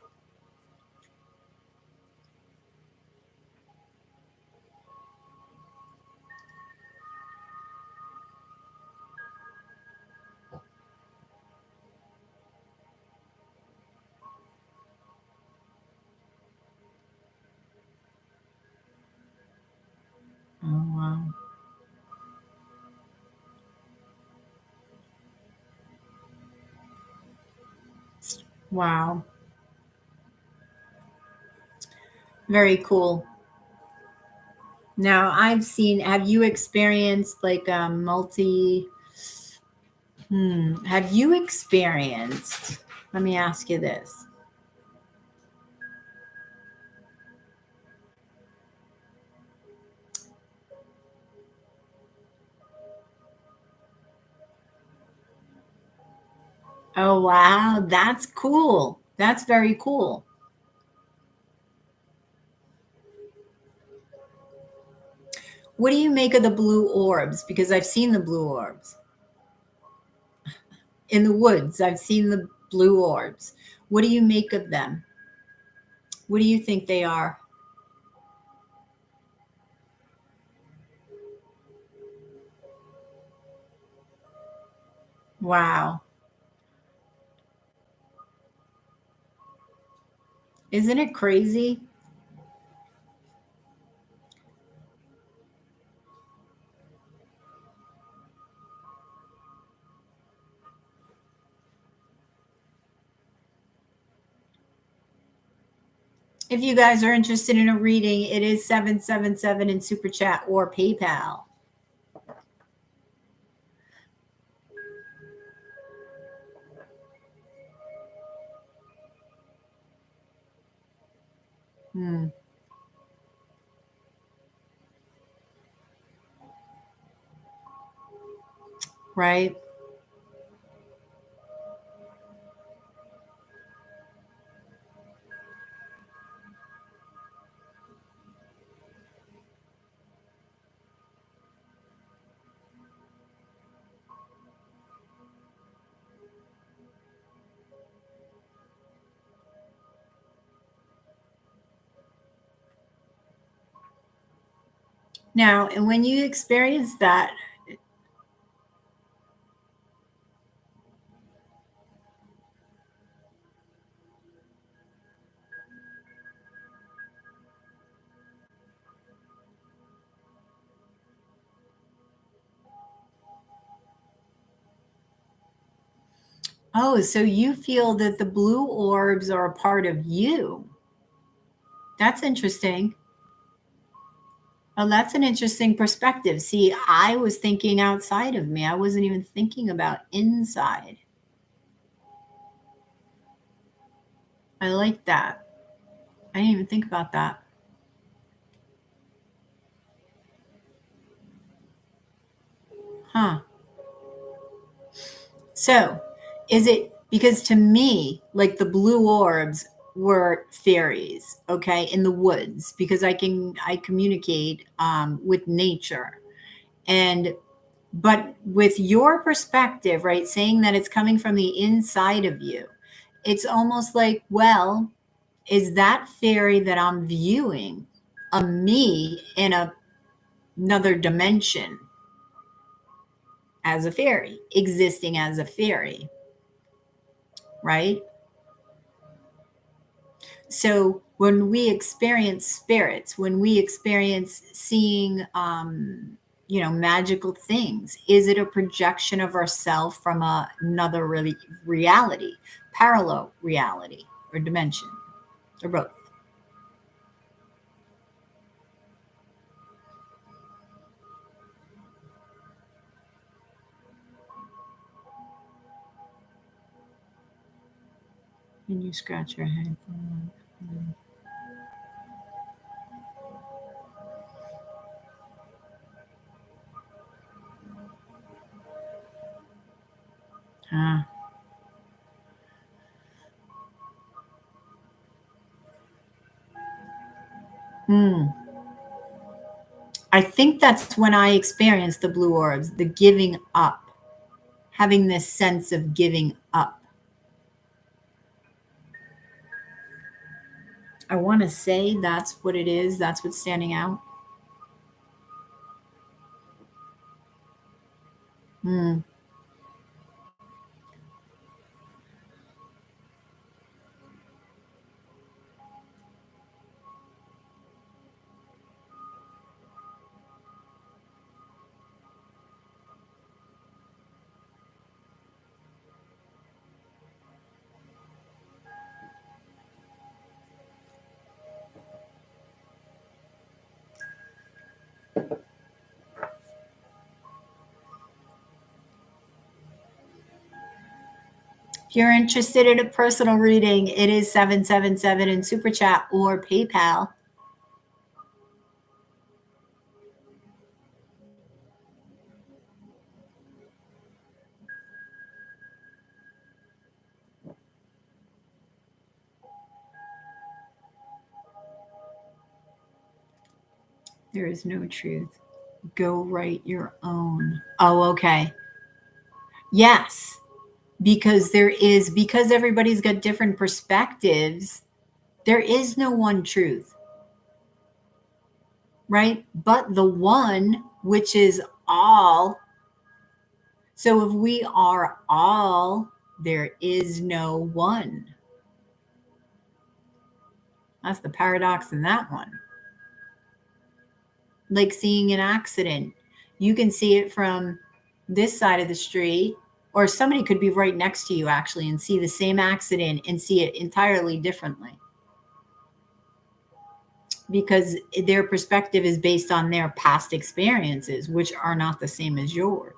Oh, wow. Wow. Very cool. Now, have you experienced like a have you experienced, let me ask you this. Oh, wow. That's cool. That's very cool. What do you make of the blue orbs? Because I've seen the blue orbs in the woods. I've seen the blue orbs. What do you make of them? What do you think they are? Wow. Isn't it crazy? If you guys are interested in a reading, it is 777 in Super Chat or PayPal. Hmm. Right? Now, and when you experience that, oh, so you feel that the blue orbs are a part of you. That's interesting. Oh, that's an interesting perspective. See, I was thinking outside of me. I wasn't even thinking about inside. I like that. I didn't even think about that. Huh. So, is it because to me, like the blue orbs were fairies, okay, in the woods, because I communicate with nature, and but with your perspective, right, saying that it's coming from the inside of you, it's almost like, well, is that fairy that I'm viewing a me in another dimension as a fairy, existing as a fairy, right? So when we experience spirits, when we experience seeing, magical things, is it a projection of ourself from another really reality, parallel reality, or dimension, or both? And you scratch your head. Ah. Hmm. I think that's when I experienced the blue orbs, the giving up, having this sense of giving up. I want to say that's what it is. That's what's standing out. Hmm. If you're interested in a personal reading, it is 777 in Super Chat or PayPal. There is no truth. Go write your own. Oh, okay. Yes. Because everybody's got different perspectives, there is no one truth, right? But the one, which is all. So if we are all, there is no one. That's the paradox in that one. Like seeing an accident. You can see it from this side of the street, or somebody could be right next to you actually and see the same accident and see it entirely differently because their perspective is based on their past experiences, which are not the same as yours.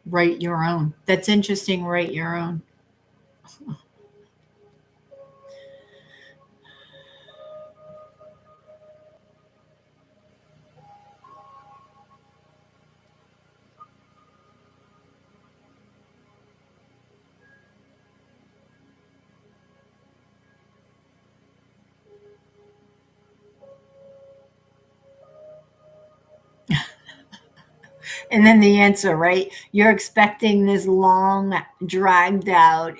Write your own. That's interesting. Write your own. And then the answer, right? You're expecting this long, dragged out,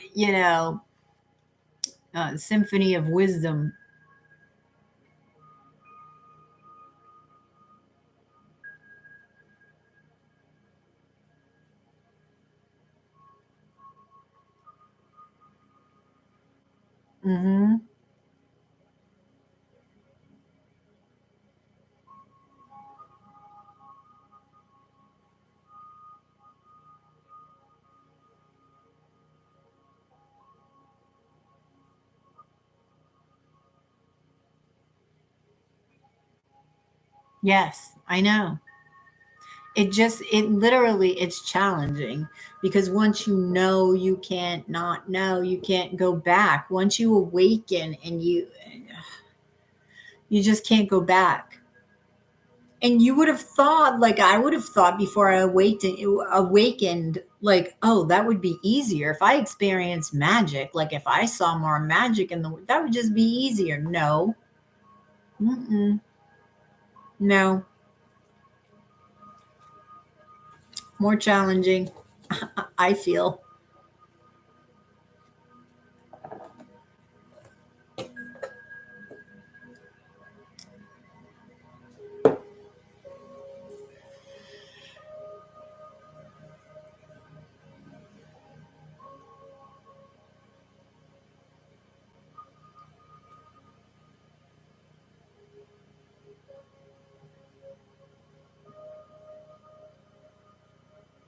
symphony of wisdom. Mm-hmm. Yes, I know. It literally, it's challenging because once you know, you can't not know, you can't go back. Once you awaken and you just can't go back. And you would have thought, like I would have thought before I awakened, like, oh, that would be easier if I experienced magic. Like if I saw more magic that would just be easier. No. Mm-mm. No. More challenging. I feel.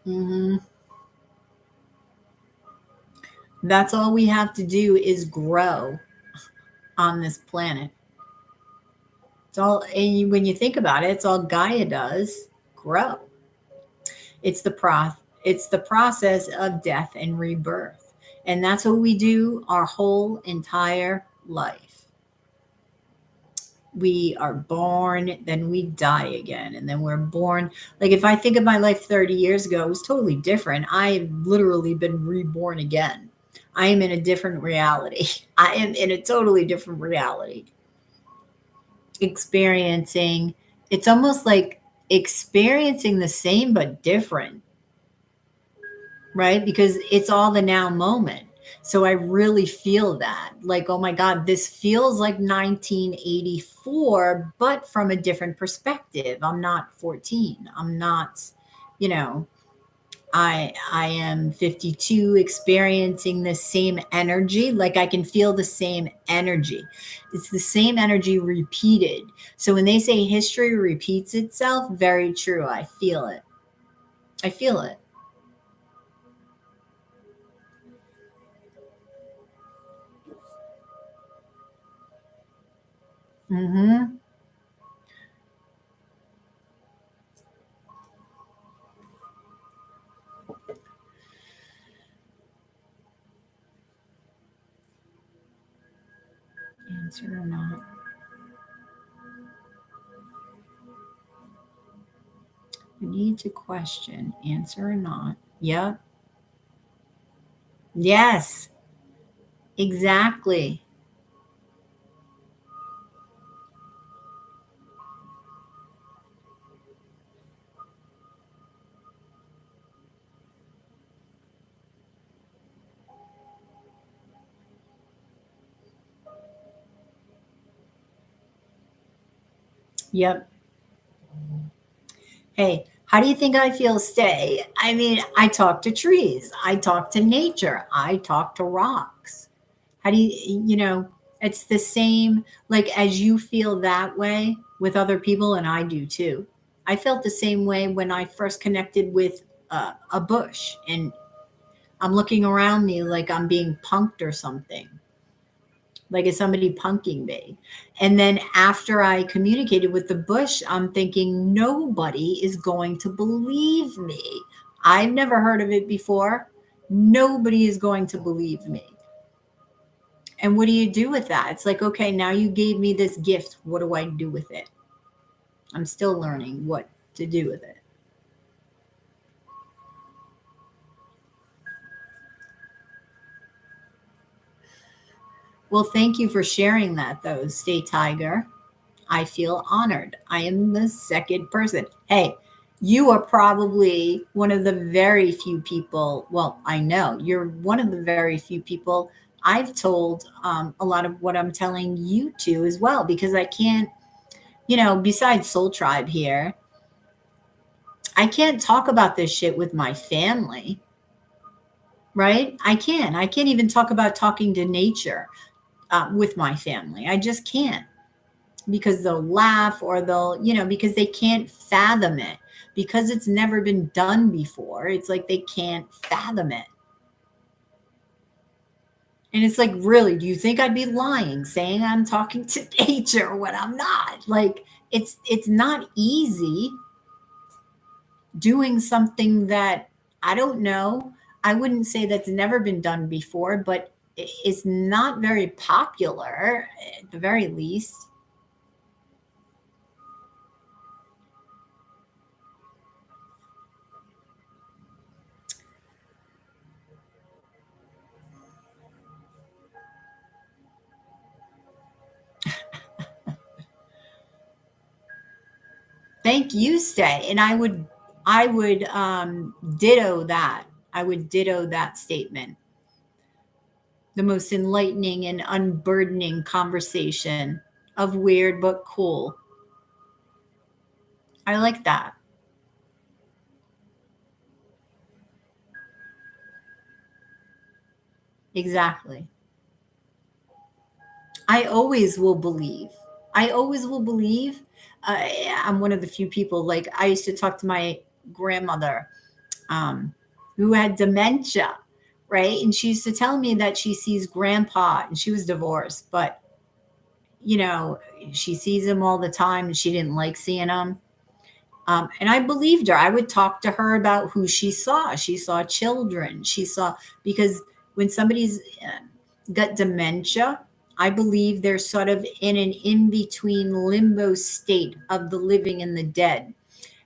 Hmm. That's all we have to do is grow on this planet. It's all, when you think about it, it's all Gaia does, grow. It's it's the process of death and rebirth. And that's what we do our whole entire life. We are born, then we die again, and then we're born. Like if I think of my life 30 years ago, it was totally different. I've literally been reborn again. I am in a different reality. I am in a totally different reality. Experiencing, it's almost like experiencing the same but different, right? Because it's all the now moment. So I really feel that, like, oh my God, this feels like 1984, but from a different perspective. I'm not 14. I'm not, you know, I am 52 experiencing the same energy. Like I can feel the same energy. It's the same energy repeated. So when they say history repeats itself, very true. I feel it. I feel it. Mm-hmm. Answer or not. We need to question. Answer or not. Yep. Yes, exactly. Yep. Hey, how do you think I feel? Stay. I mean, I talk to trees, I talk to nature, I talk to rocks. How do it's the same, like as you feel that way with other people, and I do too. I felt the same way when I first connected with a bush, and I'm looking around me like I'm being punked or something. Like, is somebody punking me? And then after I communicated with the bush, I'm thinking nobody is going to believe me. I've never heard of it before. Nobody is going to believe me. And what do you do with that? It's like, okay, now you gave me this gift. What do I do with it? I'm still learning what to do with it. Well, thank you for sharing that, though, Stay Tiger. I feel honored. I am the second person. Hey, you are probably one of the very few people. Well, I know you're one of the very few people I've told a lot of what I'm telling you to as well, because I can't, besides Soul Tribe here, I can't talk about this shit with my family, right? I can. I can't even talk about talking to nature with my family. I just can't, because they'll laugh, or because they can't fathom it, because it's never been done before. It's like they can't fathom it. And it's like, really, do you think I'd be lying saying I'm talking to nature when I'm not? Like, it's not easy doing something that, I don't know. I wouldn't say that's never been done before, but it's not very popular at the very least. Thank you, Stay. And I would ditto that. I would ditto that statement. The most enlightening and unburdening conversation of weird but cool. I like that. Exactly. I always will believe. I always will believe. I'm one of the few people, like, I used to talk to my grandmother, um, who had dementia, right? And she used to tell me that she sees grandpa, and she was divorced, but you know, she sees him all the time, and she didn't like seeing him. And I believed her. I would talk to her about who she saw. She saw children. Because when somebody's got dementia, I believe they're sort of in an in between limbo state of the living and the dead.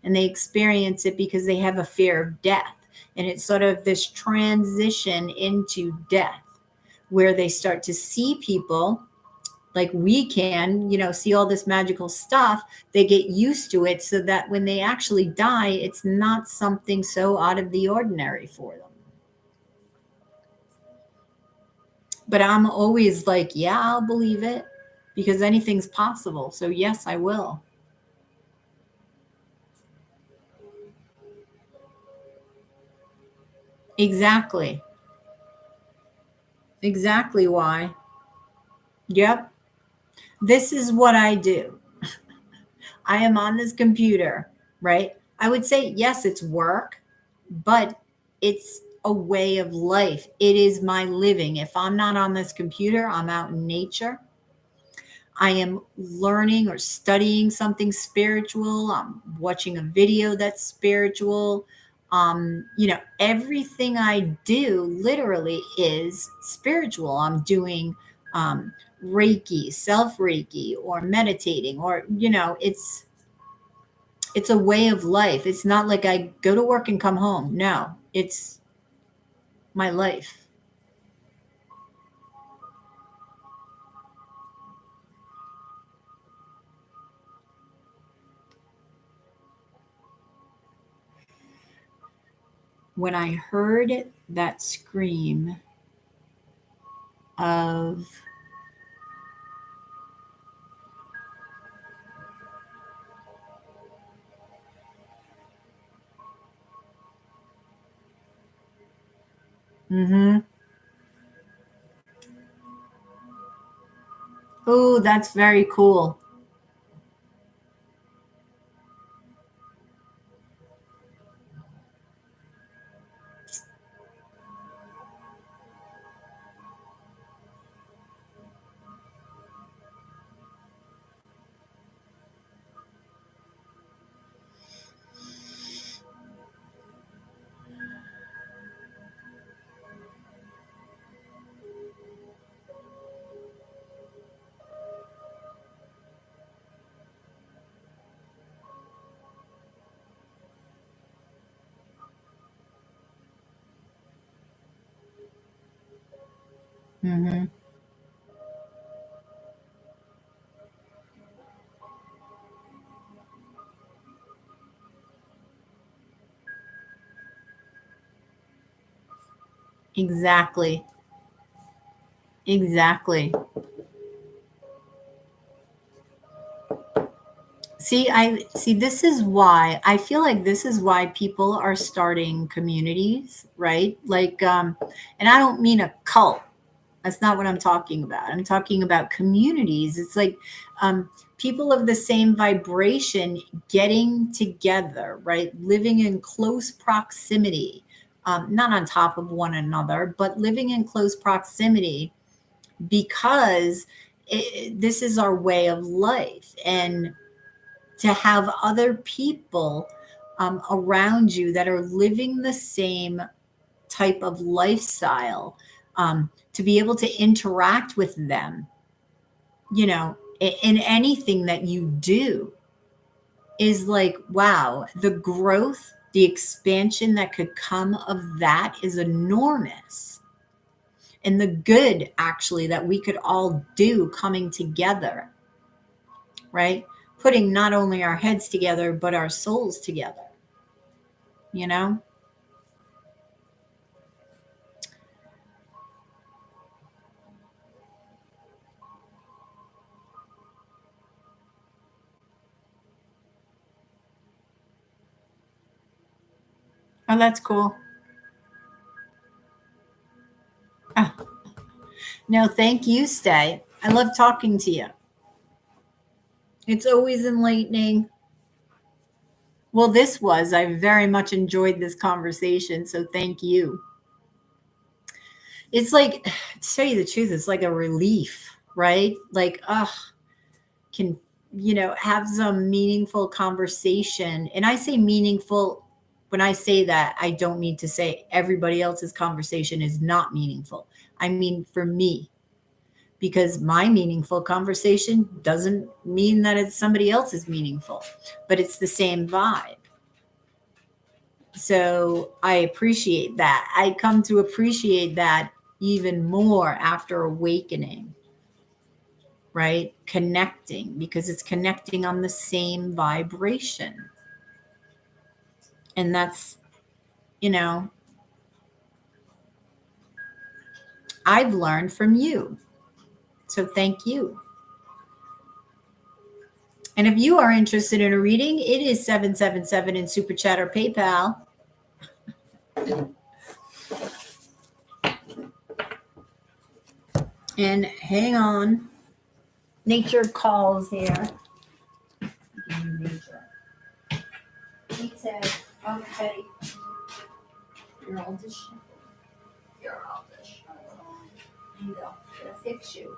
And they experience it because they have a fear of death. And it's sort of this transition into death, where they start to see people like we can, see all this magical stuff. They get used to it, so that when they actually die, it's not something so out of the ordinary for them. But I'm always like, yeah, I'll believe it, because anything's possible. So, yes, I will. Exactly. Exactly why. Yep. This is what I do. I am on this computer, right? I would say, yes, it's work, but it's a way of life. It is my living. If I'm not on this computer, I'm out in nature. I am learning or studying something spiritual. I'm watching a video that's spiritual. Everything I do literally is spiritual. I'm doing Reiki, self Reiki, or meditating, or, it's a way of life. It's not like I go to work and come home. No, it's my life. when I heard that scream of oh, that's very cool. Mm-hmm. Exactly. Exactly. See this is why I feel like this is why people are starting communities, right? Like and I don't mean a cult. That's not what I'm talking about. I'm talking about communities. It's like people of the same vibration getting together, right? Living in close proximity, not on top of one another, but living in close proximity because this is our way of life. And to have other people around you that are living the same type of lifestyle, to be able to interact with them, in anything that you do is like, wow, the growth, the expansion that could come of that is enormous. And the good actually that we could all do coming together, right? Putting not only our heads together, but our souls together, you know? Oh, that's cool. Oh, no, thank you, Stay. I love talking to you. It's always enlightening. Well, this was. I very much enjoyed this conversation, so thank you. It's like, to tell you the truth, it's like a relief, right? Like, can, have some meaningful conversation. And I say meaningful, when I say that, I don't mean to say everybody else's conversation is not meaningful. I mean, for me, because my meaningful conversation doesn't mean that it's somebody else's meaningful, but it's the same vibe. So I appreciate that. I come to appreciate that even more after awakening, right? Connecting, because it's connecting on the same vibration. And that's, you know, I've learned from you. So thank you. And if you are interested in a reading, it is 777 in Super Chat or PayPal. And hang on. Nature calls here. Nature. He said, oh, Teddy, you're all disheveled. You're all disheveled. Here you go. Gonna fix you.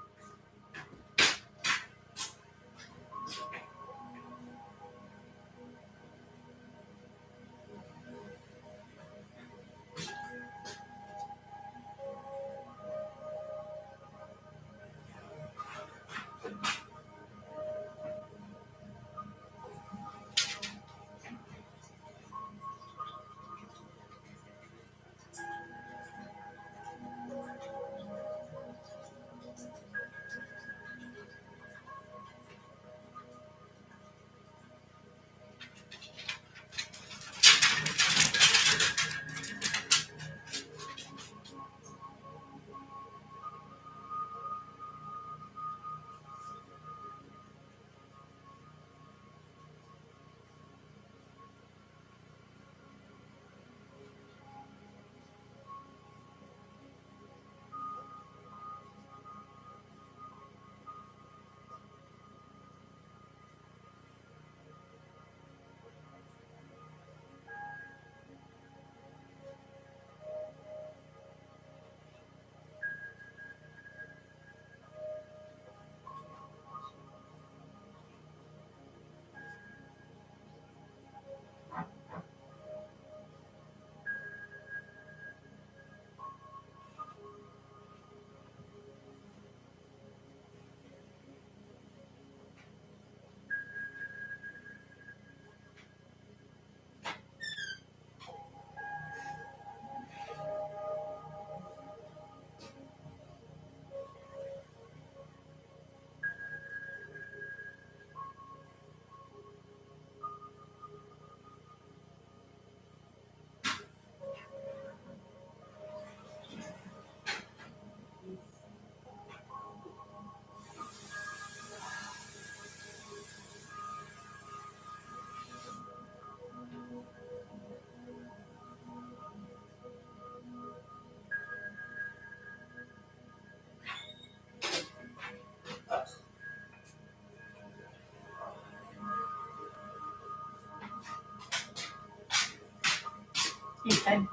Okay.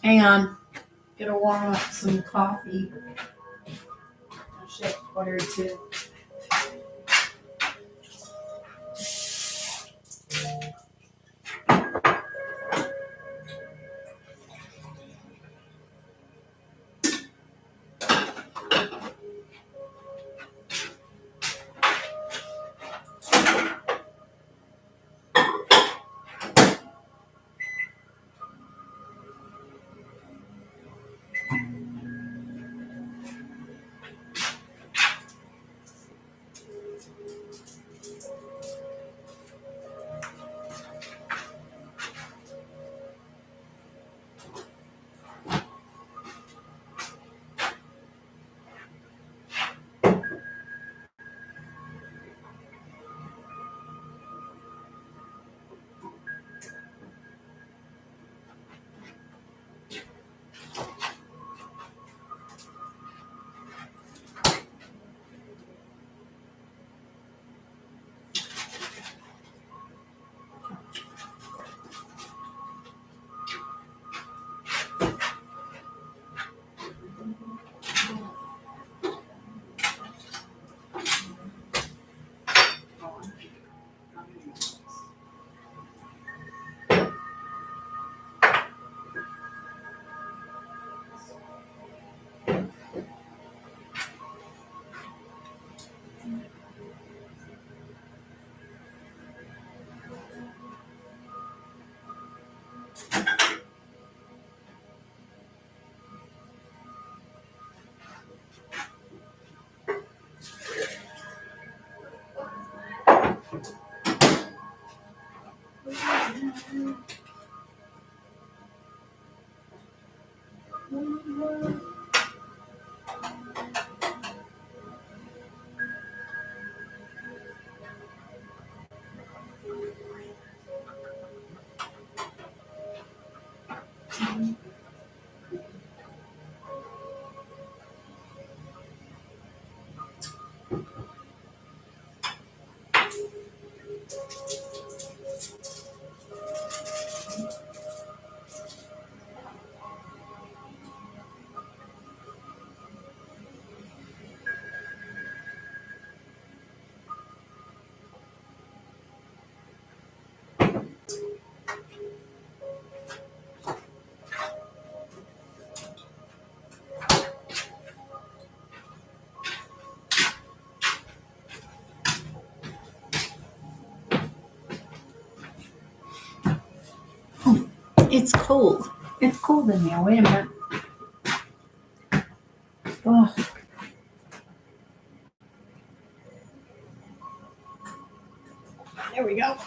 Hang on. Gonna warm up some coffee. Oh shit, ordered two. It's cold. It's cold in here. Wait a minute. Oh. There we go.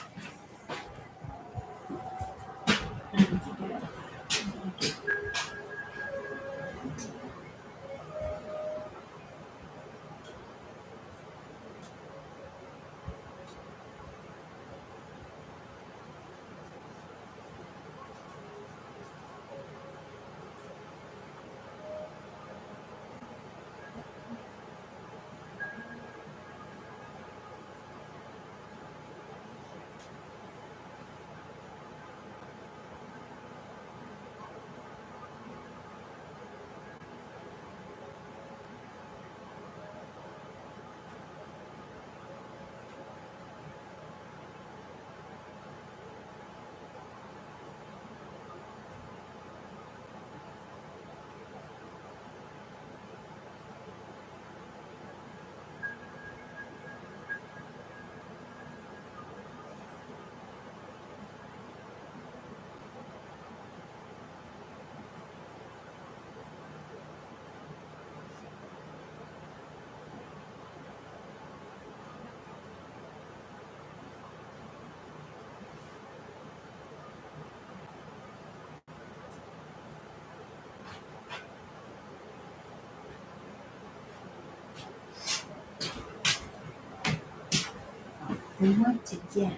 We want to get.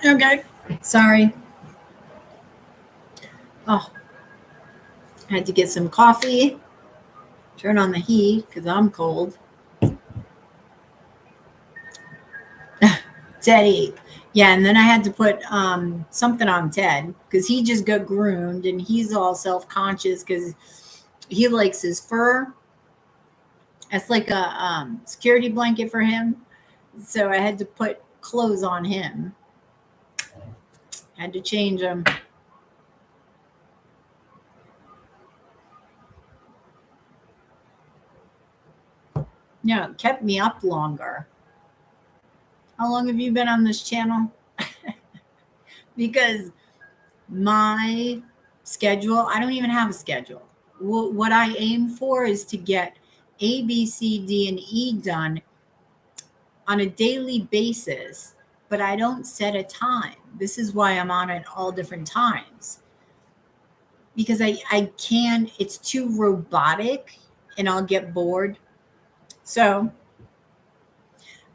Okay. Sorry. Oh, I had to get some coffee. Turn on the heat because I'm cold. Teddy. Yeah, and then I had to put something on Ted because he just got groomed and he's all self-conscious because he likes his fur. It's like a security blanket for him. So I had to put clothes on him. Had to change them. Yeah, it kept me up longer. How long have you been on this channel? Because my schedule, I don't even have a schedule. What I aim for is to get A, B, C, D, and E done on a daily basis, but I don't set a time. This is why I'm on at all different times. Because I can, it's too robotic and I'll get bored. So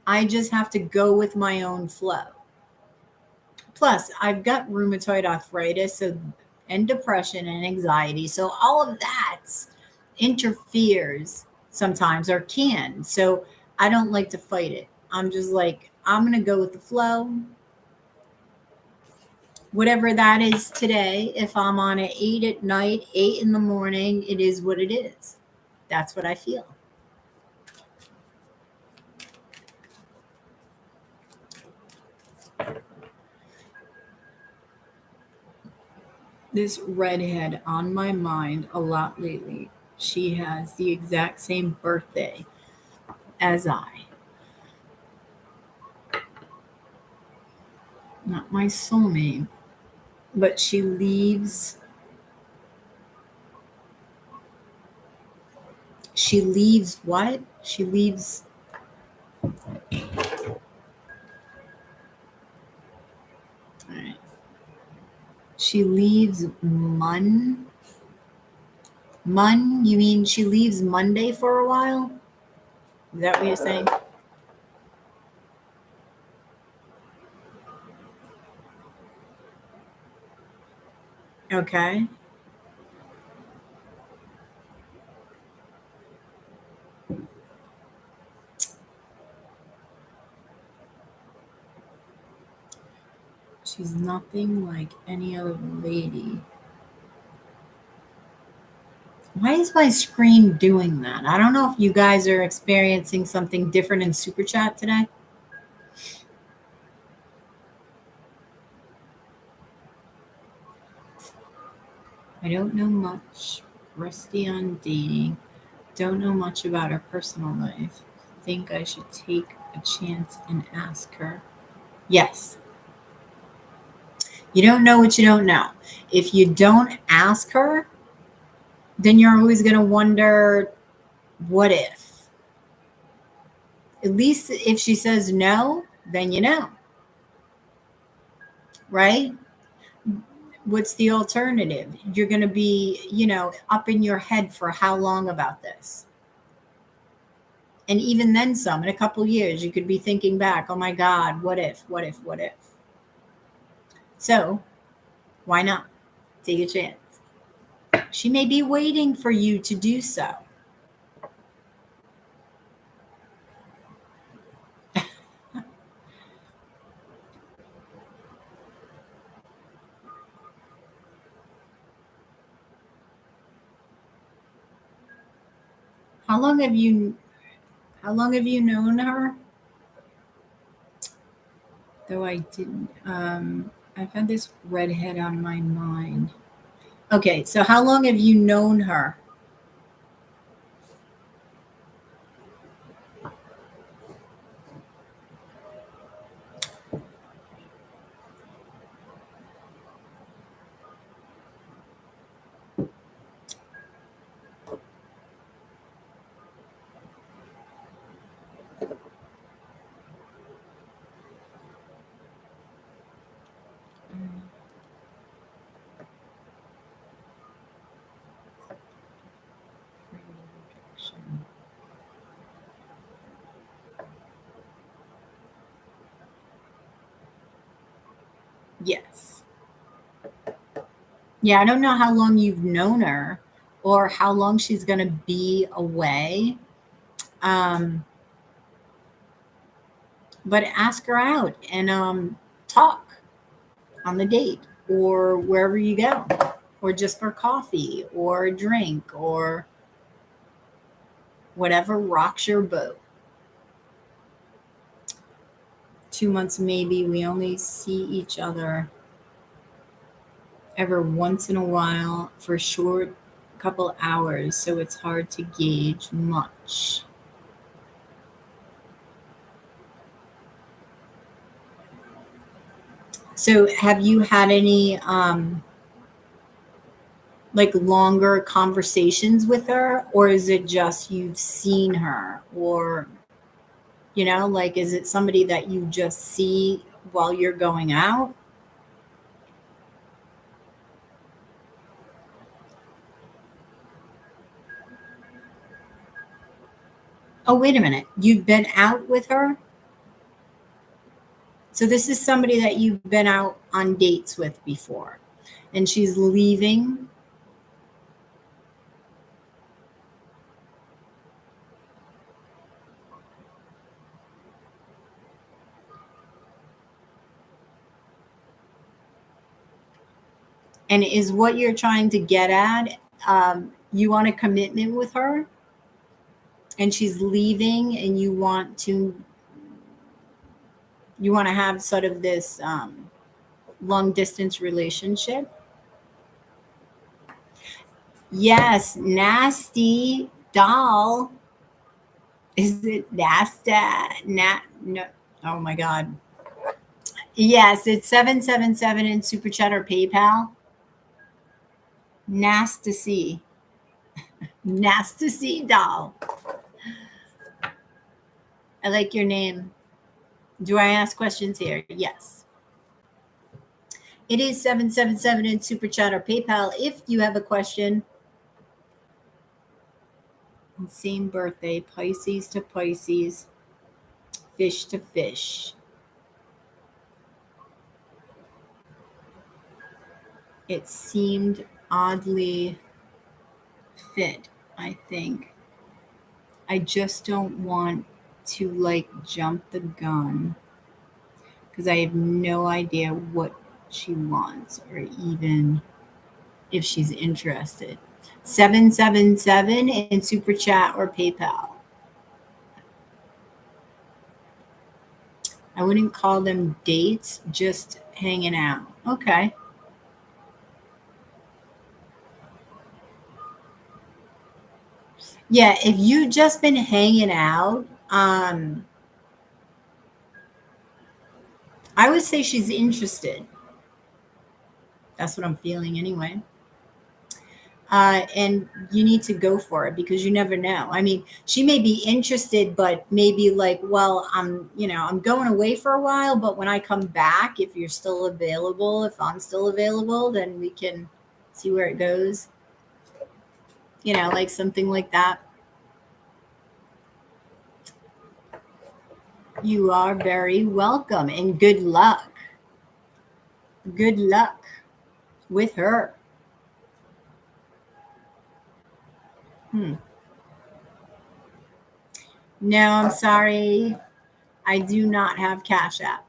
I just have to go with my own flow. Plus, I've got rheumatoid arthritis and depression and anxiety. So all of that interferes sometimes or can. So I don't like to fight it. I'm just like, I'm going to go with the flow. Whatever that is today, if I'm on at 8 at night, 8 in the morning, it is what it is. That's what I feel. This redhead on my mind a lot lately. She has the exact same birthday as I. Not my soulmate, but she leaves. She leaves what? She leaves. All right. She leaves You mean she leaves Monday for a while? Is that what you're saying? Okay. She's nothing like any other lady. Why is my screen doing that? I don't know if you guys are experiencing something different in Super Chat today. I don't know much. Rusty on dating. Don't know much about her personal life. Think I should take a chance and ask her. Yes. You don't know what you don't know. If you don't ask her, then you're always going to wonder, what if? At least if she says no, then you know. Right? What's the alternative? You're going to be, up in your head for how long about this? And even then some, in a couple years, you could be thinking back, oh my God, what if, what if, what if? So why not take a chance? She may be waiting for you to do so. How long have you known her? Though I didn't, I've had this redhead on my mind. Okay, so how long have you known her? Yes. Yeah, I don't know how long you've known her or how long she's going to be away. But ask her out and talk on the date or wherever you go, or just for coffee or a drink or whatever rocks your boat. 2 months, maybe. We only see each other ever once in a while for a short couple hours, so it's hard to gauge much. So, have you had any like longer conversations with her, or is it just you've seen her, or like is it somebody that you just see while you're going out? Oh, wait a minute. You've been out with her? So this is somebody that you've been out on dates with before, and she's leaving. And is what you're trying to get at, you want a commitment with her, and she's leaving, and you want to have sort of this long distance relationship? Yes, nasty doll. Is it Nasta? No. Oh my God. Yes, it's 777 in Super Chat or PayPal. Nasty. Nasty doll. I like your name. Do I ask questions here? Yes. It is 777 in Super Chat or PayPal if you have a question. Same birthday, Pisces to Pisces, fish to fish. It seemed oddly fit, I think. I just don't want to like jump the gun because I have no idea what she wants or even if she's interested. 777 in Super Chat or PayPal. I wouldn't call them dates, just hanging out. Okay. Yeah, if you just been hanging out, I would say she's interested. That's what I'm feeling anyway. And you need to go for it because you never know. I mean, she may be interested, but maybe like, well, I'm going away for a while, but when I come back, if you're still available, if I'm still available, then we can see where it goes. Like something like that. You are very welcome and good luck. Good luck with her. Hmm. No, I'm sorry. I do not have Cash App.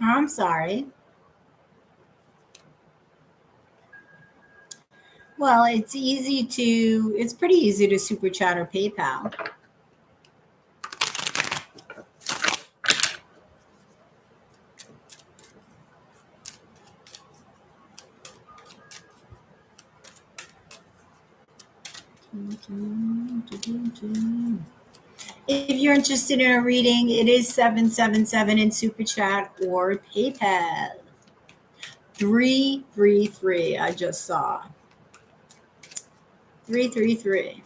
I'm sorry. Well, it's pretty easy to super chat or PayPal. If you're interested in a reading, it is 777 in super chat or PayPal. 333 I just saw. 333.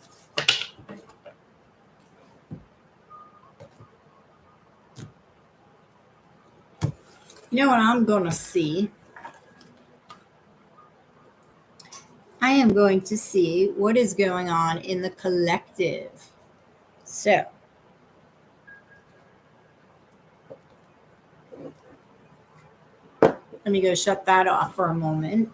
You know what I'm going to see? I am going to see what is going on in the collective. So, let me go shut that off for a moment.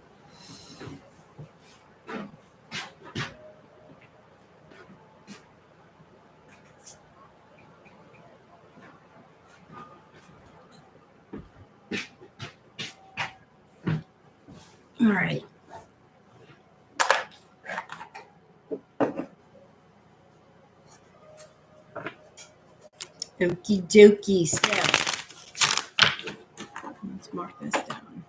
All right. Okie dokie. So, let's mark this down.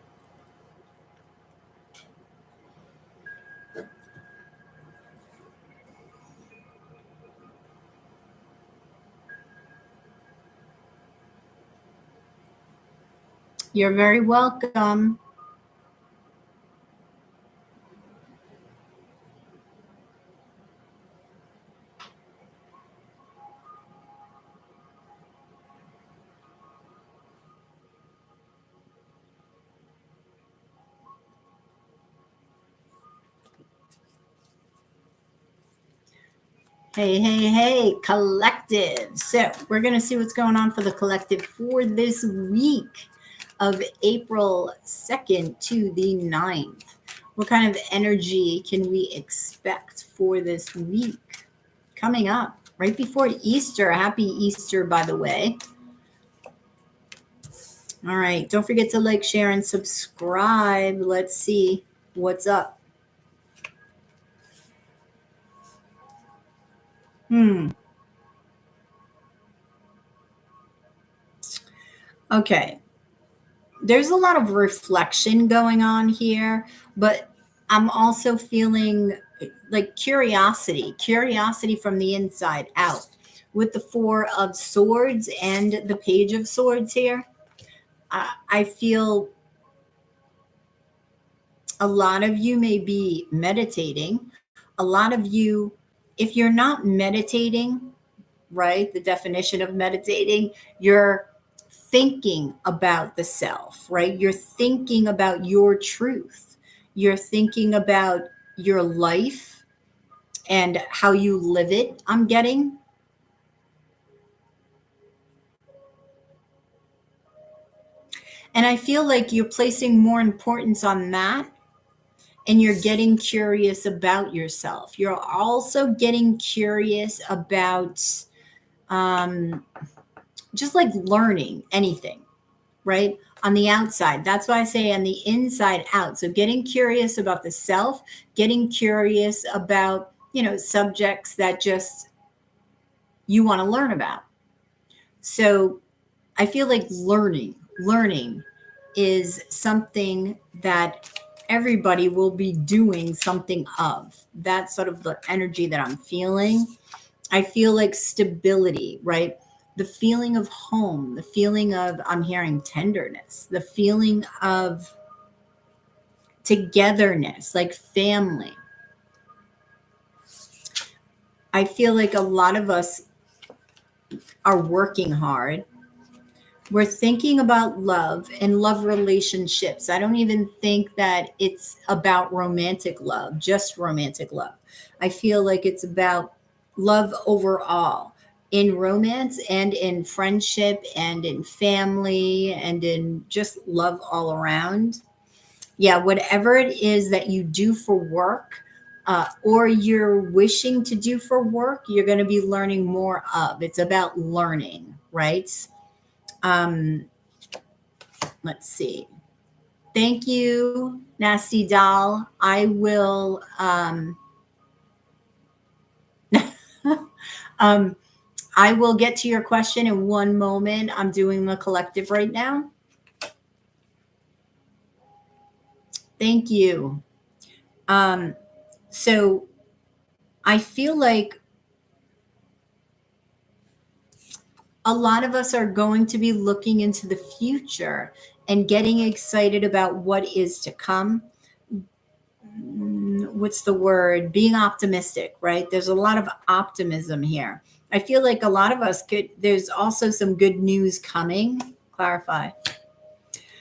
You're very welcome. Hey, collective. So we're going to see what's going on for the collective for this week of April 2nd to the 9th. What kind of energy can we expect for this week coming up right before Easter? Happy Easter, by the way. All right. Don't forget to like, share, and subscribe. Let's see what's up. Okay. There's a lot of reflection going on here, but I'm also feeling like curiosity from the inside out with the Four of Swords and the Page of Swords here. I feel a lot of you may be meditating. A lot of you, if you're not meditating, right, the definition of meditating, you're thinking about the self, right? You're thinking about your truth. You're thinking about your life and how you live it, I'm getting. And I feel like you're placing more importance on that, and you're getting curious about yourself. You're also getting curious about just like learning anything, right? On the outside. That's why I say on the inside out. So getting curious about the self, getting curious about, subjects that just you want to learn about. So I feel like learning is something that everybody will be doing something of. That's sort of the energy that I'm feeling. I feel like stability, right? The feeling of home, the feeling of, I'm hearing tenderness, the feeling of togetherness, like family. I feel like a lot of us are working hard. We're thinking about love and love relationships. I don't even think that it's about romantic love, just romantic love. I feel like it's about love overall, in romance and in friendship and in family and in just love all around. Yeah, whatever it is that you do for work, or you're wishing to do for work, you're going to be learning more of. It's about learning, right? Let's see. Thank you, Nasty Doll. I will I will get to your question in one moment. I'm doing the collective right now. Thank you. So I feel like a lot of us are going to be looking into the future and getting excited about what is to come. what's the word? Being optimistic, right? There's a lot of optimism here. I feel like a lot of us there's also some good news coming. Clarify.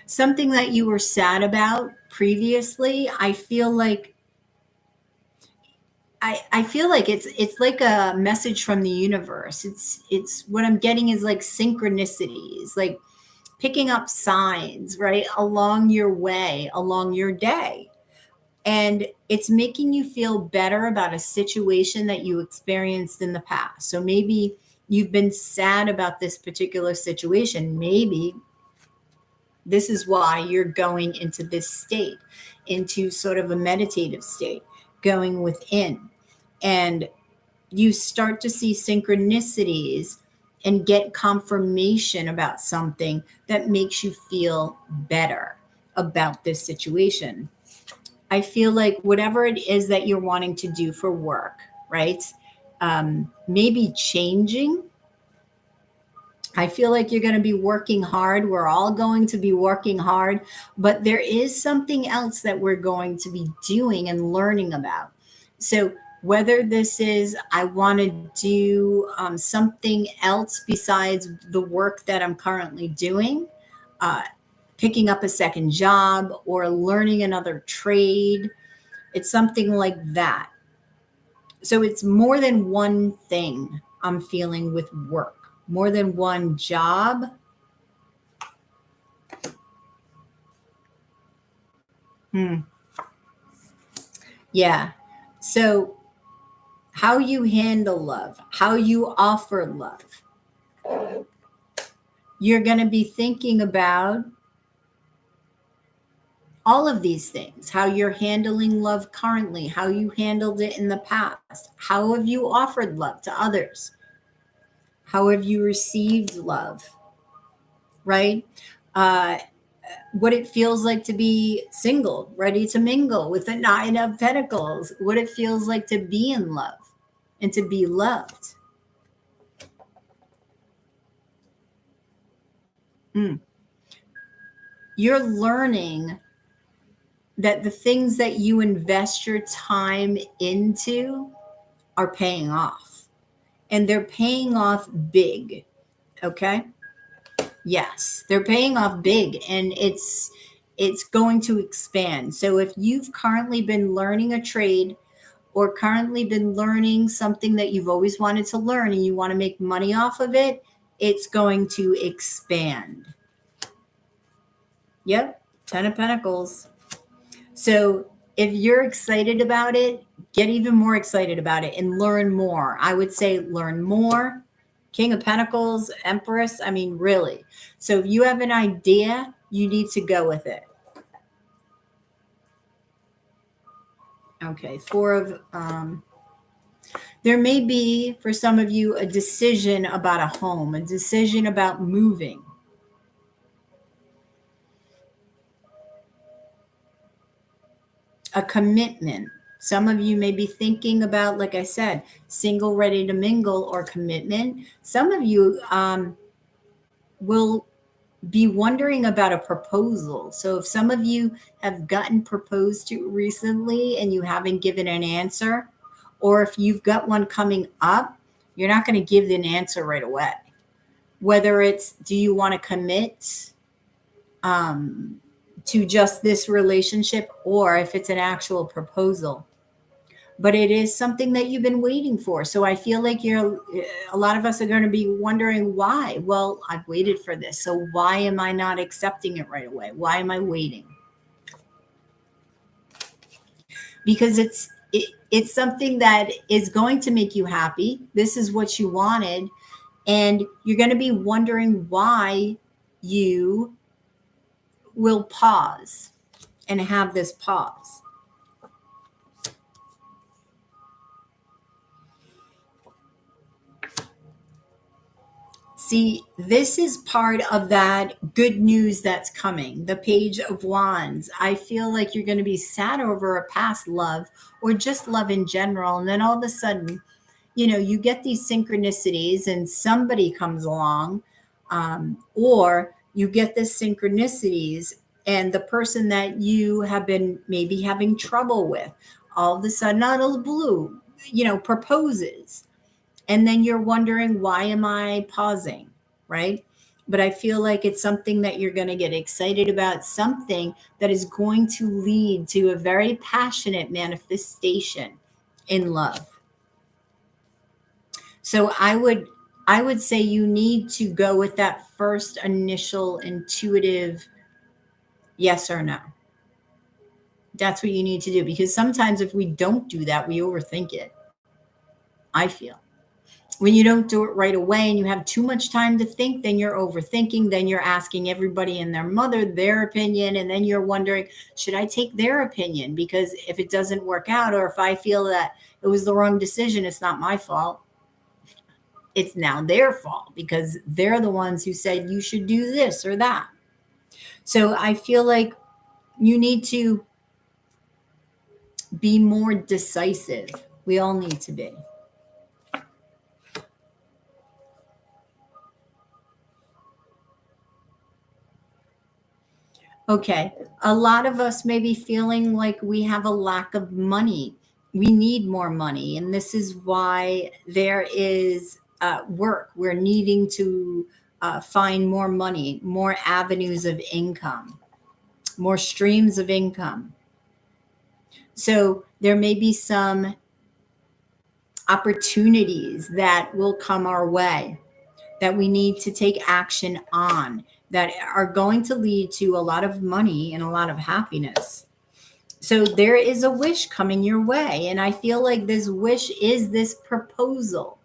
Something that you were sad about previously, I feel like I feel like it's like a message from the universe. It's what I'm getting is like synchronicities, like picking up signs, right, along your way, along your day. And it's making you feel better about a situation that you experienced in the past. So maybe you've been sad about this particular situation. Maybe this is why you're going into this state, into sort of a meditative state, going within. And you start to see synchronicities and get confirmation about something that makes you feel better about this situation. I feel like whatever it is that you're wanting to do for work, right? Maybe changing. I feel like you're going to be working hard. We're all going to be working hard, but there is something else that we're going to be doing and learning about. So, whether this is, I want to do something else besides the work that I'm currently doing, uh, picking up a second job or learning another trade, it's something like that. So it's more than one thing I'm feeling with work, more than one job. Hmm. Yeah. So how you handle love, how you offer love, you're going to be thinking about all of these things, how you're handling love currently, how you handled it in the past, how have you offered love to others, how have you received love, right? What it feels like to be single, ready to mingle with the Nine of Pentacles, what it feels like to be in love and to be loved. Mm. You're learning that the things that you invest your time into are paying off, and they're paying off big. Okay. Yes, they're paying off big, and it's going to expand. So if you've currently been learning a trade or currently been learning something that you've always wanted to learn and you want to make money off of it, it's going to expand. Yep, 10 of Pentacles. So if you're excited about it, get even more excited about it and learn more. I would say learn more. King of Pentacles, Empress, I mean, really. So if you have an idea, you need to go with it. Okay, Four of there may be, for some of you, a decision about a home, a decision about moving. A commitment. Some of you may be thinking about, like I said, single, ready to mingle, or commitment. Some of you will be wondering about a proposal. So if some of you have gotten proposed to recently and you haven't given an answer, or if you've got one coming up, you're not going to give an answer right away. Whether it's, do you want to commit to just this relationship, or if it's an actual proposal. But it is something that you've been waiting for. So I feel like a lot of us are going to be wondering why. Well, I've waited for this. So why am I not accepting it right away? Why am I waiting? Because it's something that is going to make you happy. This is what you wanted. And you're going to be wondering why you will pause and have this pause. See, this is part of that good news that's coming. The Page of Wands. I feel like you're going to be sad over a past love or just love in general. And then all of a sudden, you get these synchronicities and somebody comes along, or you get this synchronicities And the person that you have been maybe having trouble with, all of a sudden, out of the blue, proposes. And then you're wondering, why am I pausing? Right? But I feel like it's something that you're going to get excited about, something that is going to lead to a very passionate manifestation in love. So I would say you need to go with that first initial intuitive yes or no. That's what you need to do, because sometimes if we don't do that, we overthink it. I feel when you don't do it right away and you have too much time to think, then you're overthinking. Then you're asking everybody and their mother their opinion. And then you're wondering, should I take their opinion? Because if it doesn't work out, or if I feel that it was the wrong decision, it's not my fault. It's now their fault because they're the ones who said you should do this or that. So I feel like you need to be more decisive. We all need to be. Okay. A lot of us may be feeling like we have a lack of money. We need more money. And this is why there is work. We're needing to find more money, more avenues of income, more streams of income. So there may be some opportunities that will come our way that we need to take action on, that are going to lead to a lot of money and a lot of happiness. So there is a wish coming your way. And I feel like this wish is this proposal.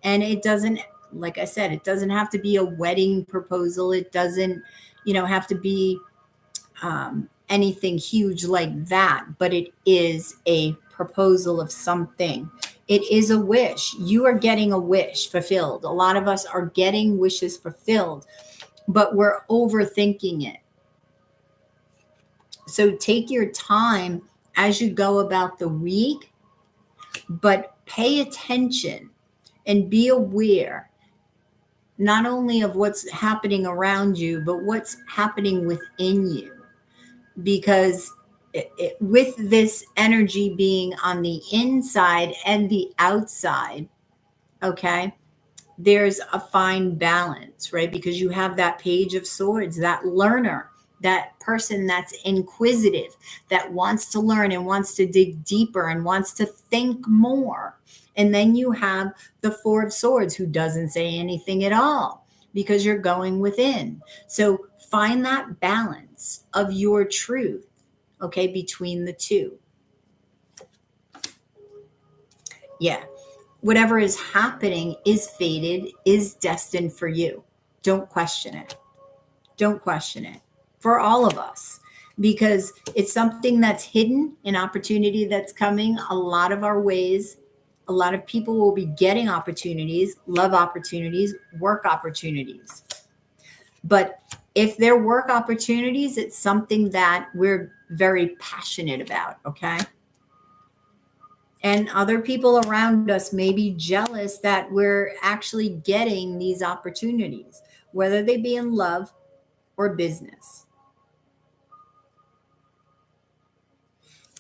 And it doesn't, like I said, it doesn't have to be a wedding proposal. It doesn't, have to be anything huge like that, but it is a proposal of something. It is a wish. You are getting a wish fulfilled. A lot of us are getting wishes fulfilled, but we're overthinking it. So take your time as you go about the week, but pay attention and be aware not only of what's happening around you, but what's happening within you. Because with this energy being on the inside and the outside, okay, there's a fine balance, right? Because you have that Page of Swords, that learner, that person that's inquisitive, that wants to learn and wants to dig deeper and wants to think more. And then you have the Four of Swords, who doesn't say anything at all because you're going within. So find that balance of your truth, okay, between the two. Yeah. Whatever is happening is fated, is destined for you. Don't question it. Don't question it. For all of us, because it's something that's hidden, an opportunity that's coming a lot of our ways. A lot of people will be getting opportunities, love opportunities, work opportunities. But if they're work opportunities, it's something that we're very passionate about, okay? And other people around us may be jealous that we're actually getting these opportunities, whether they be in love or business.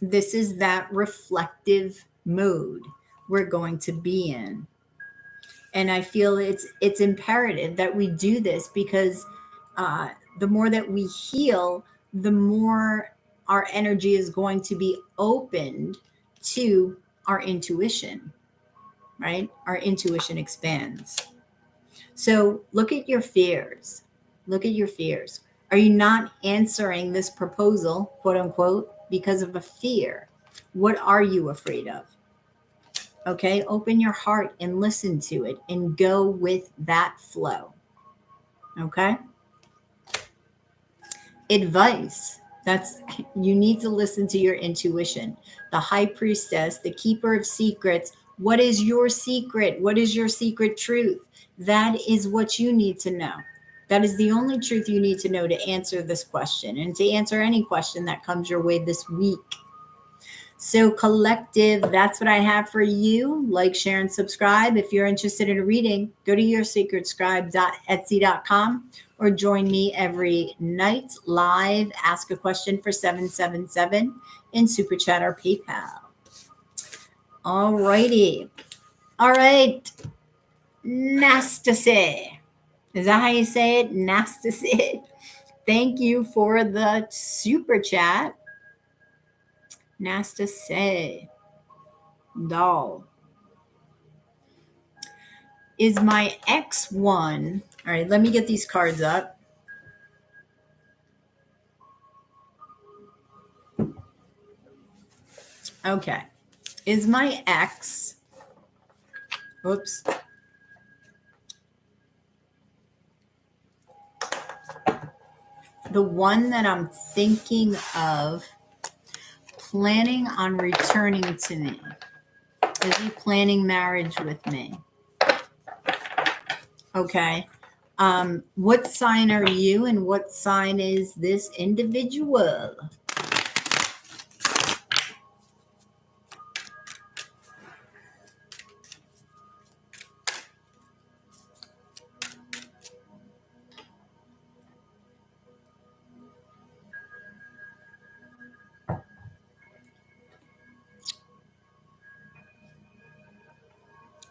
This is that reflective mode we're going to be in. And I feel it's imperative that we do this, because the more that we heal, the more our energy is going to be opened to our intuition, right? Our intuition expands. So look at your fears. Look at your fears. Are you not answering this proposal, quote unquote, because of a fear? What are you afraid of? Okay, open your heart and listen to it and go with that flow. Okay? Advice. You need to listen to your intuition. The High Priestess, the Keeper of Secrets. What is your secret? What is your secret truth? That is what you need to know. That is the only truth you need to know to answer this question and to answer any question that comes your way this week. So collective, that's what I have for you. Like, share, and subscribe. If you're interested in a reading, go to yoursacredscribe.etsy.com or join me every night live. Ask a question for 777 in Super Chat or PayPal. All righty. All right. Namaste. Is that how you say it? Namaste. Thank you for the Super Chat. Namaste. Doll. Is my ex one? All right, let me get these cards up. Okay. Is my ex, oops, the one that I'm thinking of planning on returning to me? Is he planning marriage with me? Okay. What sign are you and what sign is this individual?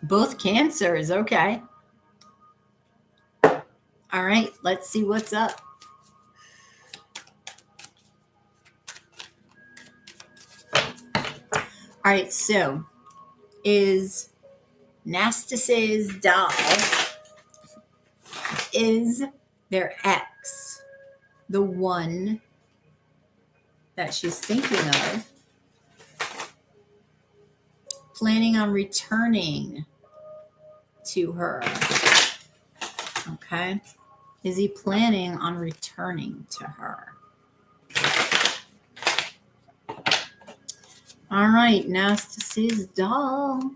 Both Cancers. Okay. All right. Let's see what's up. All right. So is Nastase's doll, is their ex the one that she's thinking of planning on returning to her? Okay. Is he planning on returning to her? All right. Nastase's doll.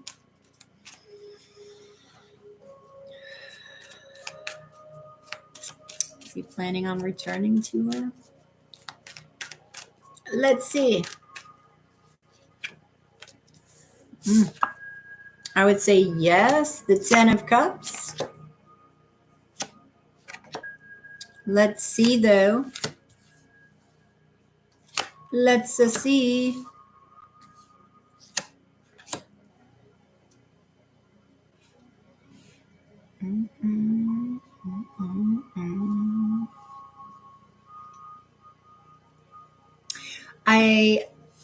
Is he planning on returning to her? Let's see. I would say yes, the 10 of Cups. Let's see, though. Let's see.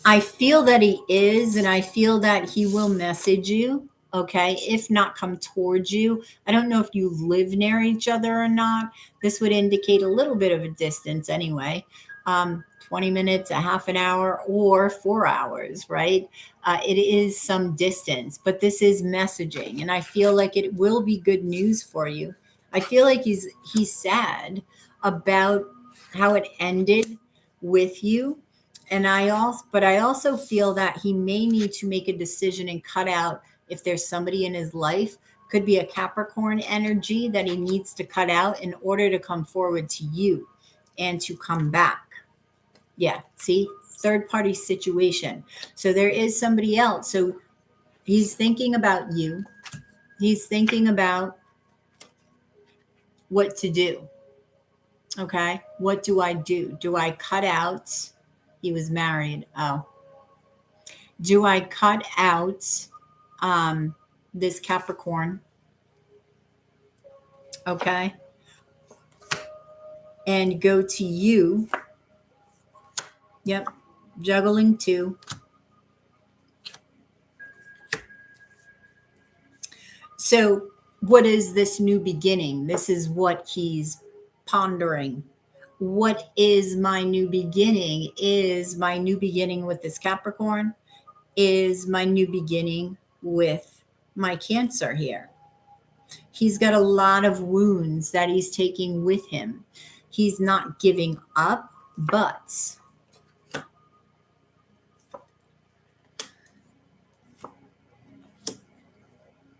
I feel that he is, and I feel that he will message you, okay, if not come towards you. I don't know if you live near each other or not. This would indicate a little bit of a distance anyway. 20 minutes, a half an hour, or 4 hours, right? It is some distance, but this is messaging, and I feel like it will be good news for you. I feel like he's sad about how it ended with you. And I also feel that he may need to make a decision and cut out, if there's somebody in his life, could be a Capricorn energy that he needs to cut out in order to come forward to you and to come back. Yeah, see, third party situation. So there is somebody else. So he's thinking about you. He's thinking about what to do. Okay, what do I do? Do I cut out? He was married. Oh. Do I cut out this Capricorn? Okay. And go to you. Yep. Juggling 2. So what is this new beginning? This is what he's pondering. What is my new beginning? Is my new beginning with this Capricorn? Is my new beginning with my Cancer here? He's got a lot of wounds that he's taking with him. He's not giving up, but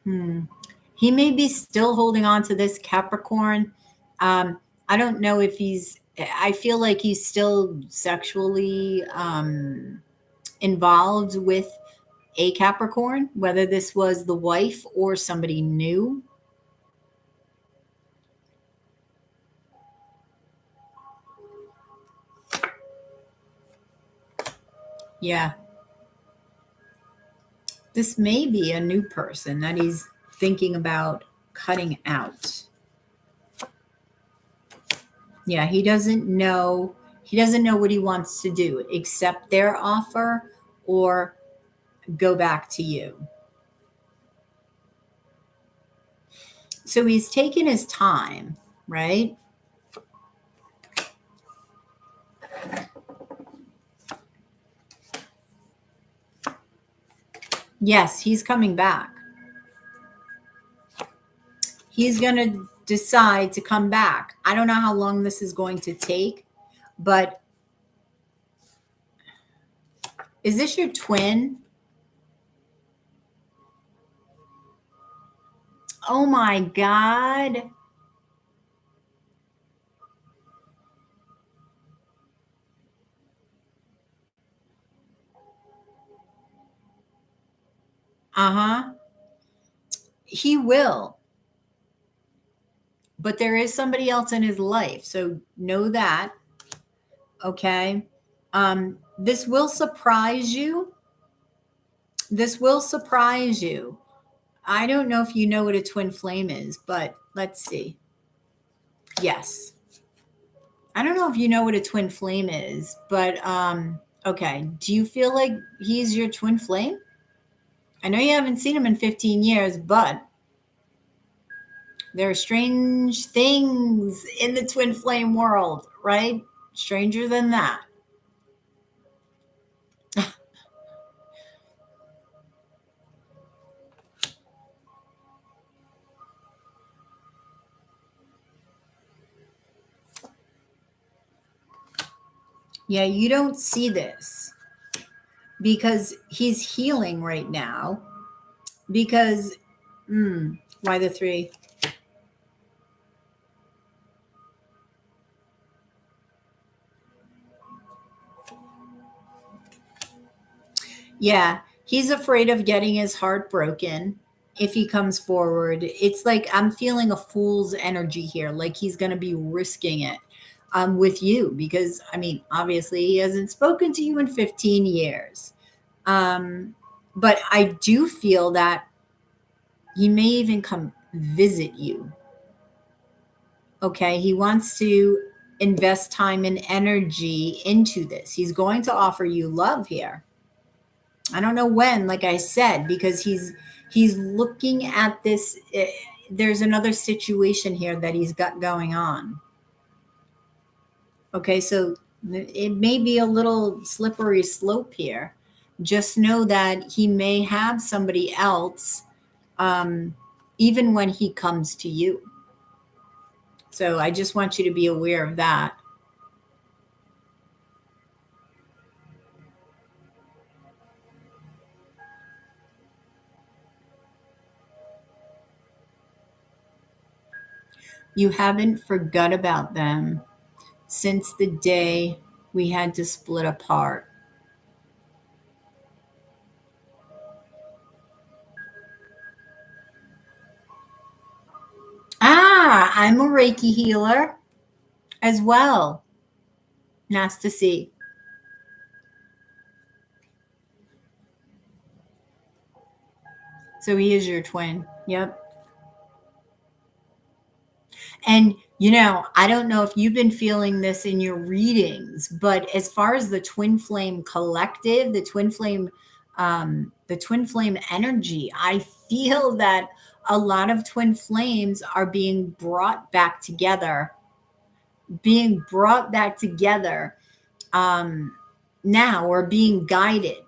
he may be still holding on to this Capricorn. I don't know if I feel like he's still sexually involved with a Capricorn, whether this was the wife or somebody new. Yeah. This may be a new person that he's thinking about cutting out. Yeah, he doesn't know what he wants to do, accept their offer or go back to you. So he's taken his time, right? Yes, he's coming back. He's going to decide to come back. I don't know how long this is going to take, but is this your twin? Oh my God. Uh-huh. He will. But there is somebody else in his life. So know that. Okay. This will surprise you. This will surprise you. I don't know if you know what a twin flame is, but let's see. Yes. I don't know if you know what a twin flame is, but okay. Do you feel like he's your twin flame? I know you haven't seen him in 15 years, but there are strange things in the twin flame world, right? Stranger than that. Yeah, you don't see this because he's healing right now. Because, why the 3? Yeah, he's afraid of getting his heart broken if he comes forward. It's like I'm feeling a fool's energy here, like he's going to be risking it with you because, I mean, obviously he hasn't spoken to you in 15 years. But I do feel that he may even come visit you. Okay, he wants to invest time and energy into this. He's going to offer you love here. I don't know when, like I said, because he's looking at this. There's another situation here that he's got going on. Okay, so it may be a little slippery slope here. Just know that he may have somebody else, even when he comes to you. So I just want you to be aware of that. You haven't forgot about them since the day we had to split apart. Ah, I'm a Reiki healer as well. Nice to see. So he is your twin. Yep. And, I don't know if you've been feeling this in your readings, but as far as the twin flame collective, the twin flame energy, I feel that a lot of twin flames are being brought back together, now, or being guided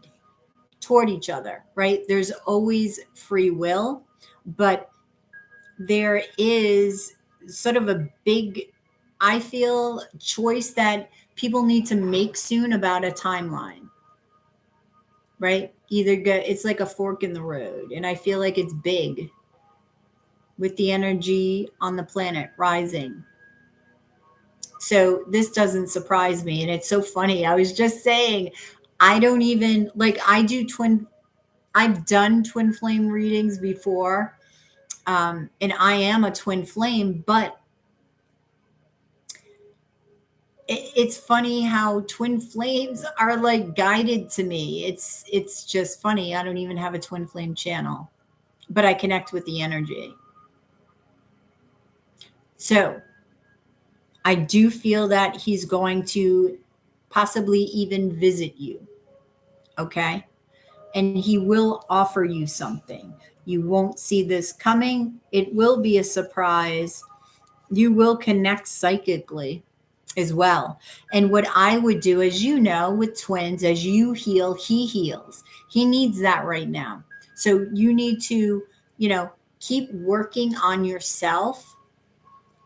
toward each other, right? There's always free will, but there is sort of a big, I feel, choice that people need to make soon about a timeline, right? It's like a fork in the road, and I feel like it's big with the energy on the planet rising. So this doesn't surprise me, and it's so funny. I was just saying, I don't even like, I've done twin flame readings before. And I am a twin flame, but it's funny how twin flames are like guided to me. It's just funny. I don't even have a twin flame channel, but I connect with the energy. So I do feel that he's going to possibly even visit you. Okay. And he will offer you something. You won't see this coming. It will be a surprise. You will connect psychically as well. And what I would do, as you know, with twins, as you heal, he heals. He needs that right now. So you need to, keep working on yourself,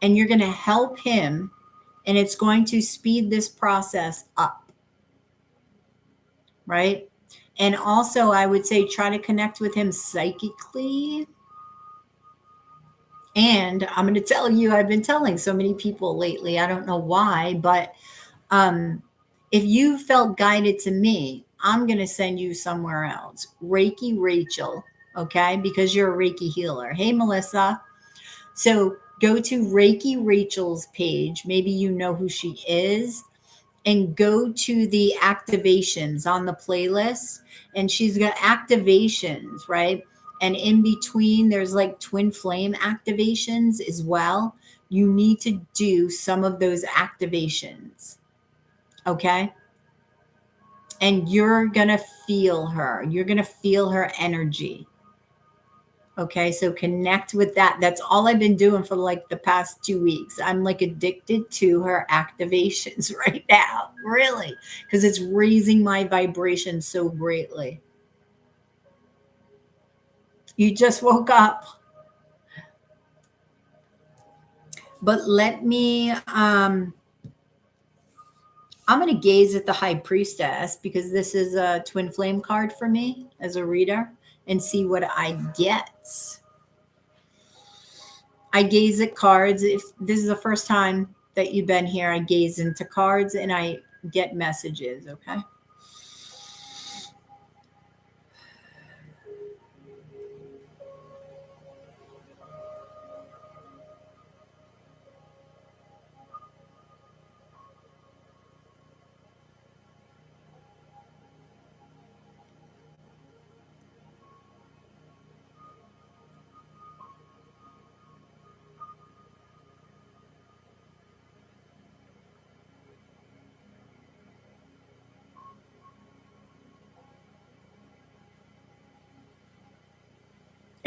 and you're going to help him, and it's going to speed this process up, right? And also, I would say try to connect with him psychically. And I'm going to tell you, I've been telling so many people lately, I don't know why, but if you felt guided to me, I'm going to send you somewhere else. Reiki Rachel, okay? Because you're a Reiki healer. Hey, Melissa. So go to Reiki Rachel's page. Maybe you know who she is. And go to the activations on the playlist. And she's got activations, right? And in between, there's like twin flame activations as well. You need to do some of those activations. Okay. And you're going to feel her. You're going to feel her energy. Okay. So connect with that. That's all I've been doing for like the past 2 weeks. I'm like addicted to her activations right now. Really. Because it's raising my vibration so greatly. You just woke up. But let me, I'm going to gaze at the High Priestess because this is a twin flame card for me as a reader, and see what I get. I gaze at cards. If this is the first time that you've been here, I gaze into cards and I get messages, okay?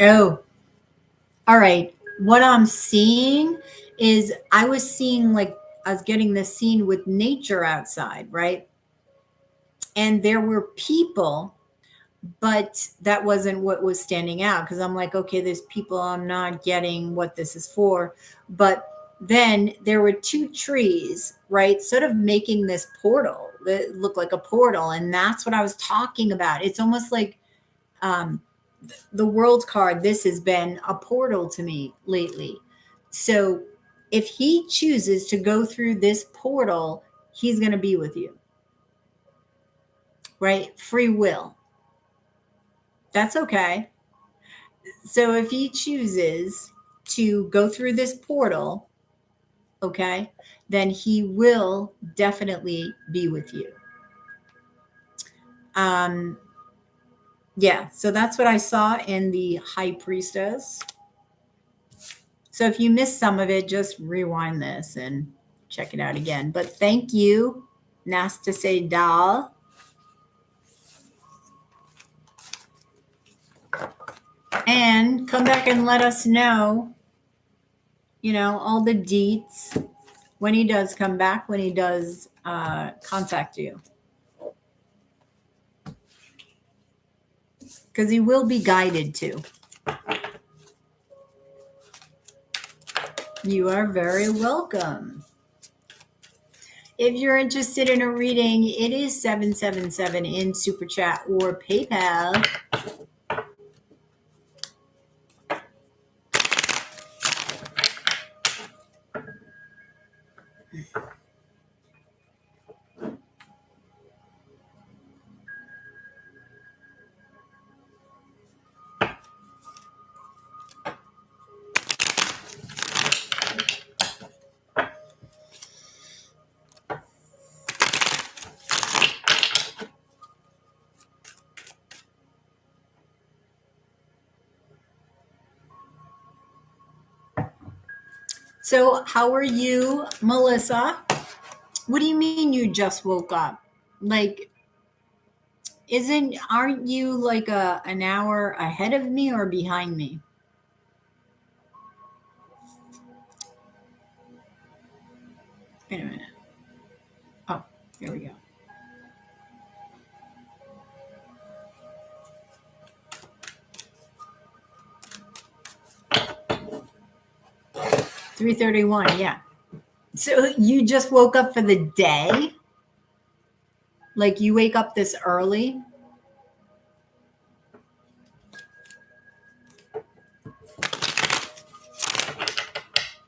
Oh, all right. What I'm seeing is I was seeing like I was getting this scene with nature outside, right? And there were people, but that wasn't what was standing out because I'm like, okay, there's people, I'm not getting what this is for. But then there were two trees, right? Sort of making this portal that looked like a portal. And that's what I was talking about. It's almost like the world card. This has been a portal to me lately. So if he chooses to go through this portal, he's going to be with you, right? Free will. That's okay. So if he chooses to go through this portal, okay, then he will definitely be with you. Yeah, so that's what I saw in the High Priestess. So if you missed some of it, just rewind this and check it out again. But thank you, Namaste Dal. And come back and let us know, all the deets when he does come back, when he does contact you. Because he will be guided to. You are very welcome. If you're interested in a reading, it is 777 in Super Chat or PayPal. So how are you, Melissa? What do you mean you just woke up? Like, aren't you like an hour ahead of me or behind me? Wait a minute. Oh, here we go. $3:31, yeah. So you just woke up for the day? Like you wake up this early?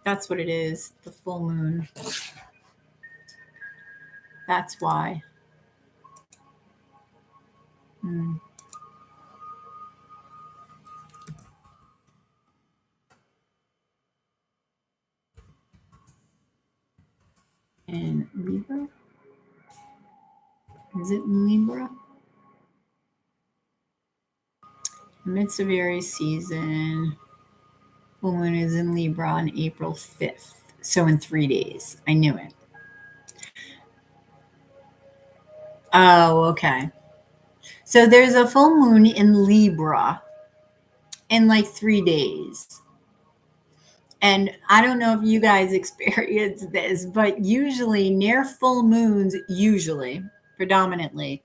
That's what it is, the full moon. That's why. Hmm. And Libra? Is it Libra? Midst of Aries season. Full moon is in Libra on April 5th. So in 3 days. I knew it. Oh, okay. So there's a full moon in Libra in like 3 days. And I don't know if you guys experience this, but usually near full moons, predominantly,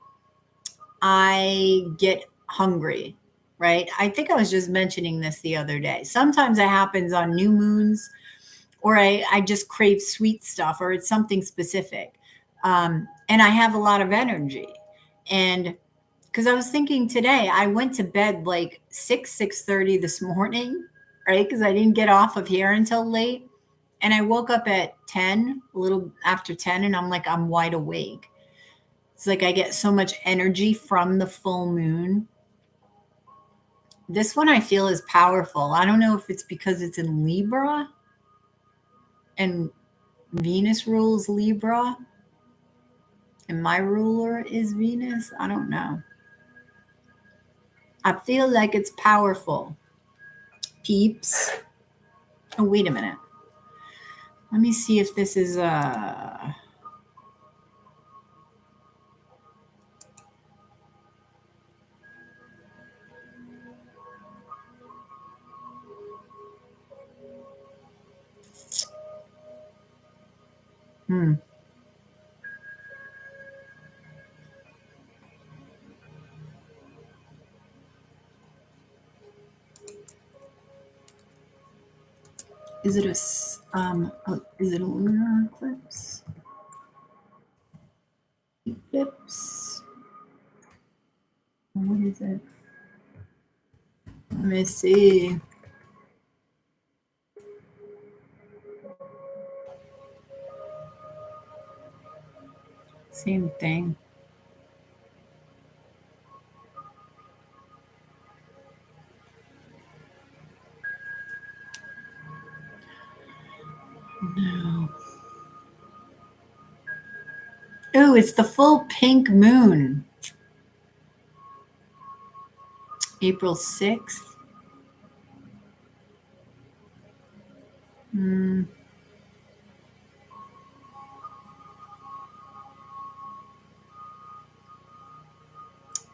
I get hungry, right? I think I was just mentioning this the other day. Sometimes it happens on new moons, or I just crave sweet stuff, or it's something specific. And I have a lot of energy. And because I was thinking today, I went to bed like 6:30 this morning, right? Because I didn't get off of here until late. And I woke up at 10, a little after 10, and I'm like, I'm wide awake. It's like I get so much energy from the full moon. This one I feel is powerful. I don't know if it's because it's in Libra and Venus rules Libra and my ruler is Venus. I don't know. I feel like it's powerful. Peeps. Oh, wait a minute. Let me see if this is is it is it a lunar eclipse? Eclipse. What is it? Let me see. Same thing. No. Oh, it's the full pink moon. April 6th.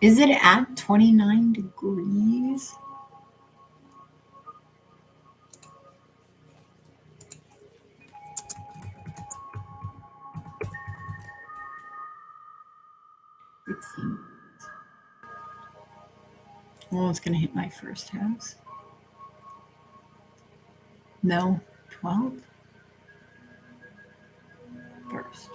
Is it at 29 degrees? Well, it's going to hit my first house. No, 12th? First.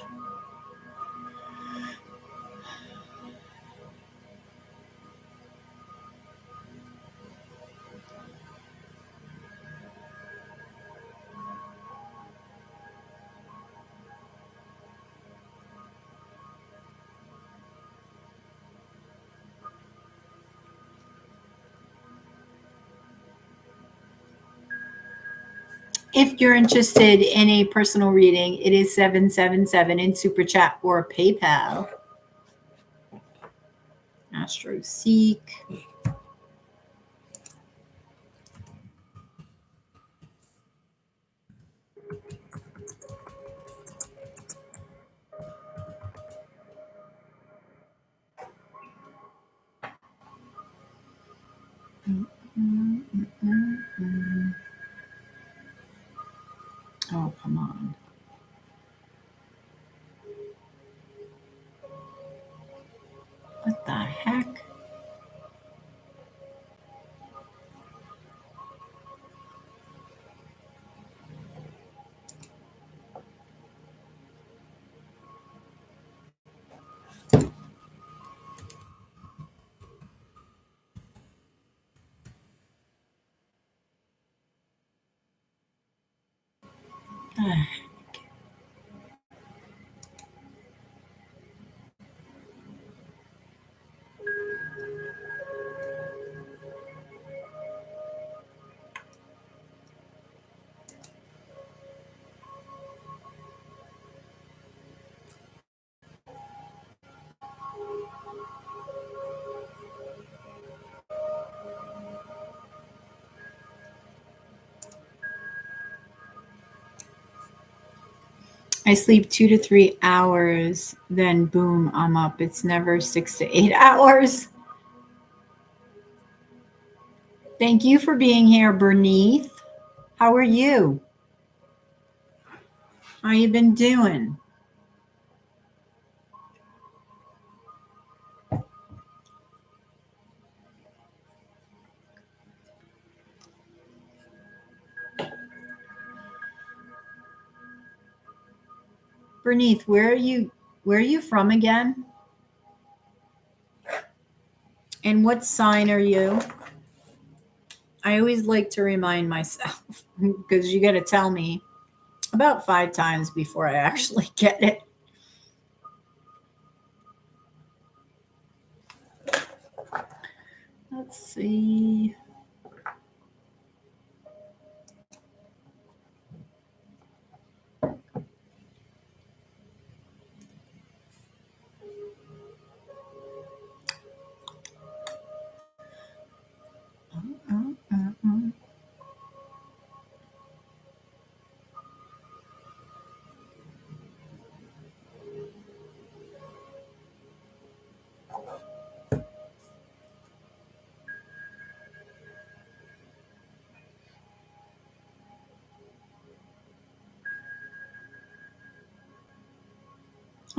If you're interested in a personal reading, it is 777 in Super Chat or PayPal. Astro Seek. What the heck? Ah. I sleep 2 to 3 hours, then boom, I'm up. It's never 6 to 8 hours. Thank you for being here, Bernice. How are you? How you been doing? Bernice, where are you from again? And what sign are you? I always like to remind myself because you got to tell me about 5 times before I actually get it. Let's see.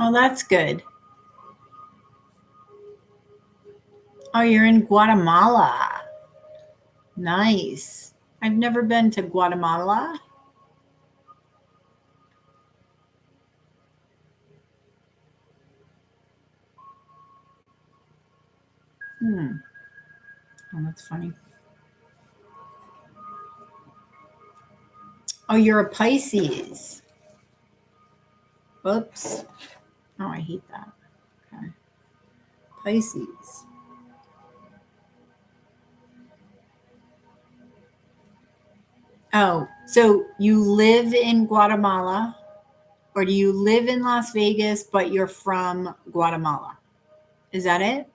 Oh, that's good. Oh, you're in Guatemala. Nice. I've never been to Guatemala. Oh, that's funny. Oh, you're a Pisces. Oops. Oh, I hate that. Okay. Pisces. Oh, so you live in Guatemala, or do you live in Las Vegas, but you're from Guatemala? Is that it?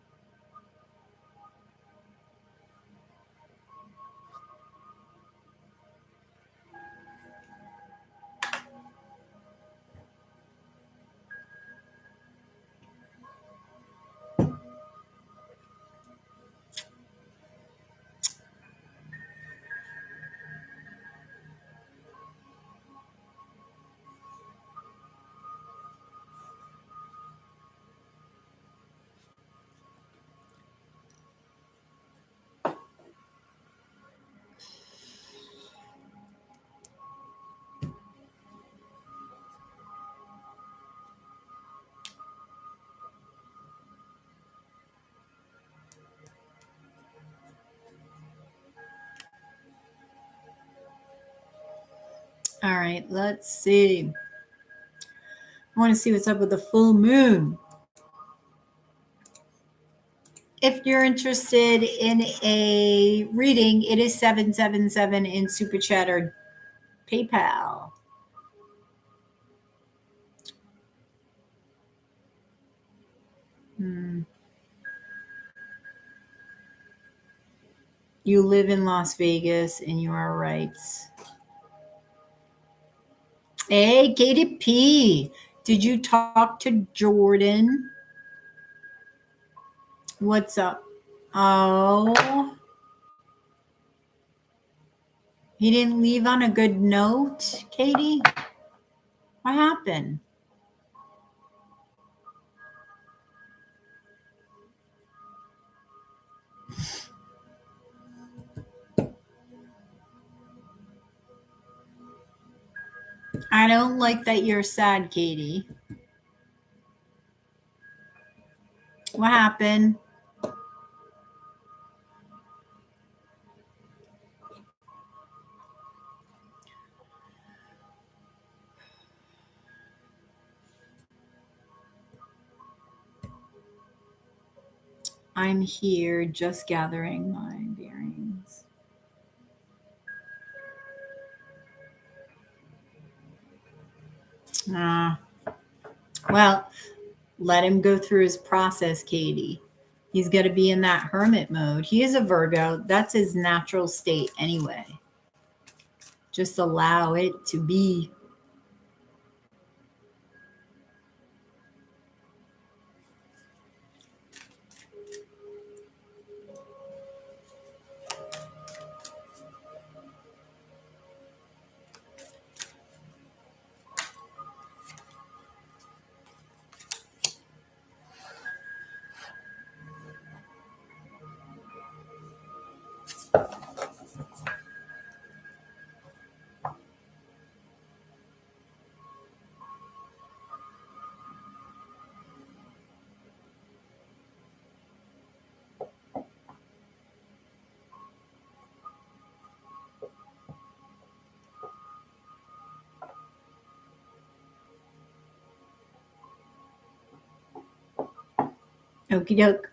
All right, let's see. I want to see what's up with the full moon. If you're interested in a reading, it is 777 in Super Chat or PayPal. You live in Las Vegas and you are right. Hey, Katie P. Did you talk to Jordan? What's up? Oh, he didn't leave on a good note, Katie? What happened? I don't like that you're sad, Katie. What happened? I'm here just gathering my bearings. Ah, well, let him go through his process, Katie. He's got to be in that hermit mode. He is a Virgo. That's his natural state anyway. Just allow it to be. Okie doke.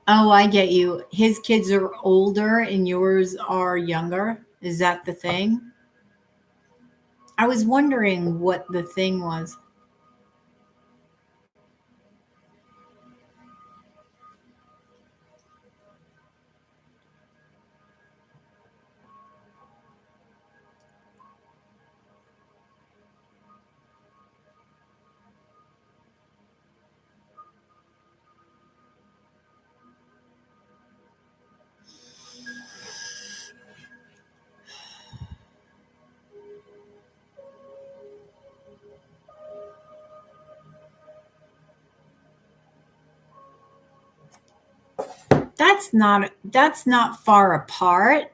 Oh, I get you. His kids are older and yours are younger. Is that the thing? I was wondering what the thing was. That's not far apart.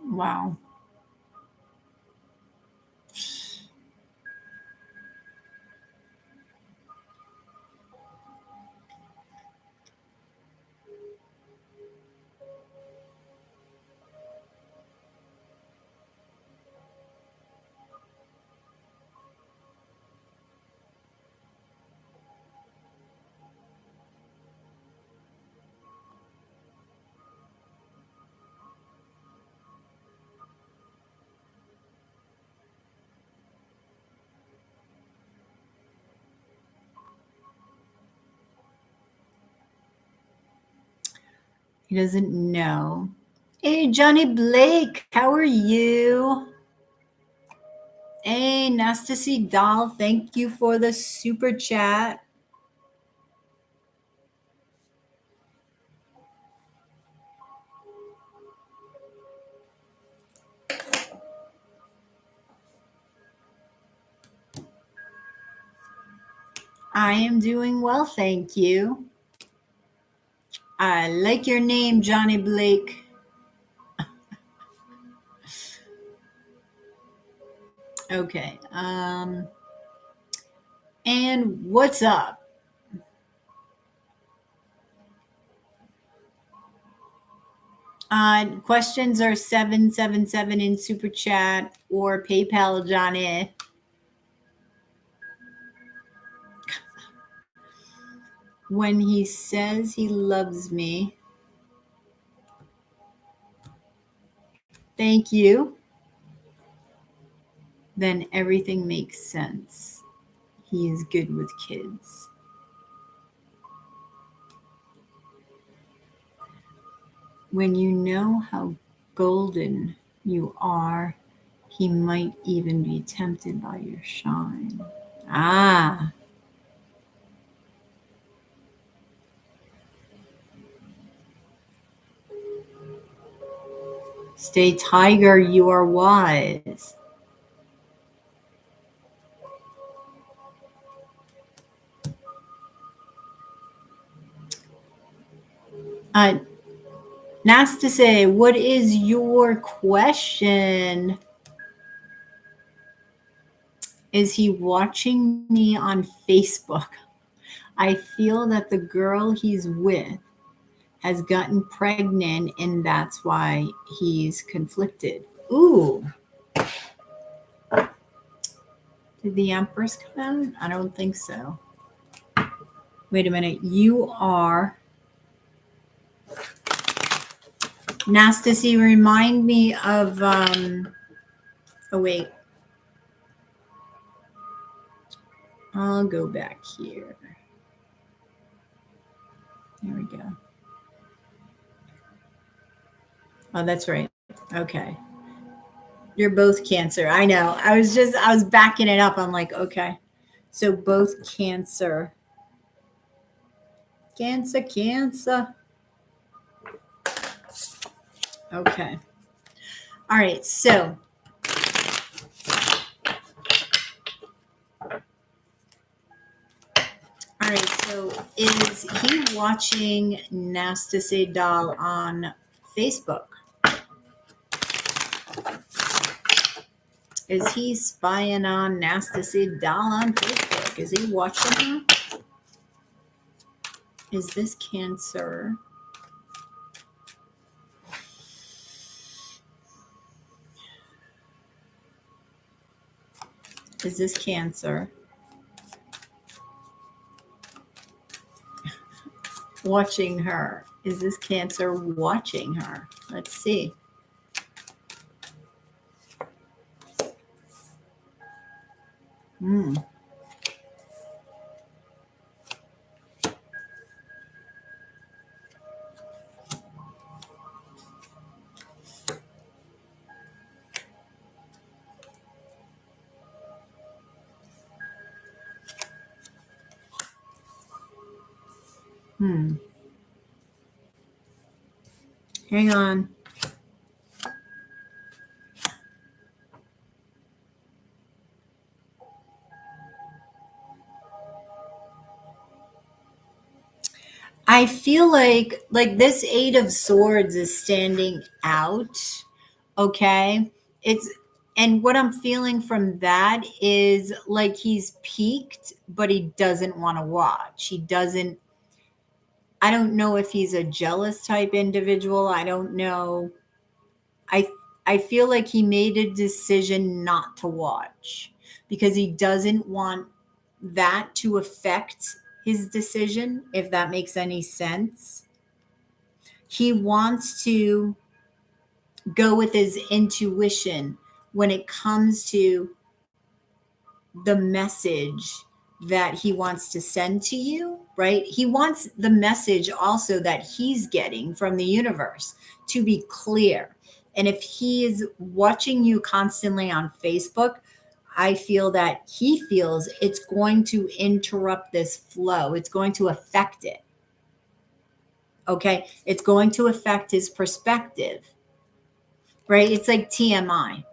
Wow. He doesn't know. Hey, Johnny Blake, how are you? Hey, Nastasy Doll, thank you for the super chat. I am doing well, thank you. I like your name, Johnny Blake. Okay. And what's up? Questions are 777 in super chat or PayPal, Johnny. When he says he loves me, thank you, then everything makes sense. He is good with kids. When you know how golden you are, he might even be tempted by your shine. Ah, Stay tiger, you are wise. Namaste, what is your question? Is he watching me on Facebook? I feel that the girl he's with has gotten pregnant and that's why he's conflicted. Ooh. Did the Empress come out? I don't think so. Wait a minute. You are. Nastasy, remind me of. Oh, wait. I'll go back here. There we go. Oh, that's right. Okay. You're both Cancer. I know. I was backing it up. I'm like, okay. So both Cancer. Cancer. Okay. All right. So. All right. So is he watching Nastasy Doll on Facebook? Is he spying on Nastasy Doll on Facebook? Is he watching her? Is this Cancer? Is this Cancer? Watching her. Is this Cancer watching her? Let's see. Hmm. Hang on. I feel like this Eight of Swords is standing out. Okay. And what I'm feeling from that is like he's peaked, but he doesn't want to watch. I don't know if he's a jealous type individual. I don't know. I feel like he made a decision not to watch because he doesn't want that to affect his decision, if that makes any sense. He wants to go with his intuition when it comes to the message that he wants to send to you, right? He wants the message also that he's getting from the universe to be clear. And if he is watching you constantly on Facebook, I feel that he feels it's going to interrupt this flow. It's going to affect it. Okay. It's going to affect his perspective, right? It's like TMI,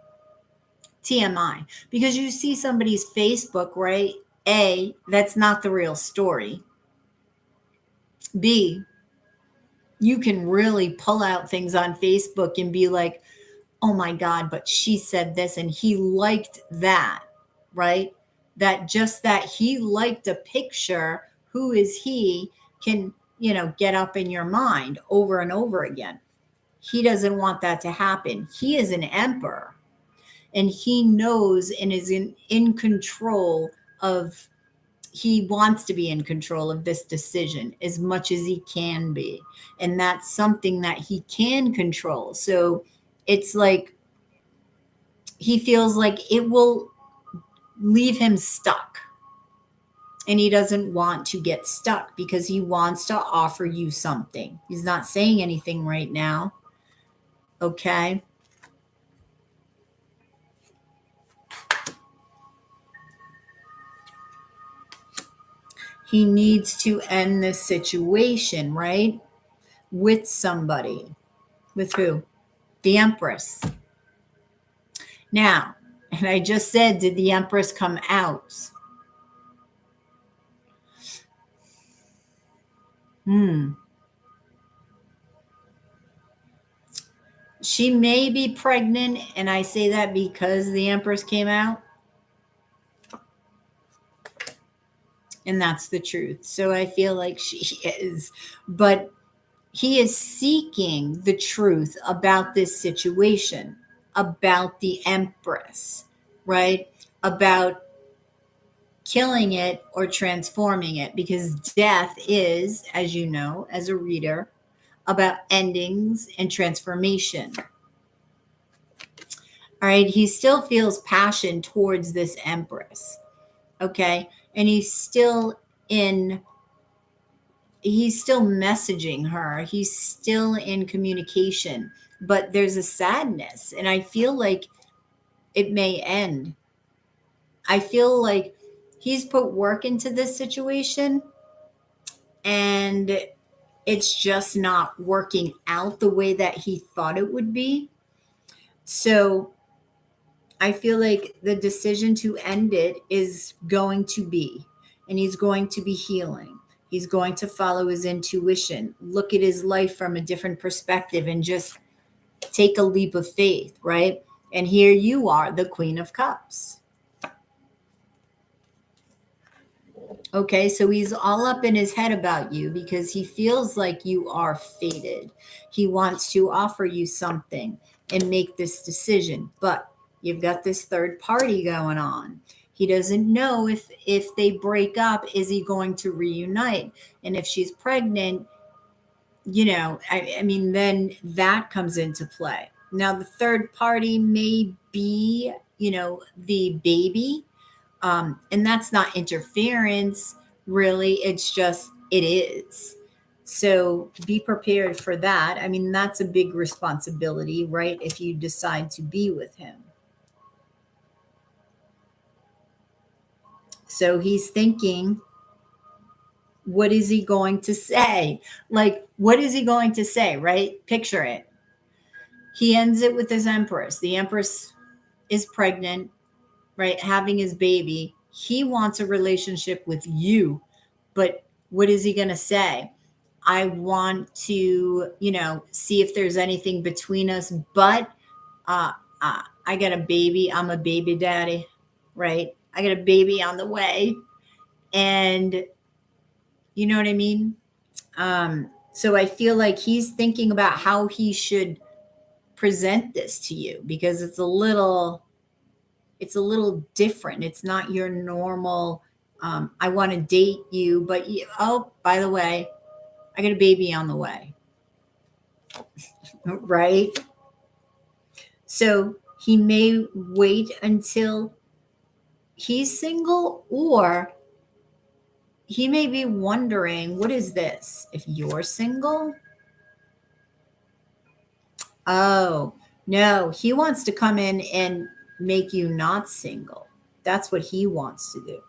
because you see somebody's Facebook, right? A, that's not the real story. B, you can really pull out things on Facebook and be like, oh my God, but she said this and he liked that, right? That he liked a picture, who is he, can, get up in your mind over and over again. He doesn't want that to happen. He is an emperor and he knows and is in control of, he wants to be in control of this decision as much as he can be. And that's something that he can control. So it's like, he feels like it will leave him stuck. And he doesn't want to get stuck because he wants to offer you something. He's not saying anything right now. Okay. He needs to end this situation, right? With somebody. With who? the Empress. Now, and I just said, did the Empress come out? She may be pregnant, and I say that because the Empress came out. And that's the truth. So I feel like she is. But he is seeking the truth about this situation, about the Empress, right? About killing it or transforming it, because death is, as you know, as a reader, about endings and transformation. All right. He still feels passion towards this Empress. Okay. And he's still messaging her. He's still in communication, but there's a sadness. And I feel like it may end. I feel like he's put work into this situation and it's just not working out the way that he thought it would be. So I feel like the decision to end it is going to be, and he's going to be healing. He's going to follow his intuition, look at his life from a different perspective, and just take a leap of faith, right? And here you are, the Queen of Cups. Okay, so he's all up in his head about you because he feels like you are fated. He wants to offer you something and make this decision, but you've got this third party going on. He doesn't know if they break up, is he going to reunite? And if she's pregnant, I mean, then that comes into play. Now, the third party may be, the baby. And that's not interference, really. It's just, it is. So be prepared for that. I mean, that's a big responsibility, right? If you decide to be with him. So he's thinking, what is he going to say? Like, what is he going to say, right? Picture it. He ends it with this Empress. The Empress is pregnant, right? Having his baby. He wants a relationship with you, but what is he going to say? I want to, see if there's anything between us, but I got a baby. I'm a baby daddy, right? I got a baby on the way. And you know what I mean? So I feel like he's thinking about how he should present this to you because it's a little different. It's not your normal, I want to date you, but oh, by the way, I got a baby on the way. Right? So he may wait until he's single, or he may be wondering, what is this? If you're single? Oh, no, he wants to come in and make you not single. That's what he wants to do.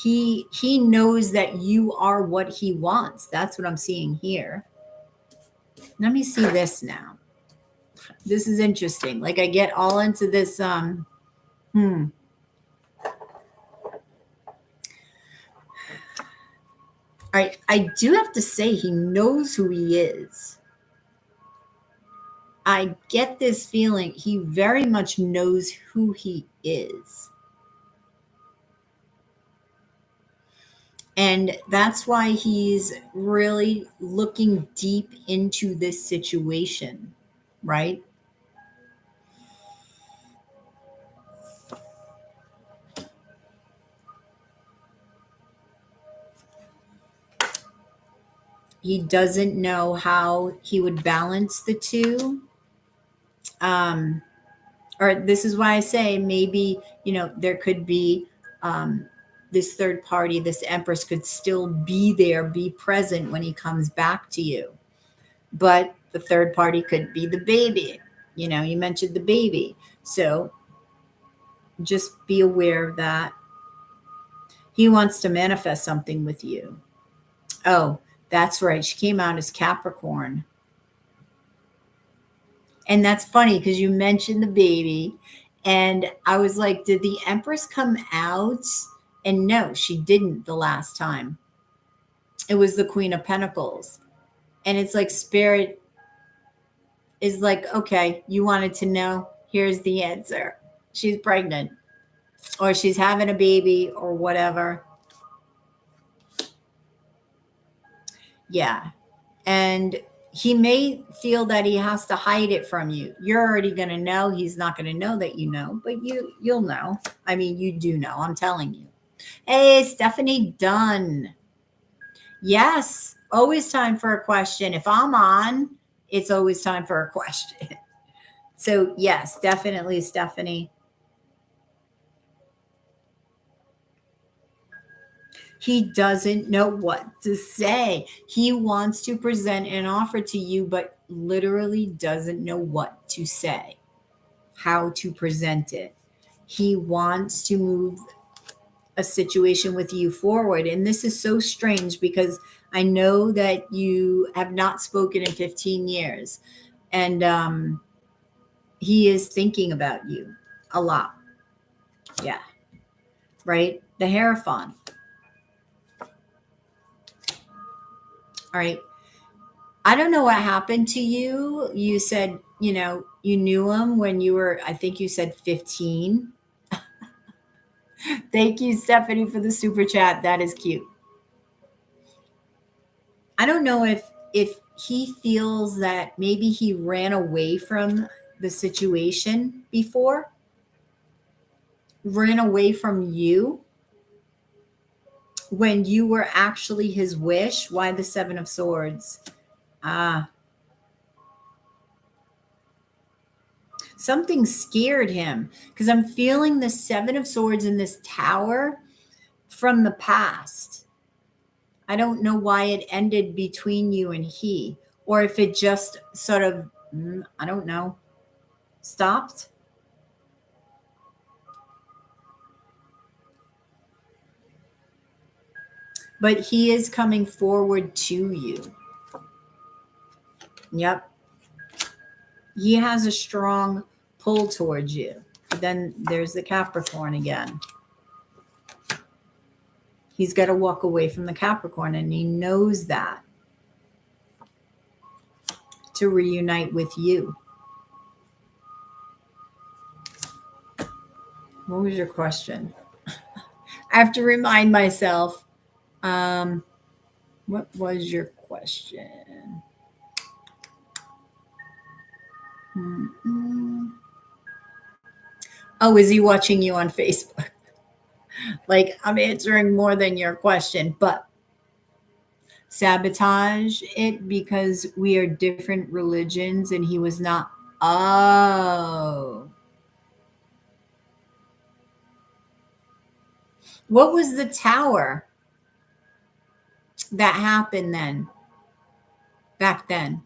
He knows that you are what he wants. That's what I'm seeing here. Let me see this now. This is interesting. Like I get all into this. I do have to say he knows who he is. I get this feeling he very much knows who he is. And that's why he's really looking deep into this situation, right? He doesn't know how he would balance the two. Or this is why I say maybe, there could be this third party, this Empress could still be there, be present when he comes back to you. But the third party could be the baby. You mentioned the baby. So just be aware of that. He wants to manifest something with you. Oh, that's right. She came out as Capricorn. And that's funny because you mentioned the baby. And I was like, did the Empress come out? And no, she didn't the last time. It was the Queen of Pentacles. And it's like Spirit is like, okay, you wanted to know. Here's the answer. She's pregnant, or she's having a baby, or whatever. Yeah. And he may feel that he has to hide it from you. You're already going to know. He's not going to know that you know, but you'll know. I mean, you do know. I'm telling you. Hey, Stephanie Dunn. Yes, always time for a question. If I'm on, it's always time for a question. So, yes, definitely, Stephanie. He doesn't know what to say. He wants to present an offer to you, but literally doesn't know what to say, how to present it. He wants to move a situation with you forward. And this is so strange because I know that you have not spoken in 15 years. And he is thinking about you a lot. Yeah. Right? The Hierophant. All right. I don't know what happened to you. You said, you knew him when you were, I think you said 15. Thank you, Stephanie, for the super chat. That is cute. I don't know if he feels that maybe he ran away from the situation before, ran away from you when you were actually his wish. Why the Seven of Swords? Something scared him because I'm feeling the Seven of Swords in this tower from the past. I don't know why it ended between you and he, or if it just sort of, I don't know, stopped. But he is coming forward to you. Yep. He has a strong pull towards you. But then there's the Capricorn again. He's got to walk away from the Capricorn, and he knows that, to reunite with you. What was your question? I have to remind myself. What was your question? Oh, is he watching you on Facebook? Like, I'm answering more than your question, but sabotage it because we are different religions and he was not. Oh. What was the tower that happened then? Back then?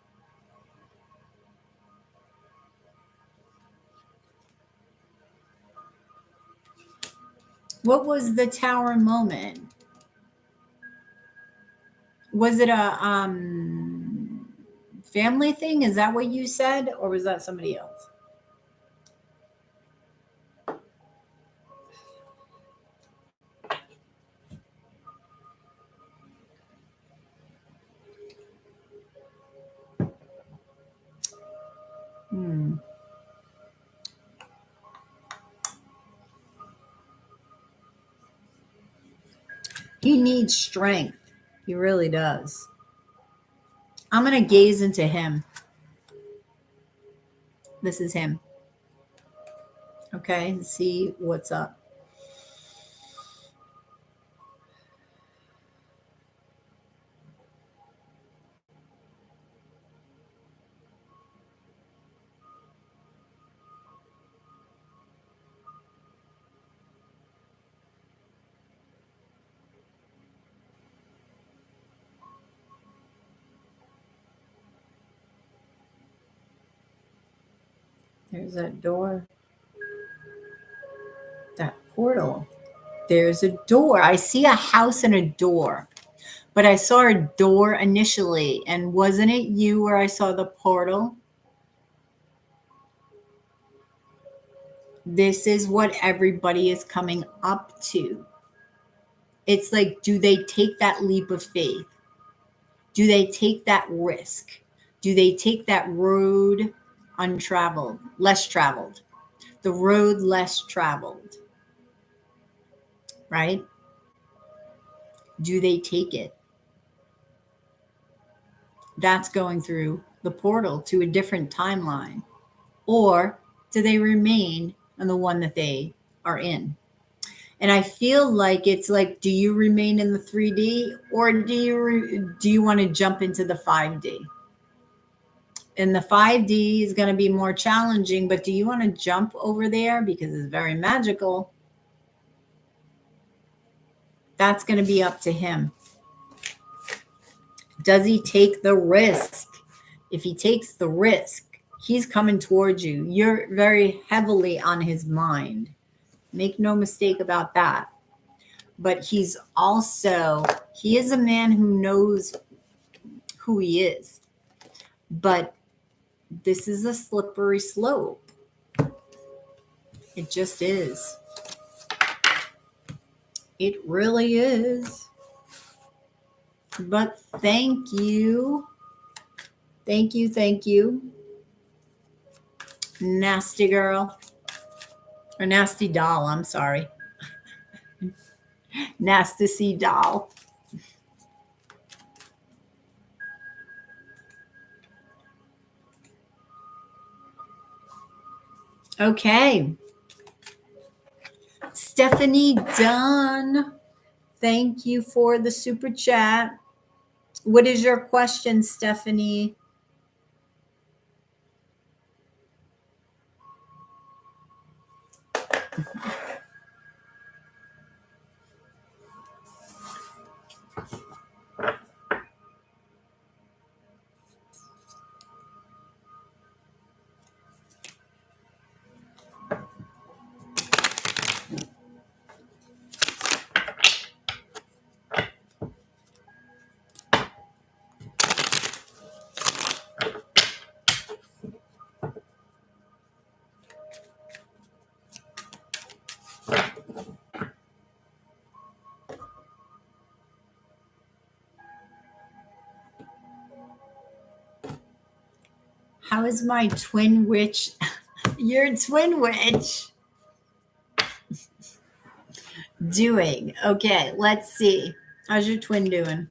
What was the tower moment? Was it a family thing? Is that what you said? Or was that somebody else? He needs strength. He really does. I'm going to gaze into him. This is him. Okay, see what's up. There's that door. That portal. There's a door. I see a house and a door. But I saw a door initially. And wasn't it you where I saw the portal? This is what everybody is coming up to. It's like, do they take that leap of faith? Do they take that risk? Do they take that road untraveled, less traveled? The road less traveled, right? Do they take it? That's going through the portal to a different timeline. Or do they remain on the one that they are in? And I feel like it's like, do you remain in the 3D, or do you want to jump into the 5D? And the 5D is going to be more challenging, but do you want to jump over there because it's very magical? That's going to be up to him. Does he take the risk? If he takes the risk, he's coming towards you. You're very heavily on his mind. Make no mistake about that. But he is a man who knows who he is. But this is a slippery slope. It just is. It really is. But thank you. Thank you, thank you. Nasty girl. Or nasty doll, I'm sorry. Nasty doll. Okay. Stephanie Dunn, thank you for the super chat. What is your question, Stephanie? How is my twin witch? Your twin witch doing? Okay, let's see. How's your twin doing?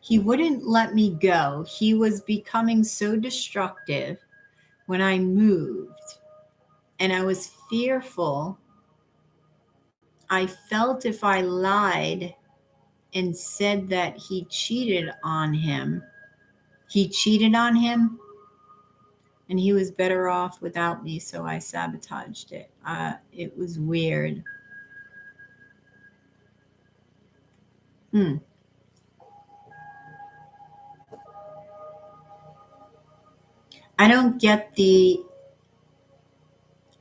He wouldn't let me go. He was becoming so destructive when I moved, and I was fearful. I felt if I lied and said that he cheated on him, and he was better off without me, so I sabotaged it. It was weird. I don't get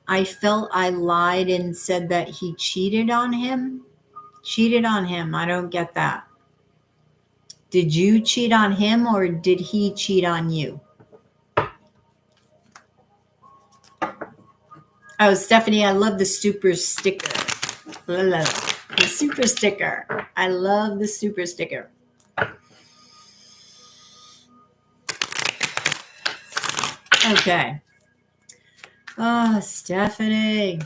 I felt I lied and said that he cheated on him. Cheated on him. I don't get that. Did you cheat on him, or did he cheat on you? Oh, Stephanie, I love the super sticker. The super sticker. I love the super sticker. Okay. Oh, Stephanie.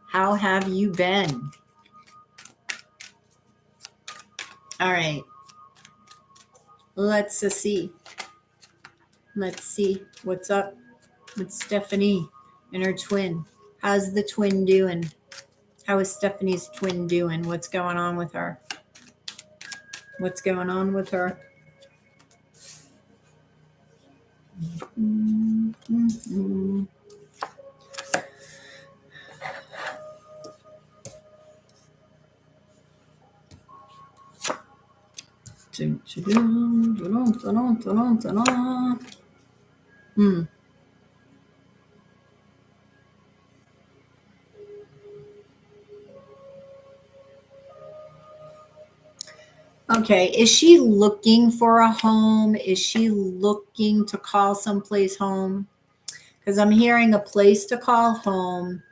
How have you been? All right. Let's see. Let's see what's up with Stephanie and her twin. How's the twin doing? How is Stephanie's twin doing? What's going on with her? What's going on with her? Hmm. Okay, is she looking for a home? Is she looking to call someplace home? Because I'm hearing a place to call home.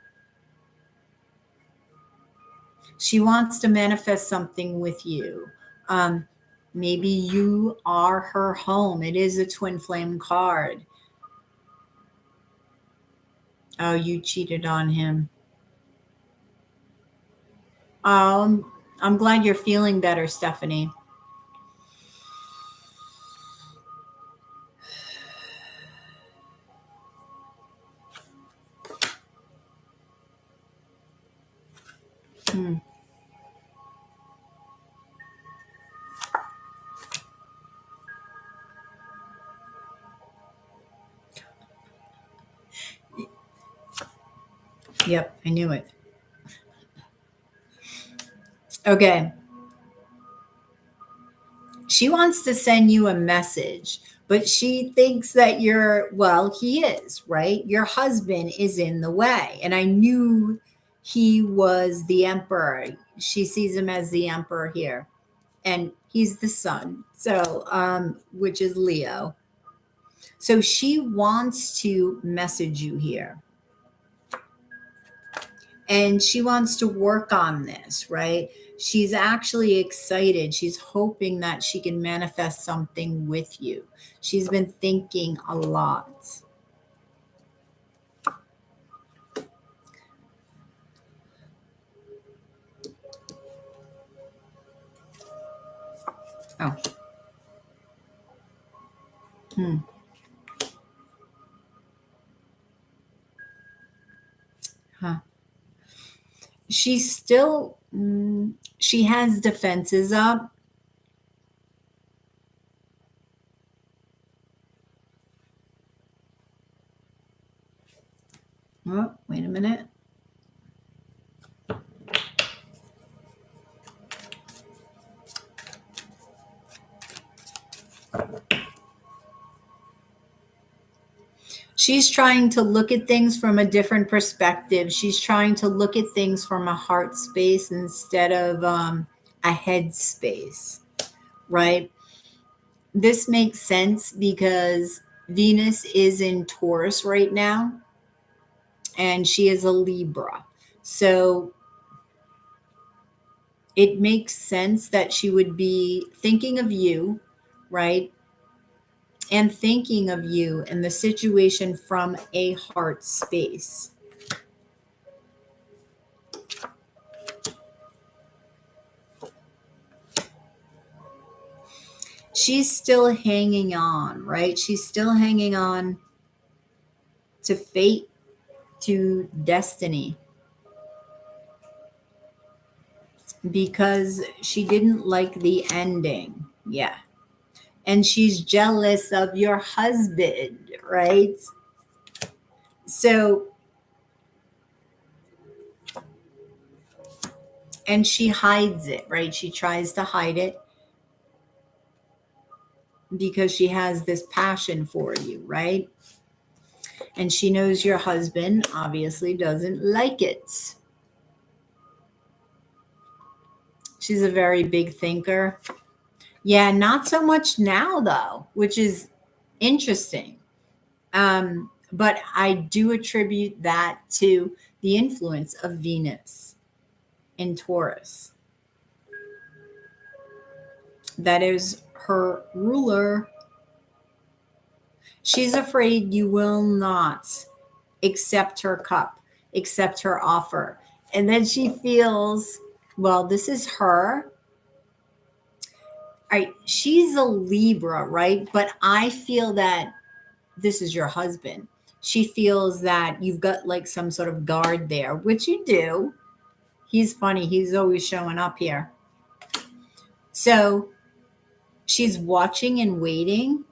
She wants to manifest something with you. Um, maybe you are her home. It is a twin flame card. Oh, you cheated on him. I'm glad you're feeling better, Stephanie. Hmm. Yep, I knew it. Okay. She wants to send you a message, but she thinks that he is, right? Your husband is in the way. And I knew he was the emperor. She sees him as the emperor here. And he's the sun. So, which is Leo. So she wants to message you here. And she wants to work on this, right? She's actually excited. She's hoping that she can manifest something with you. She's been thinking a lot. Oh. Hmm. Huh. She's still, she has defenses up. Oh, wait a minute. She's trying to look at things from a different perspective. She's trying to look at things from a heart space instead of a head space, right? This makes sense because Venus is in Taurus right now and she is a Libra. So it makes sense that she would be thinking of you, right? And thinking of you and the situation from a heart space. She's still hanging on, right? She's still hanging on to fate, to destiny, because she didn't like the ending. Yeah. And she's jealous of your husband, right? So, and she hides it, right? She tries to hide it because she has this passion for you, right? And she knows your husband obviously doesn't like it. She's a very big thinker. Yeah, not so much now though, which is interesting. But I do attribute that to the influence of Venus in Taurus. That is her ruler. She's afraid you will not accept her cup, accept her offer. And then she feels, well, this is her. All right, she's a Libra, right? But I feel that this is your husband. She feels that you've got like some sort of guard there, which you do. He's funny. He's always showing up here. So she's watching and waiting.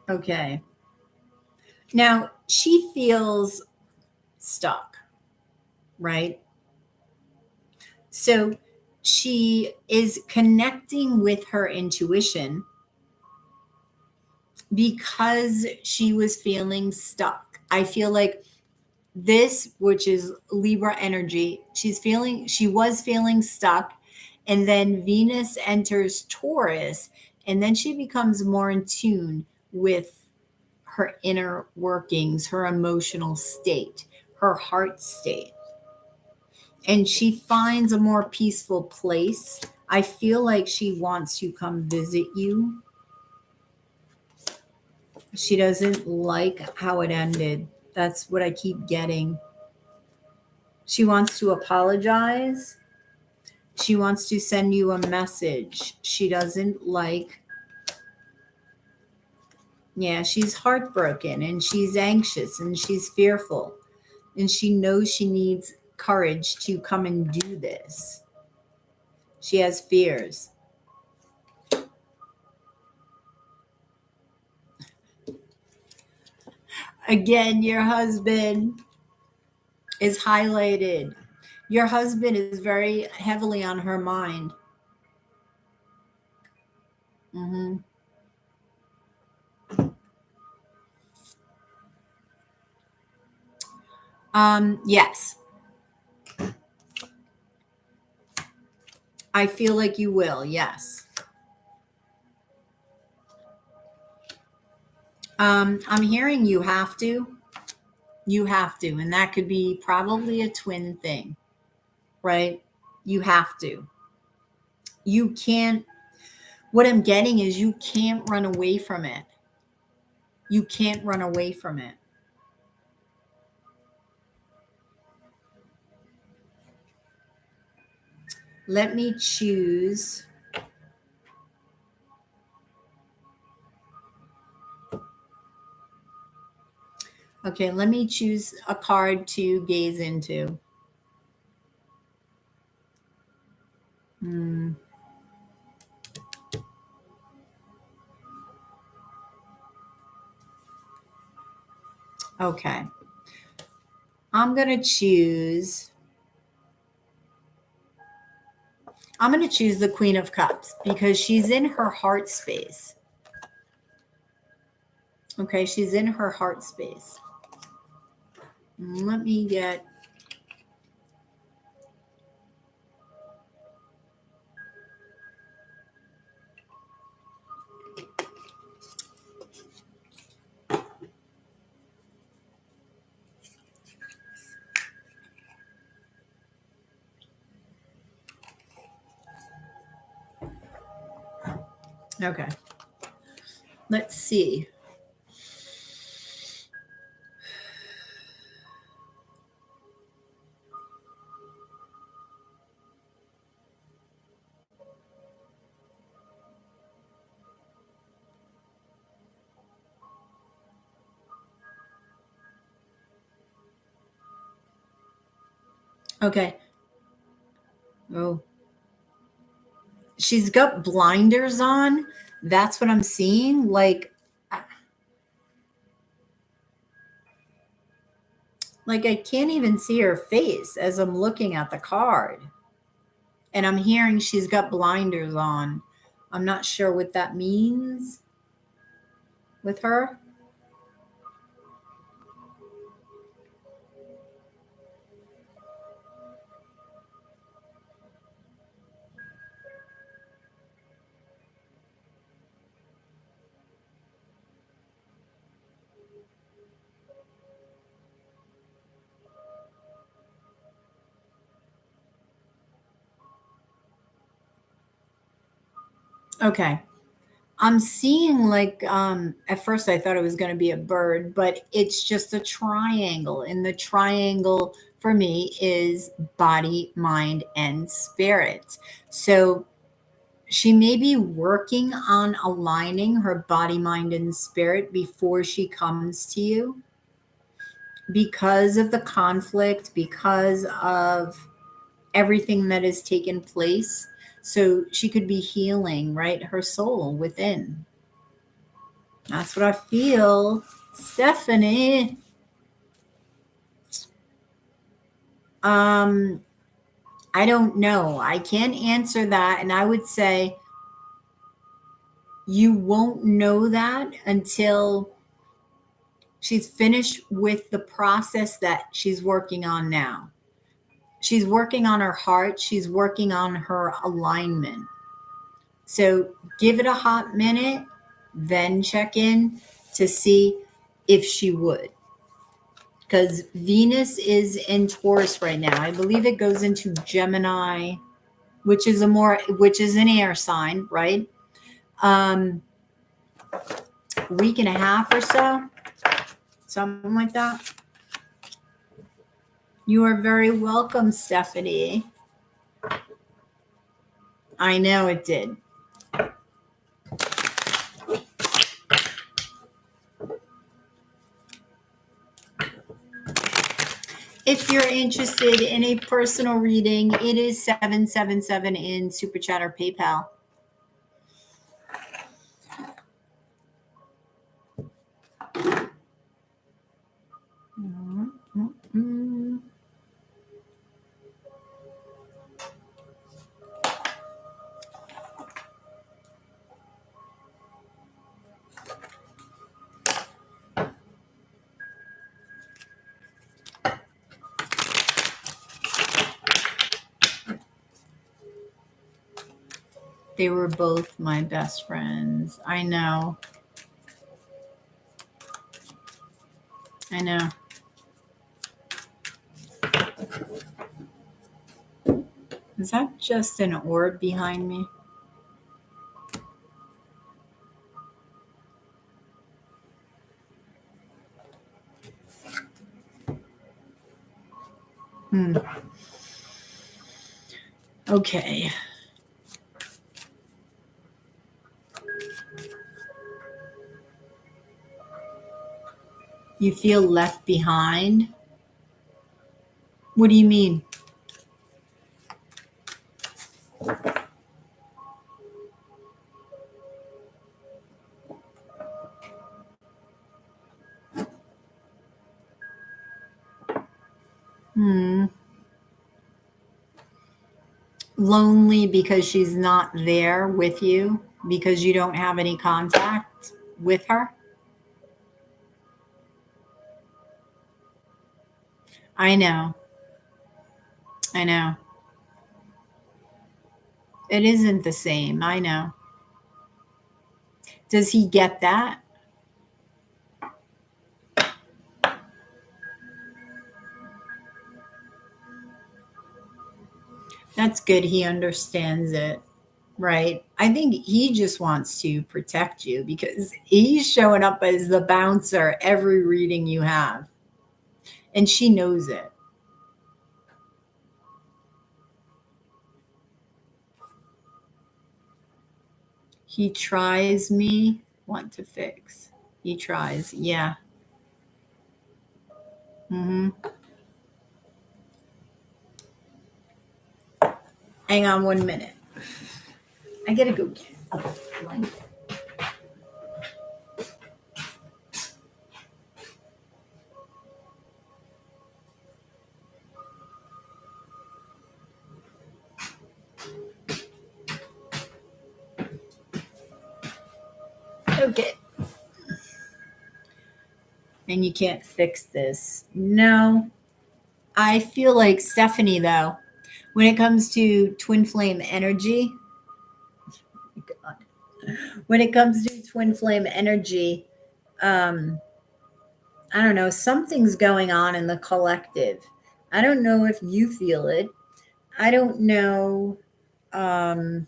Okay. Now she feels stuck, right? So she is connecting with her intuition because she was feeling stuck. I feel like this, which is Libra energy, she was feeling stuck. And then Venus enters Taurus, and then she becomes more in tune with her inner workings, her emotional state, her heart state. And she finds a more peaceful place. I feel like she wants to come visit you. She doesn't like how it ended. That's what I keep getting. She wants to apologize. She wants to send you a message. She doesn't like, yeah, she's heartbroken and she's anxious and she's fearful. And she knows she needs courage to come and do this. She has fears. Again, your husband is highlighted. Your husband is very heavily on her mind. Hmm. Yes, I feel like you will. Yes. I'm hearing you have to. You have to. And that could be probably a twin thing, right? You have to. You can't, what I'm getting is you can't run away from it. You can't run away from it. Let me choose. Okay, let me choose a card to gaze into. Hmm. Okay. I'm going to choose the Queen of Cups because she's in her heart space. Okay, she's in her heart space. Let me get. Okay. Let's see. Okay. Oh, she's got blinders on. That's what I'm seeing. Like I can't even see her face as I'm looking at the card. And I'm hearing she's got blinders on. I'm not sure what that means with her. Okay. I'm seeing at first I thought it was going to be a bird, but it's just a triangle. And the triangle for me is body, mind, and spirit. So she may be working on aligning her body, mind, and spirit before she comes to you because of the conflict, because of everything that has taken place. So she could be healing, right? Her soul within. That's what I feel. Stephanie. I don't know. I can't answer that. And I would say you won't know that until she's finished with the process that she's working on now. She's working on her heart. She's working on her alignment. So give it a hot minute, then check in to see if she would. Because Venus is in Taurus right now. I believe it goes into Gemini, which is an air sign, right? Week and a half or so, something like that. You are very welcome, Stephanie. I know it did. If you're interested in a personal reading, it is 777 in Super Chat or PayPal. They were both my best friends. I know. I know. Is that just an orb behind me? Okay. You feel left behind? What do you mean? Lonely because she's not there with you, because you don't have any contact with her? I know. I know. It isn't the same. I know. Does he get that? That's good. He understands it, right? I think he just wants to protect you because he's showing up as the bouncer every reading you have. And she knows it. He tries me, want to fix. He tries. Yeah. Hang on 1 minute. I gotta go get a blanket. Okay. And you can't fix this. No. I feel like Stephanie, though, when it comes to twin flame energy, I don't know, something's going on in the collective. I don't know if you feel it. I don't know. I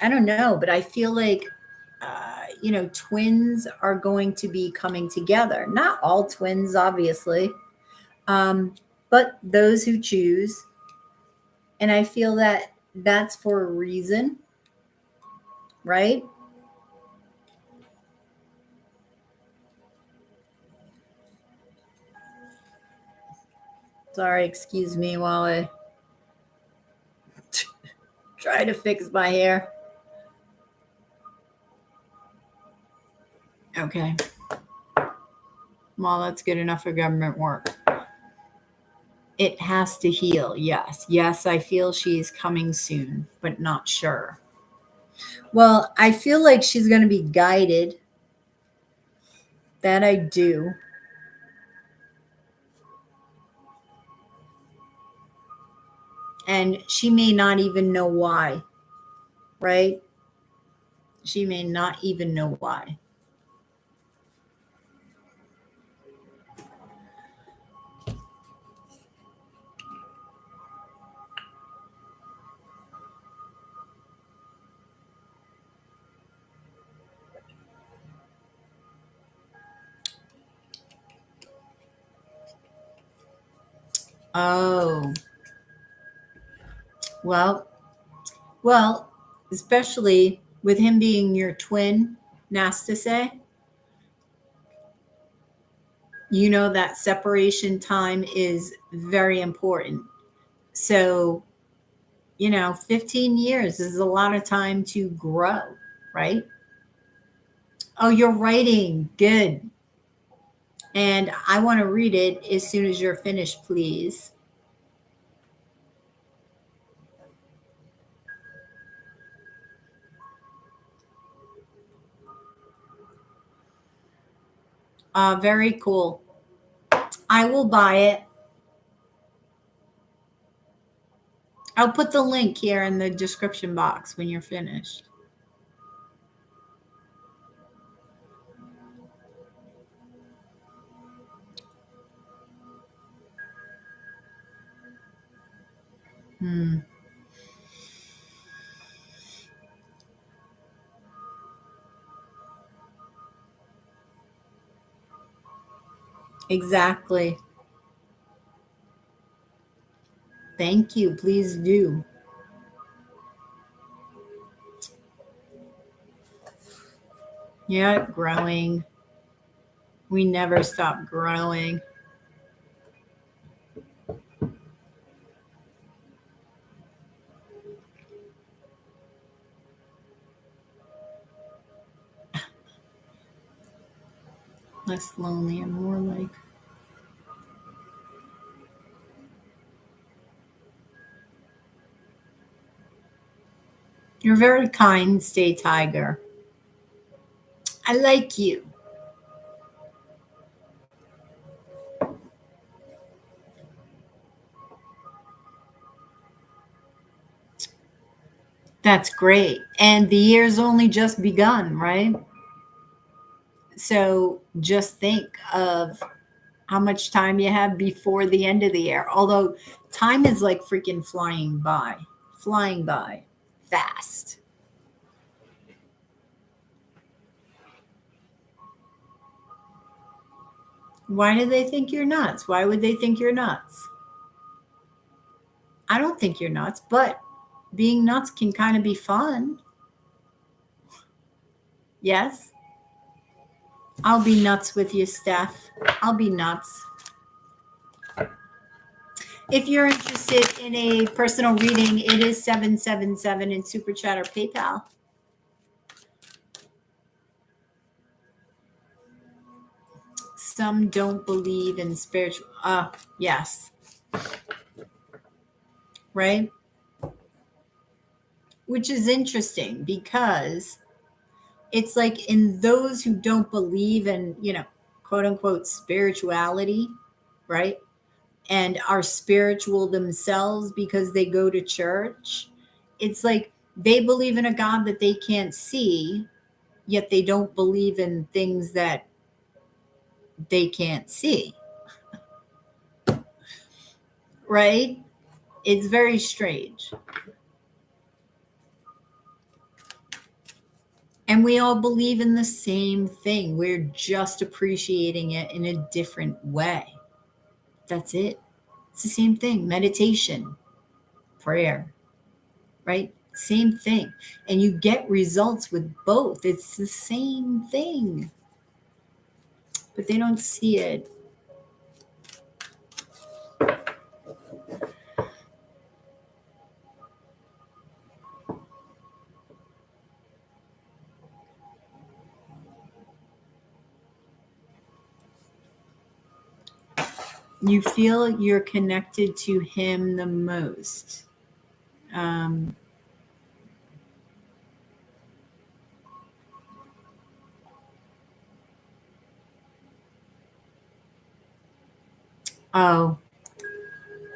don't know, but I feel like, twins are going to be coming together. Not all twins, obviously, but those who choose. And I feel that that's for a reason, right? Sorry, excuse me while I try to fix my hair. Okay. Well, that's good enough for government work. It has to heal. Yes. Yes, I feel she's coming soon, but not sure. Well, I feel like she's going to be guided. That I do. And she may not even know why, right? She may not even know why. Oh, well, especially with him being your twin, Namaste, you know that separation time is very important. So, 15 years is a lot of time to grow, right? Oh, you're writing. Good. And I want to read it as soon as you're finished, please. Very cool. I will buy it. I'll put the link here in the description box when you're finished. Exactly. Thank you. Please do. Yeah, growing. We never stop growing. Less lonely and more like. You're very kind, stay tiger. I like you. That's great. And the year's only just begun, right? So just think of how much time you have before the end of the year. Although time is like freaking flying by fast. Why do they think you're nuts? Why would they think you're nuts? I don't think you're nuts, but being nuts can kind of be fun. Yes? I'll be nuts with you, Steph. I'll be nuts. If you're interested in a personal reading, it is 777 in Super Chat or PayPal. Some don't believe in spiritual. Yes. Right? Which is interesting because it's like in those who don't believe in, quote unquote spirituality, right? And are spiritual themselves because they go to church. It's like they believe in a God that they can't see, yet they don't believe in things that they can't see. Right? It's very strange. And we all believe in the same thing. We're just appreciating it in a different way. That's it. It's the same thing. Meditation, prayer, right? Same thing. And you get results with both. It's the same thing. But they don't see it. You feel you're connected to him the most. Oh,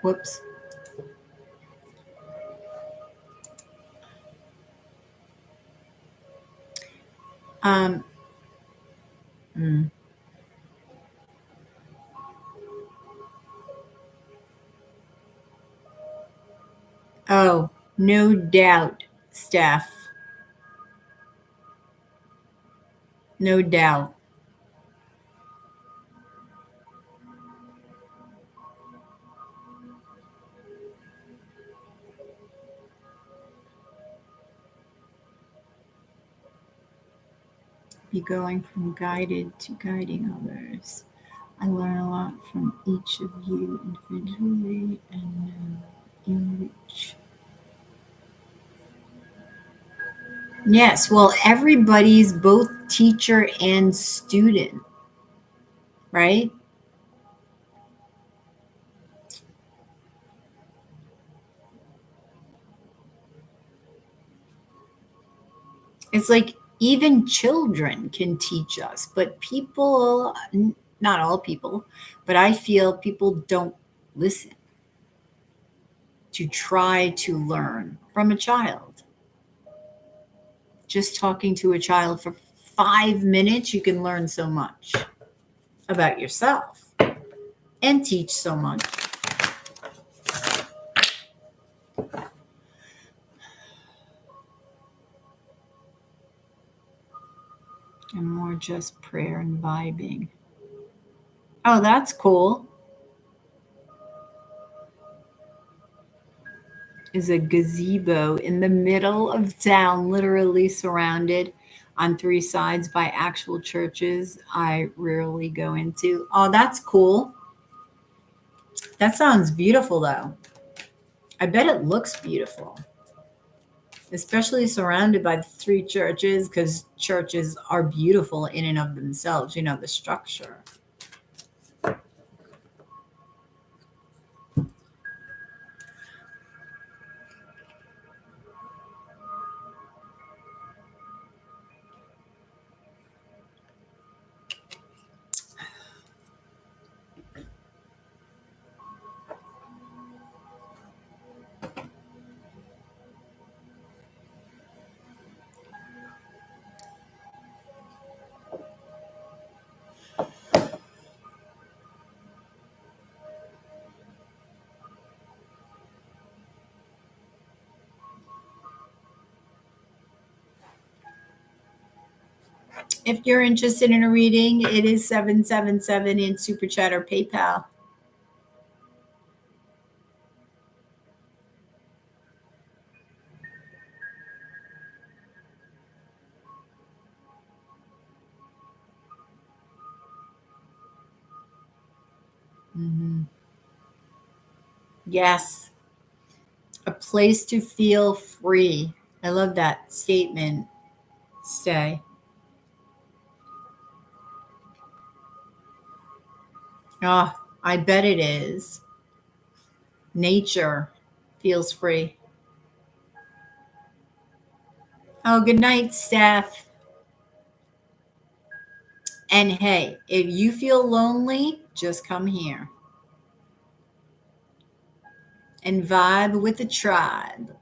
whoops. Um, mm. Oh, no doubt, Steph. No doubt. Be going from guided to guiding others. I learn a lot from each of you individually and know you reach. Yes, well, everybody's both teacher and student, right? It's like even children can teach us, but people, not all people, but I feel people don't listen to try to learn from a child. Just talking to a child for 5 minutes, you can learn so much about yourself and teach so much. And more just prayer and vibing. Oh, that's cool. Is a gazebo in the middle of town, literally surrounded on three sides by actual churches I rarely go into. Oh, that's cool. That sounds beautiful, though. I bet it looks beautiful, especially surrounded by three churches, because churches are beautiful in and of themselves, the structure. If you're interested in a reading, it is 777 in Super Chat or PayPal. Mm-hmm. Yes. A place to feel free. I love that statement. Stay. Oh, I bet it is. Nature feels free. Oh, good night, Steph. And hey, if you feel lonely, just come here and vibe with the tribe.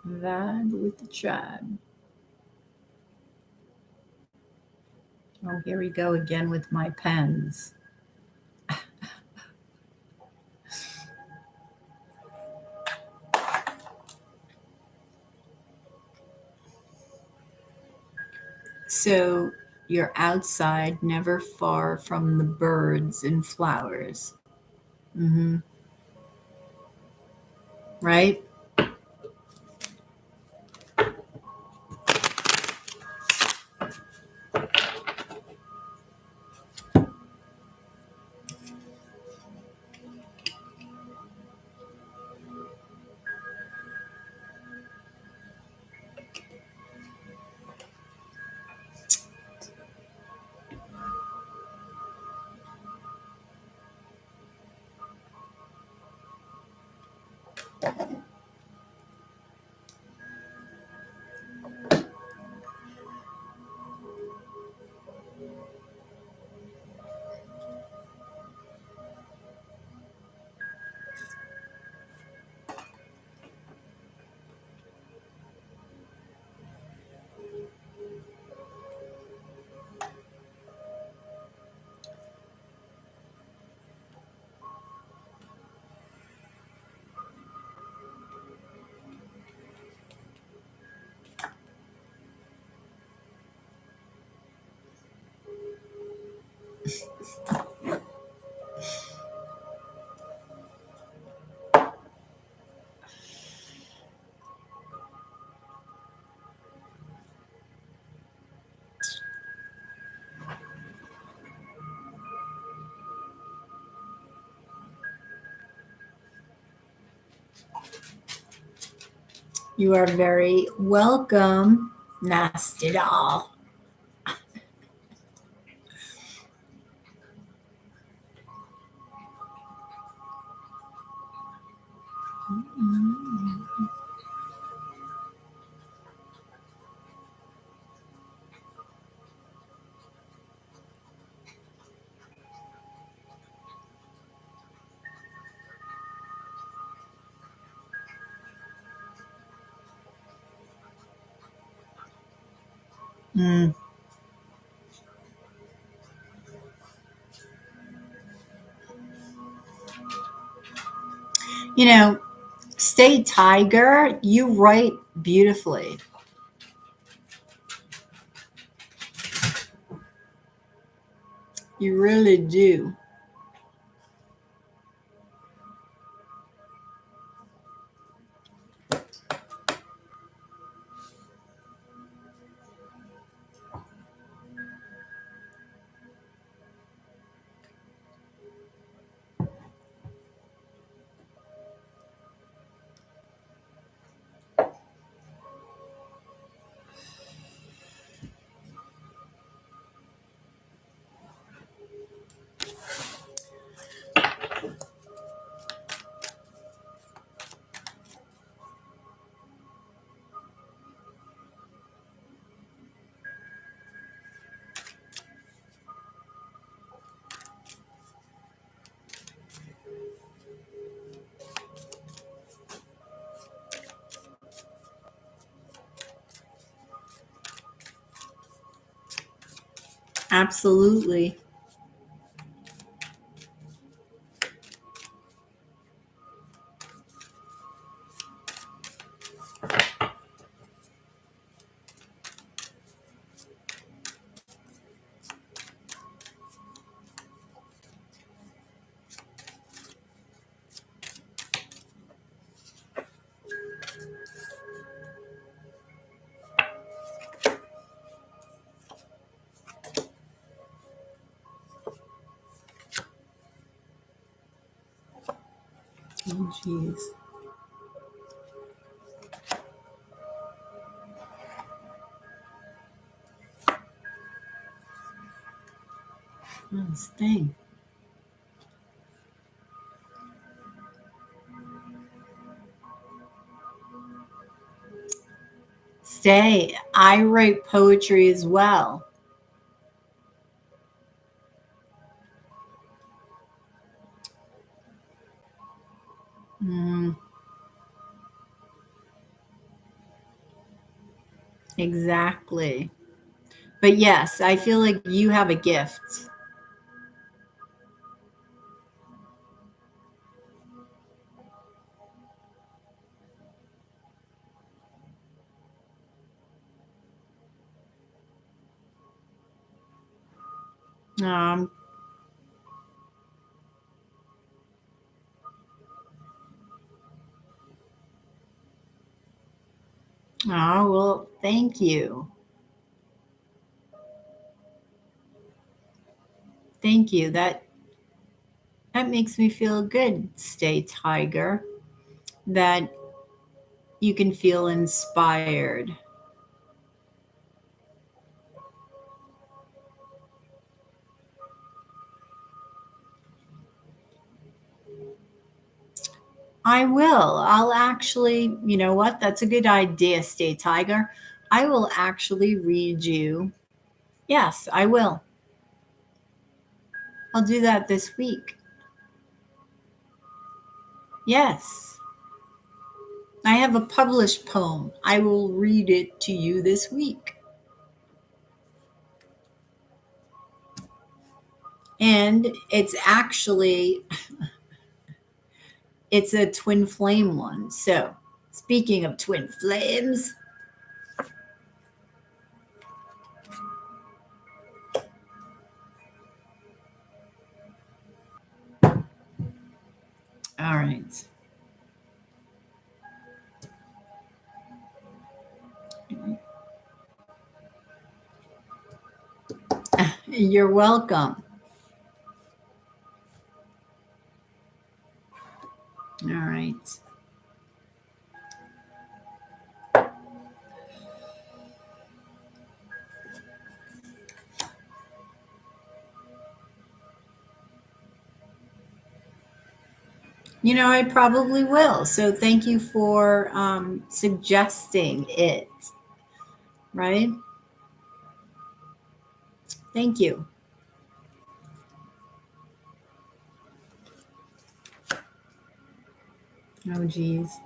Vibe with the tribe. Oh, here we go again with my pens. So you're outside, never far from the birds and flowers. Mm-hmm. Right? You are very welcome, Nasty doll. Mm. You know, Stay Tiger, you write beautifully. You really do. Absolutely. Oh, jeez. Oh, this thing. Stay. I write poetry as well. Mm, exactly. But yes, I feel like you have a gift. Um, oh, well, thank you. Thank you. That makes me feel good, Stay Tiger. That you can feel inspired. I will. I'll actually, you know what? That's a good idea, Stay Tiger. I will actually read you. Yes, I will. I'll do that this week. Yes. I have a published poem. I will read it to you this week. And it's actually it's a twin flame one. So, speaking of twin flames, all right. You're welcome. All right. You know, I probably will. So thank you for suggesting it. Right? Thank you. Oh, geez.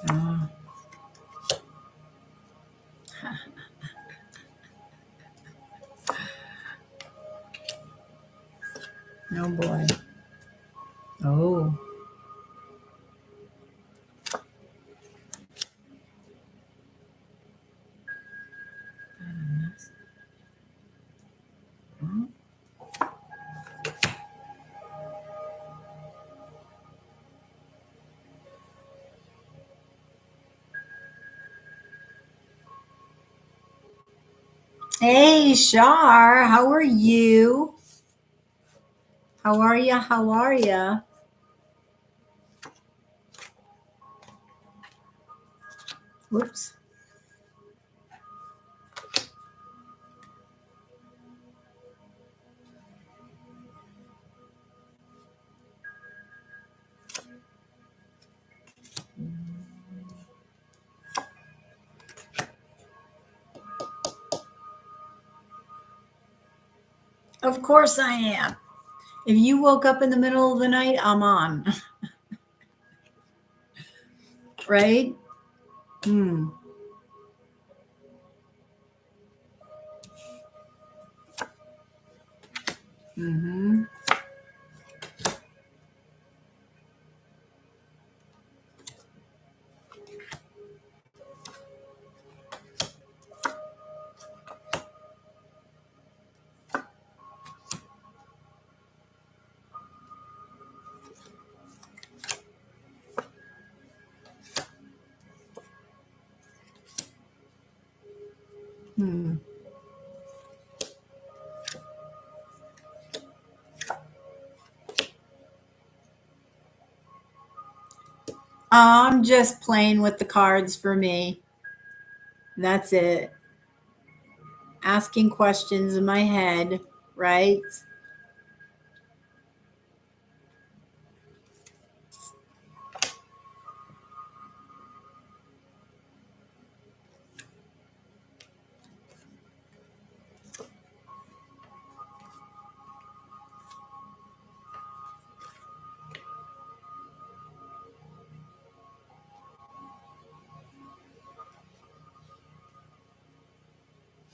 Oh, oh boy. Oh. Hey, Shar, how are you? How are you? How are you? Whoops. Of course I am. If you woke up in the middle of the night, I'm on. Right? Hmm. Mm-hmm. Hmm. I'm just playing with the cards for me. That's it. Asking questions in my head, right?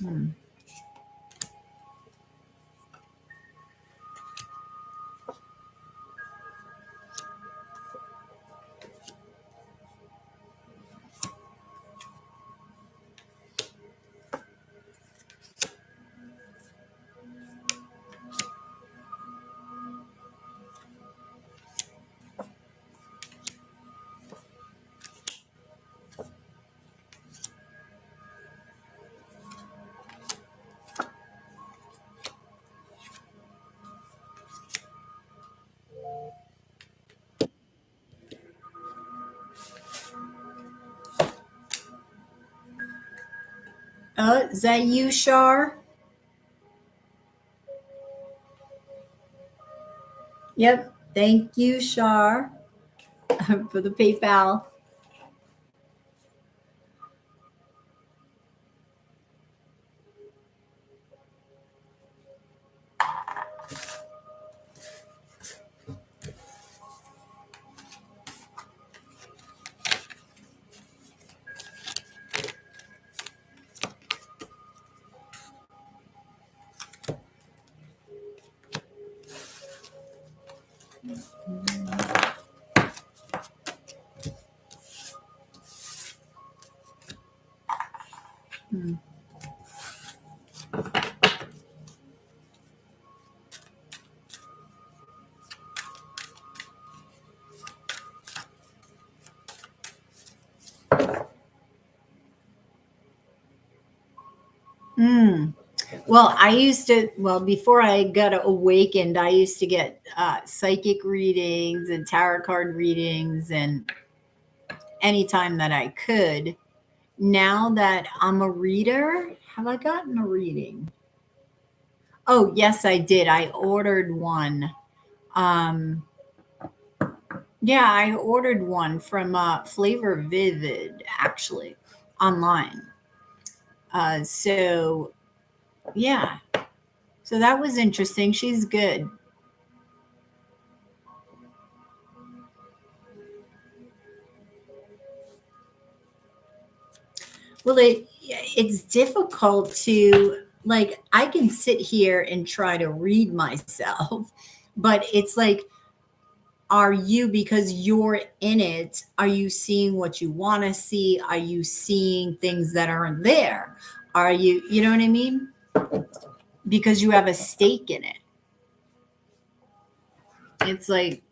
Hmm. Is that you, Shar? Yep. Thank you, Shar, for the PayPal. Hmm. Mm. Well, before I got awakened, I used to get psychic readings and tarot card readings and anytime that I could. Now that I'm a reader, have I gotten a reading? Oh, yes, I did. I ordered one. Um, yeah, I ordered one from Flavor Vivid, actually, online. So, yeah, so that was interesting. She's good. Well, it's difficult to like I can sit here and try to read myself, but it's like are you because you're in it, are you seeing what you want to see? Are you seeing things that aren't there? Are you know what I mean? Because you have a stake in it. It's like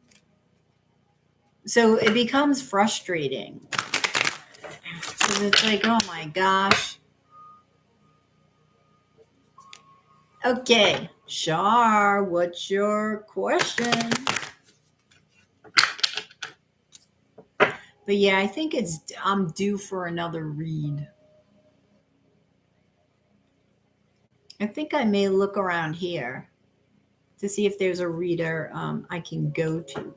so it becomes frustrating. Because it's like, oh my gosh. Okay, Shar, what's your question? But yeah, I think I'm due for another read. I think I may look around here to see if there's a reader I can go to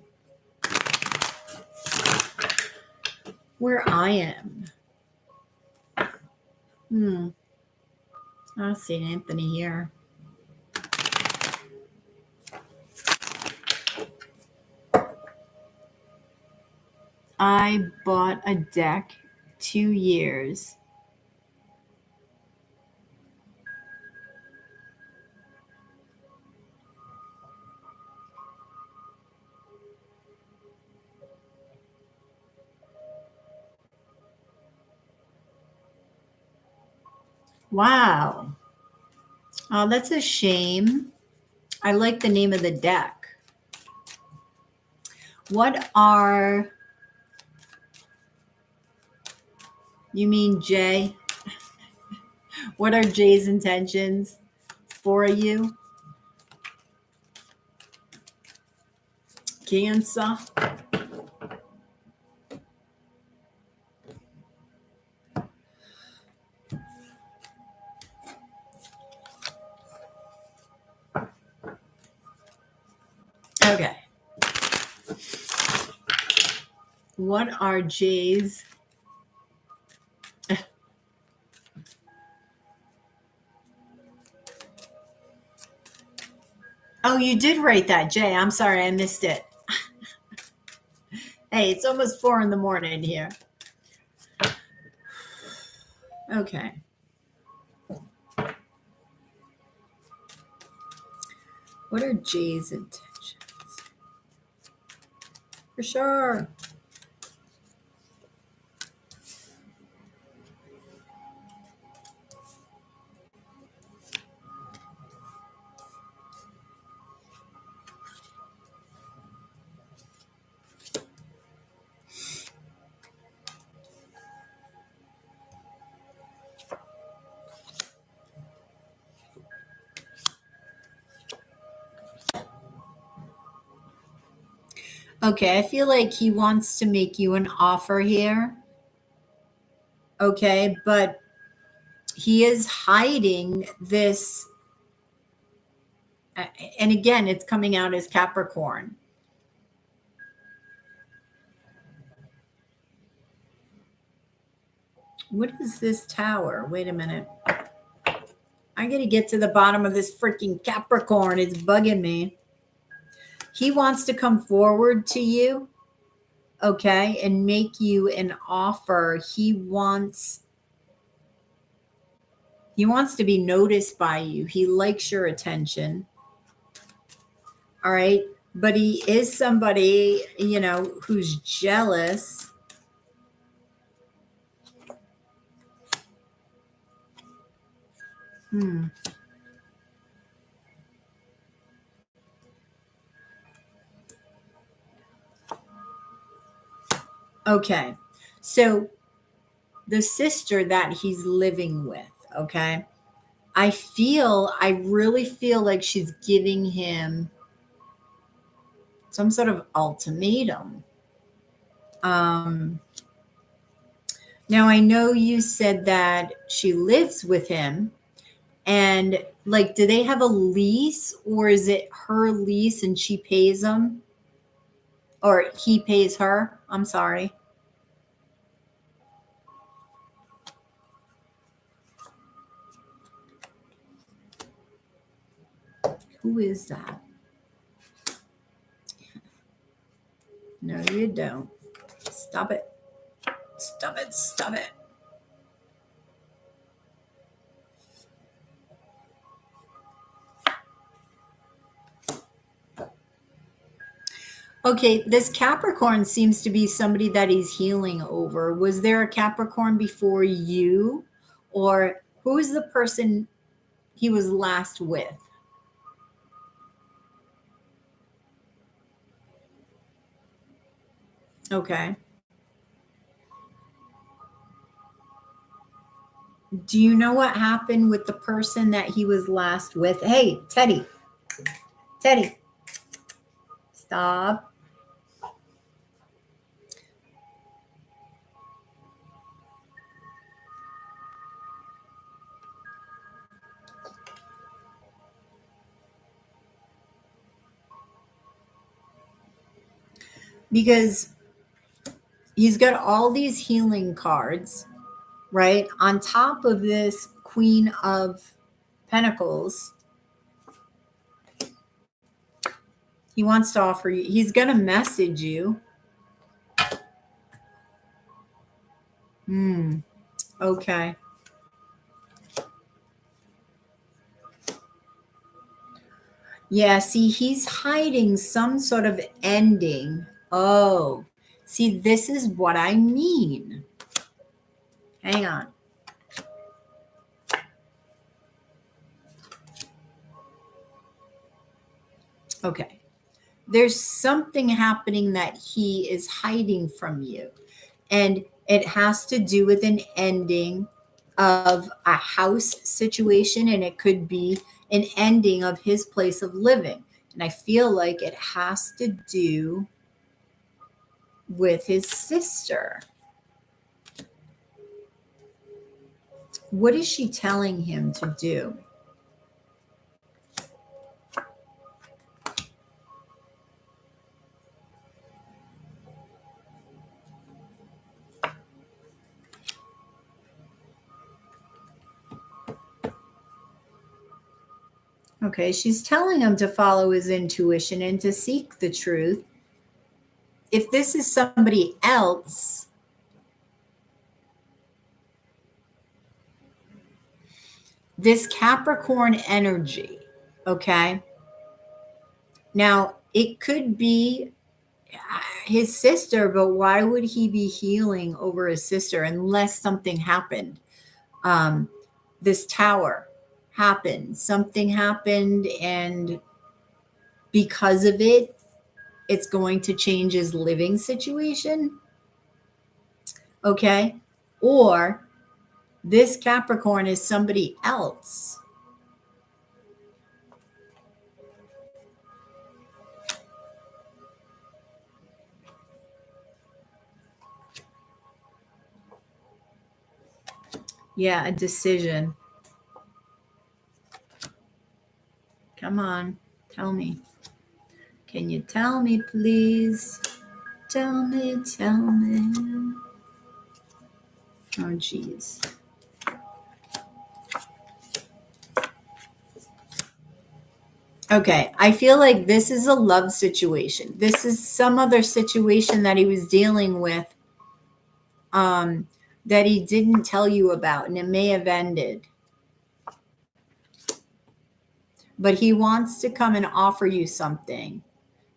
where I am. Hmm. Oh, St. Anthony here. I bought a deck 2 years. Wow. Oh, that's a shame. I like the name of the deck. What are, you mean Jay? What are Jay's intentions for you? Cancer? Okay. What are Jay's? Oh, you did write that, Jay. I'm sorry, I missed it. Hey, it's almost 4 in the morning here. Okay. What are Jay's intentions? For sure. Okay, I feel like he wants to make you an offer here. Okay, but he is hiding this. And again, it's coming out as Capricorn. What is this tower? Wait a minute. I got to get to the bottom of this freaking Capricorn. It's bugging me. He wants to come forward to you, okay, and make you an offer. He wants to be noticed by you. He likes your attention. All right. But he is somebody, who's jealous. Okay. So the sister that he's living with, okay, I really feel like she's giving him some sort of ultimatum. Now I know you said that she lives with him, and like, do they have a lease, or is it her lease and she pays him, or he pays her? I'm sorry. Who is that? No, you don't. Stop it. Stop it. Stop it. Okay, this Capricorn seems to be somebody that he's healing over. Was there a Capricorn before you? Or who is the person he was last with? Okay. Do you know what happened with the person that he was last with? Hey, Teddy. Teddy. Stop. Because he's got all these healing cards, right? On top of this Queen of Pentacles. He wants to offer you, he's going to message you. Okay. Yeah, see, he's hiding some sort of ending. Oh, see, this is what I mean. Hang on. Okay. There's something happening that he is hiding from you. And it has to do with an ending of a house situation, and it could be an ending of his place of living. And I feel like it has to do with his sister. What is she telling him to do? Okay, she's telling him to follow his intuition and to seek the truth. If this is somebody else, this Capricorn energy, okay? Now, it could be his sister, but why would he be healing over his sister unless something happened? This tower happened. Something happened, and because of it, it's going to change his living situation. Okay. Or this Capricorn is somebody else. Yeah, a decision. Come on, tell me. Can you tell me, please? Tell me, tell me. Oh, geez. Okay, I feel like this is a love situation. This is some other situation that he was dealing with um, that he didn't tell you about, and it may have ended. But he wants to come and offer you something.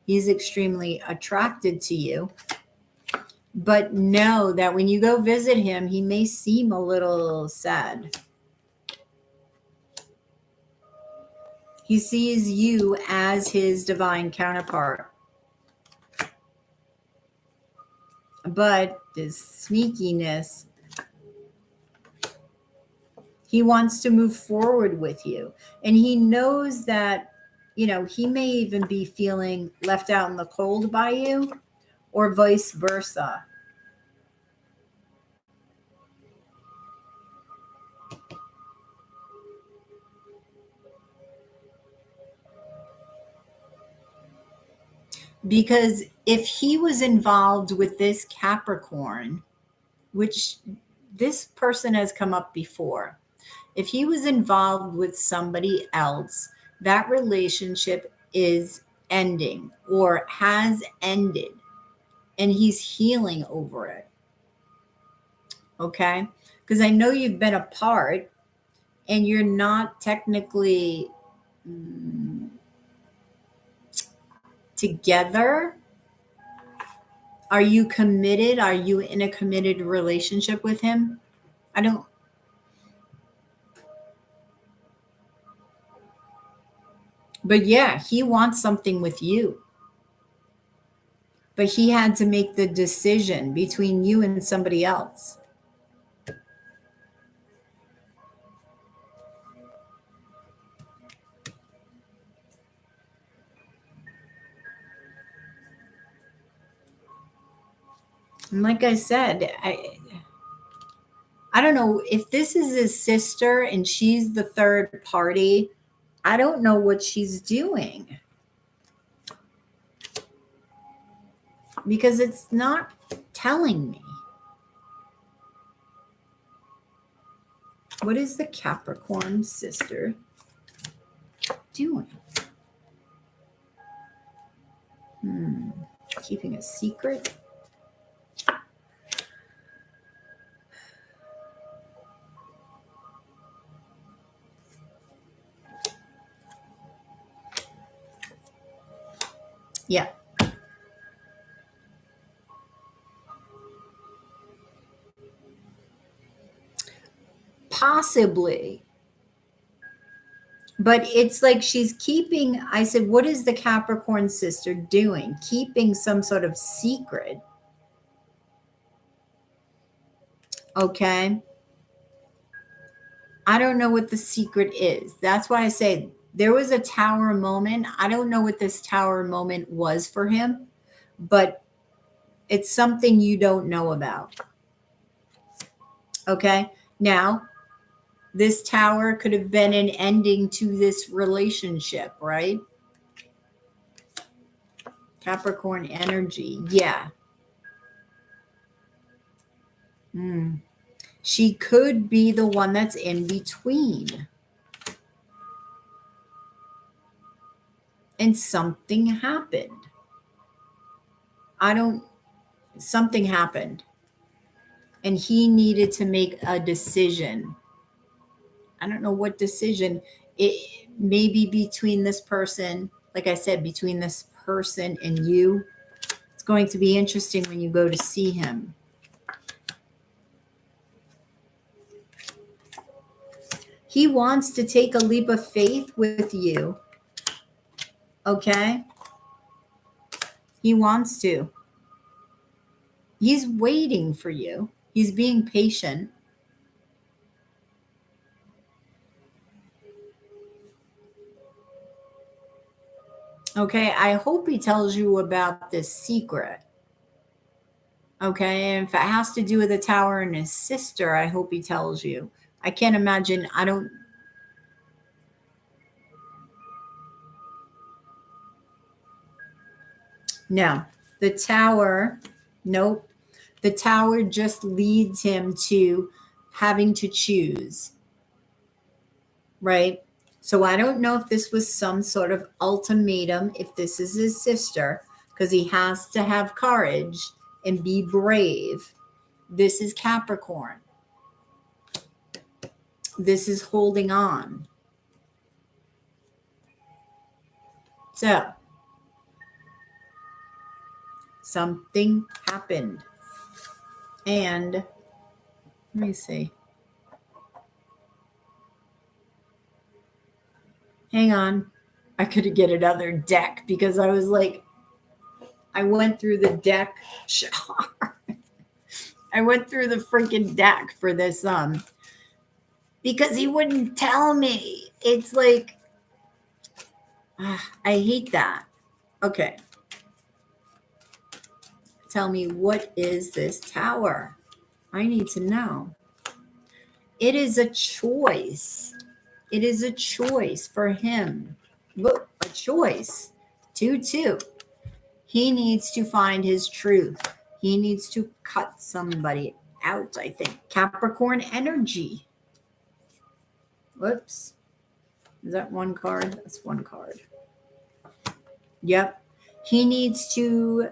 He's extremely attracted to you. But know that when you go visit him, he may seem a little sad. He sees you as his divine counterpart. But this sneakiness, he wants to move forward with you. And he knows that, he may even be feeling left out in the cold by you, or vice versa. Because if he was involved with this Capricorn, which this person has come up before, if he was involved with somebody else, that relationship is ending or has ended, and he's healing over it. Okay? Because I know you've been apart and you're not technically together. Are you committed? Are you in a committed relationship with him? I don't. But yeah, he wants something with you. But he had to make the decision between you and somebody else. And like I said, I don't know if this is his sister and she's the third party. I don't know what she's doing because it's not telling me. What is the Capricorn sister doing? Keeping a secret? Yeah. Possibly. But it's like she's keeping, I said, what is the Capricorn sister doing? Keeping some sort of secret. Okay. I don't know what the secret is. That's why I say there was a tower moment. I don't know what this tower moment was for him, but it's something you don't know about. Okay. Now, this tower could have been an ending to this relationship, right? Capricorn energy. Yeah. She could be the one that's in between. And something happened. Something happened. And he needed to make a decision. I don't know what decision. It may be between this person, like I said, between this person and you. It's going to be interesting when you go to see him. He wants to take a leap of faith with you. Okay? He wants to. He's waiting for you. He's being patient. Okay, I hope he tells you about this secret. Okay, and if it has to do with the tower and his sister, I hope he tells you. I can't imagine. I don't. No, the tower. Nope. The tower just leads him to having to choose, right? So I don't know if this was some sort of ultimatum, if this is his sister, because he has to have courage and be brave. This is Capricorn. This is holding on. So something happened. And let me see. Hang on. I could get another deck because I was like, I went through the deck. I went through the freaking deck for this because he wouldn't tell me. It's like I hate that. Okay. Tell me, what is this tower? I need to know. It is a choice. It is a choice for him. Look, a choice. 2-2. He needs to find his truth. He needs to cut somebody out, I think. Capricorn energy. Whoops. Is that one card? That's one card. Yep. He needs to,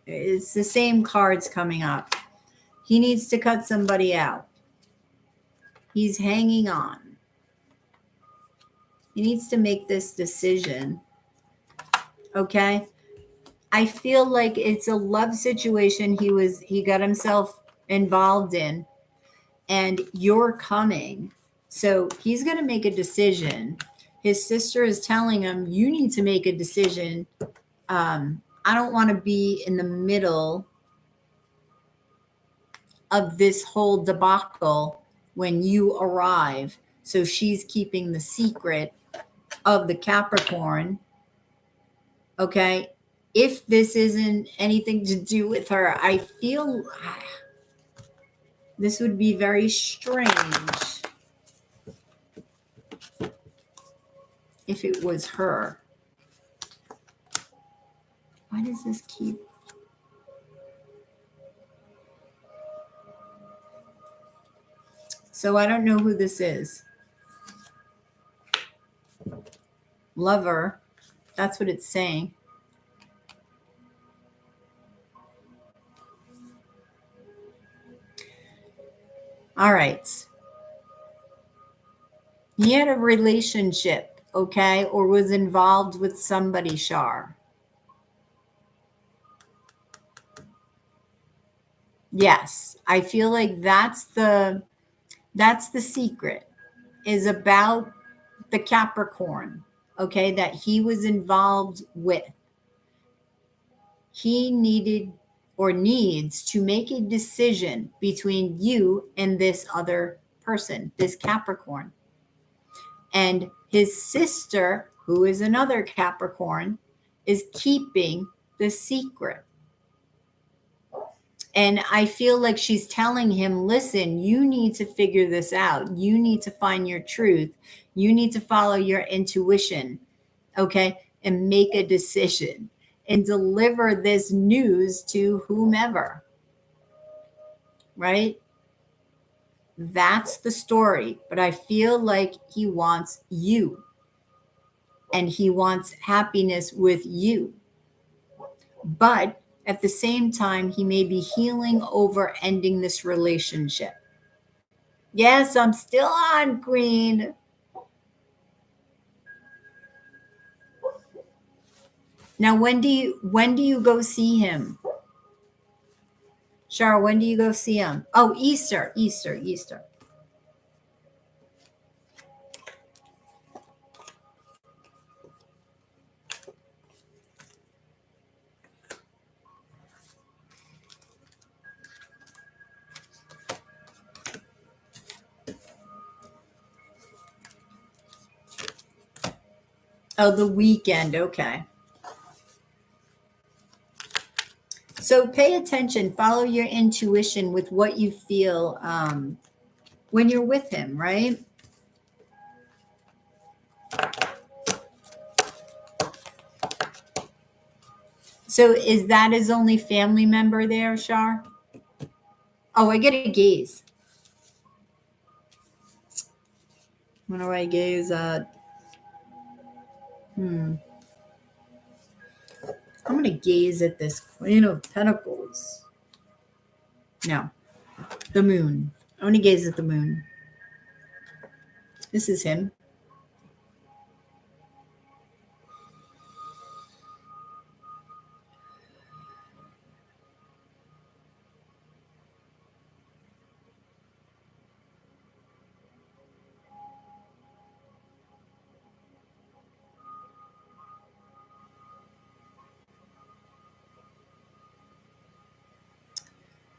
it's the same cards coming up. He needs to cut somebody out. He's hanging on. He needs to make this decision. Okay? I feel like it's a love situation he got himself involved in, and you're coming. So he's going to make a decision. His sister is telling him, you need to make a decision. I don't want to be in the middle of this whole debacle when you arrive. So she's keeping the secret of the Capricorn. Okay. If this isn't anything to do with her, I feel this would be very strange if it was her. Why does this keep? So I don't know who this is. Lover. That's what it's saying. All right. He had a relationship, okay, or was involved with somebody, Shar. Yes, I feel like that's the secret, is about the Capricorn, okay, that he was involved with. He needed or needs to make a decision between you and this other person, this Capricorn. And his sister, who is another Capricorn, is keeping the secret. And I feel like she's telling him, listen, you need to figure this out. You need to find your truth. You need to follow your intuition, okay? And make a decision and deliver this news to whomever, right? That's the story. But I feel like he wants you and he wants happiness with you. But at the same time, he may be healing over ending this relationship. Yes, I'm still on, Queen. Now, when do you go see him? Shara, when do you go see him? Oh, Easter. Oh, the weekend. Okay. So pay attention, follow your intuition with what you feel when you're with him, right? So is that his only family member there, Shar? Oh, I get a gaze. What do I gaze at? I'm going to gaze at this Queen of Pentacles. No, the moon. I want to gaze at the moon. This is him.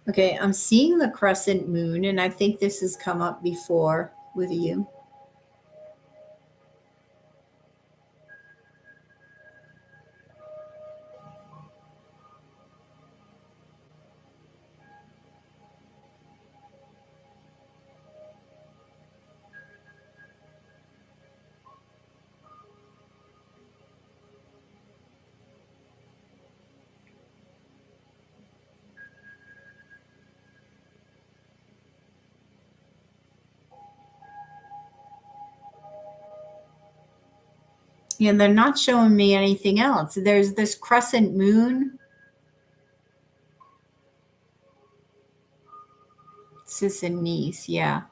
Okay, I'm seeing the crescent moon, and I think this has come up before with you. Yeah, they're not showing me anything else. There's this crescent moon. Sis and niece, yeah.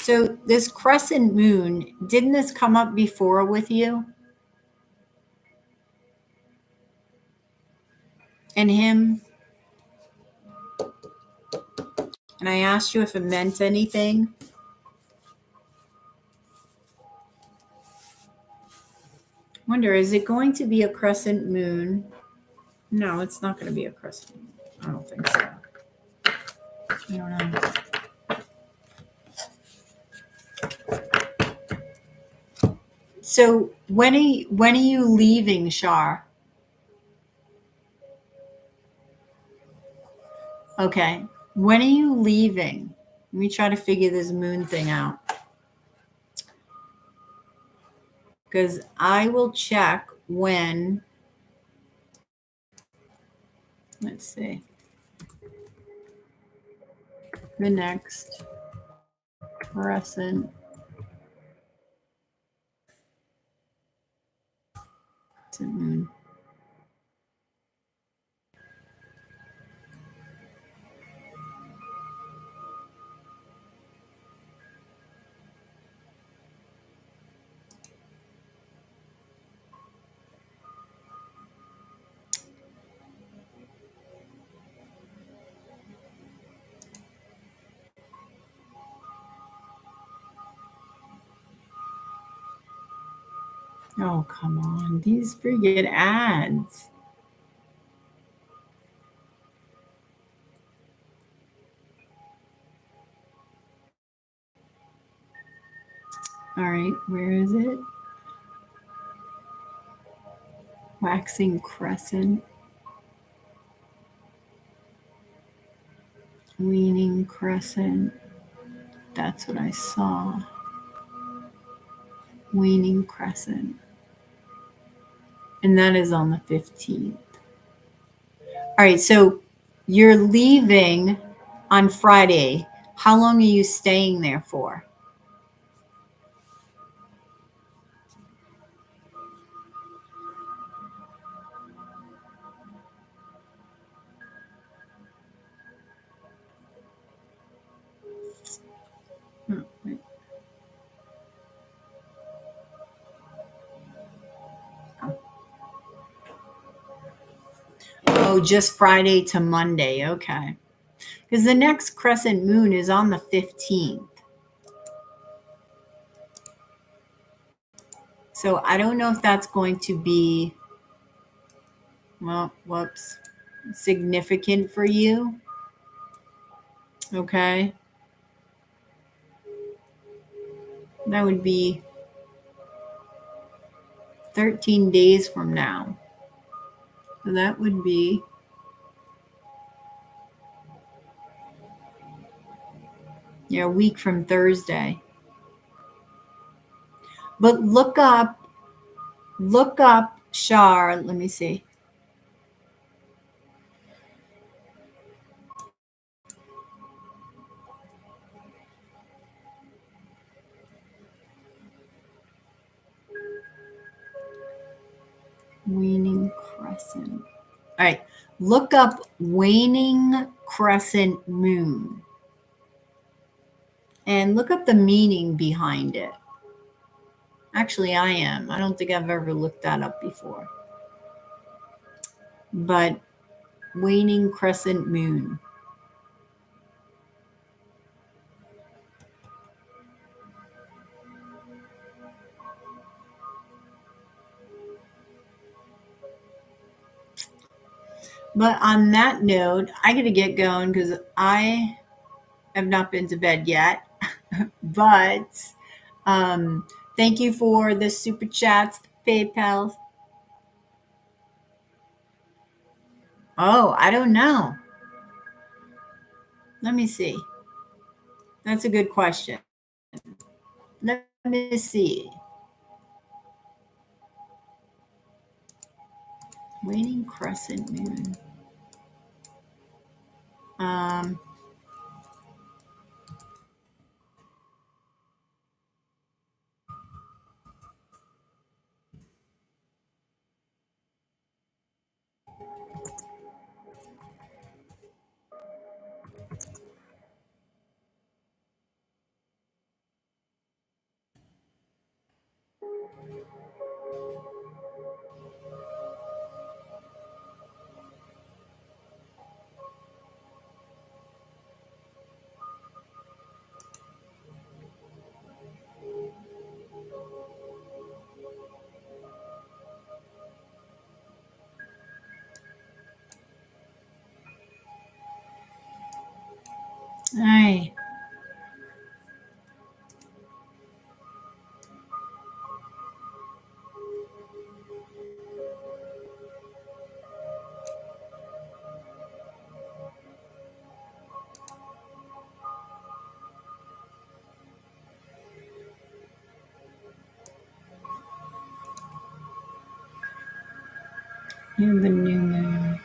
So this crescent moon, didn't this come up before with you? And him? And I asked you if it meant anything. Wonder, is it going to be a crescent moon? No, it's not going to be a crescent moon. I don't think so. I don't know. So when are you leaving, Shar? Okay. When are you leaving? Let me try to figure this moon thing out. Because I will check when. Let's see. The next crescent moon. Oh, come on. These freaking ads. All right, where is it? Waxing crescent. Waning crescent. That's what I saw. Waning crescent. And that is on the 15th. All right, so you're leaving on Friday. How long are you staying there for? Wait. Oh, just Friday to Monday. Okay. Because the next crescent moon is on the 15th. So I don't know if that's going to be, well, whoops, significant for you. Okay. That would be 13 days from now. So that would be a week from Thursday. But look up Shar. Let me see. Waning crescent. All right. Look up waning crescent moon. And look up the meaning behind it. Actually, I am. I don't think I've ever looked that up before. But waning crescent moon. But on that note, I got to get going because I have not been to bed yet. But thank you for the super chats, PayPal. Oh, I don't know. Let me see. That's a good question. Let me see. Waning crescent moon. All right. You're the new moon.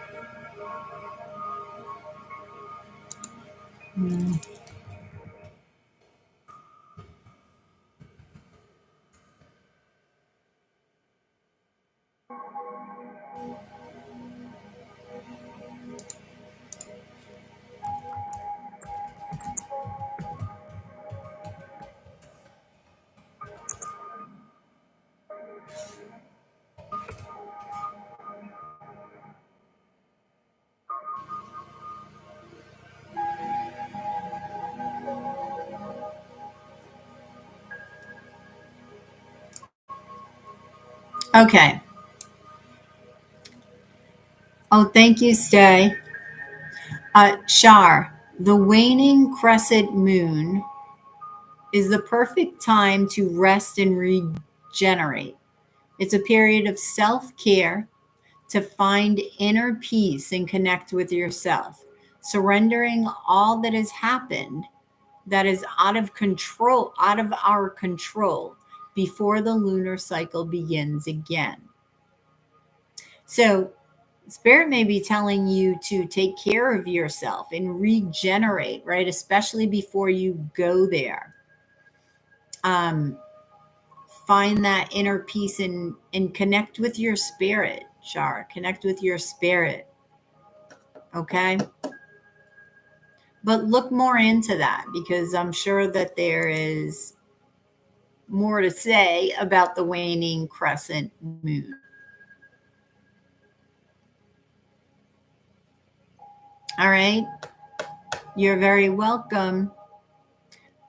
Okay. Oh, thank you, Stay. Shar, the waning crescent moon is the perfect time to rest and regenerate. It's a period of self care to find inner peace and connect with yourself, surrendering all that has happened that is out of our control before the lunar cycle begins again. So, Spirit may be telling you to take care of yourself and regenerate, right? Especially before you go there. Um, find that inner peace and connect with your spirit, Shar. Connect with your spirit. Okay. But look more into that because I'm sure that there is more to say about the waning crescent moon. All right. You're very welcome.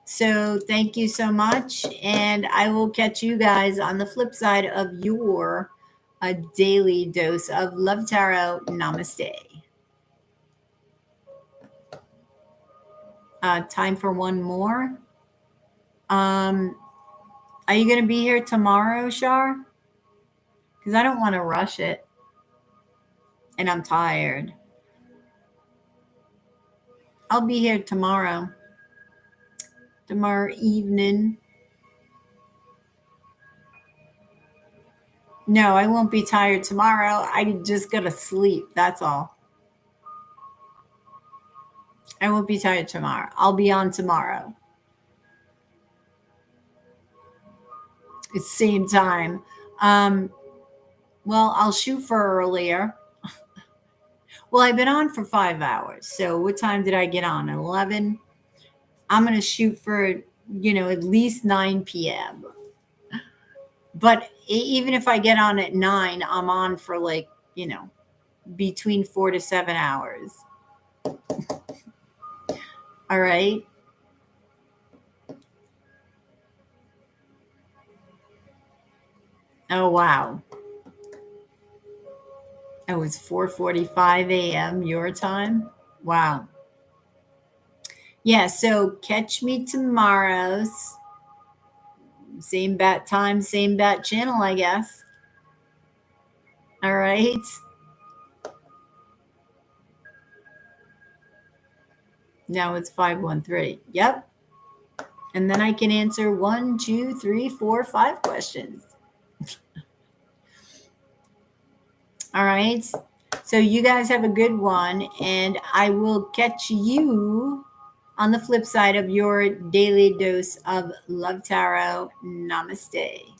So thank you so much. And I will catch you guys on the flip side of your daily dose of Love Tarot. Namaste. Time for one more. Are you going to be here tomorrow, Shar? Because I don't want to rush it. And I'm tired. I'll be here tomorrow. Tomorrow evening. No, I won't be tired tomorrow. I just got to sleep. That's all. I won't be tired tomorrow. I'll be on tomorrow. It's same time. Well, I'll shoot for earlier. Well, I've been on for 5 hours. So what time did I get on? 11? I'm going to shoot for, at least 9 p.m. But even if I get on at 9, I'm on for between 4 to 7 hours. All right. Oh, wow. Oh, it's 4:45 a.m. your time. Wow. Yeah. So catch me tomorrow. Same bat time, same bat channel, I guess. All right. Now it's 513. Yep. And then I can answer 1, 2, 3, 4, 5 questions. All right. So you guys have a good one, and I will catch you on the flip side of your daily dose of Love Tarot. Namaste.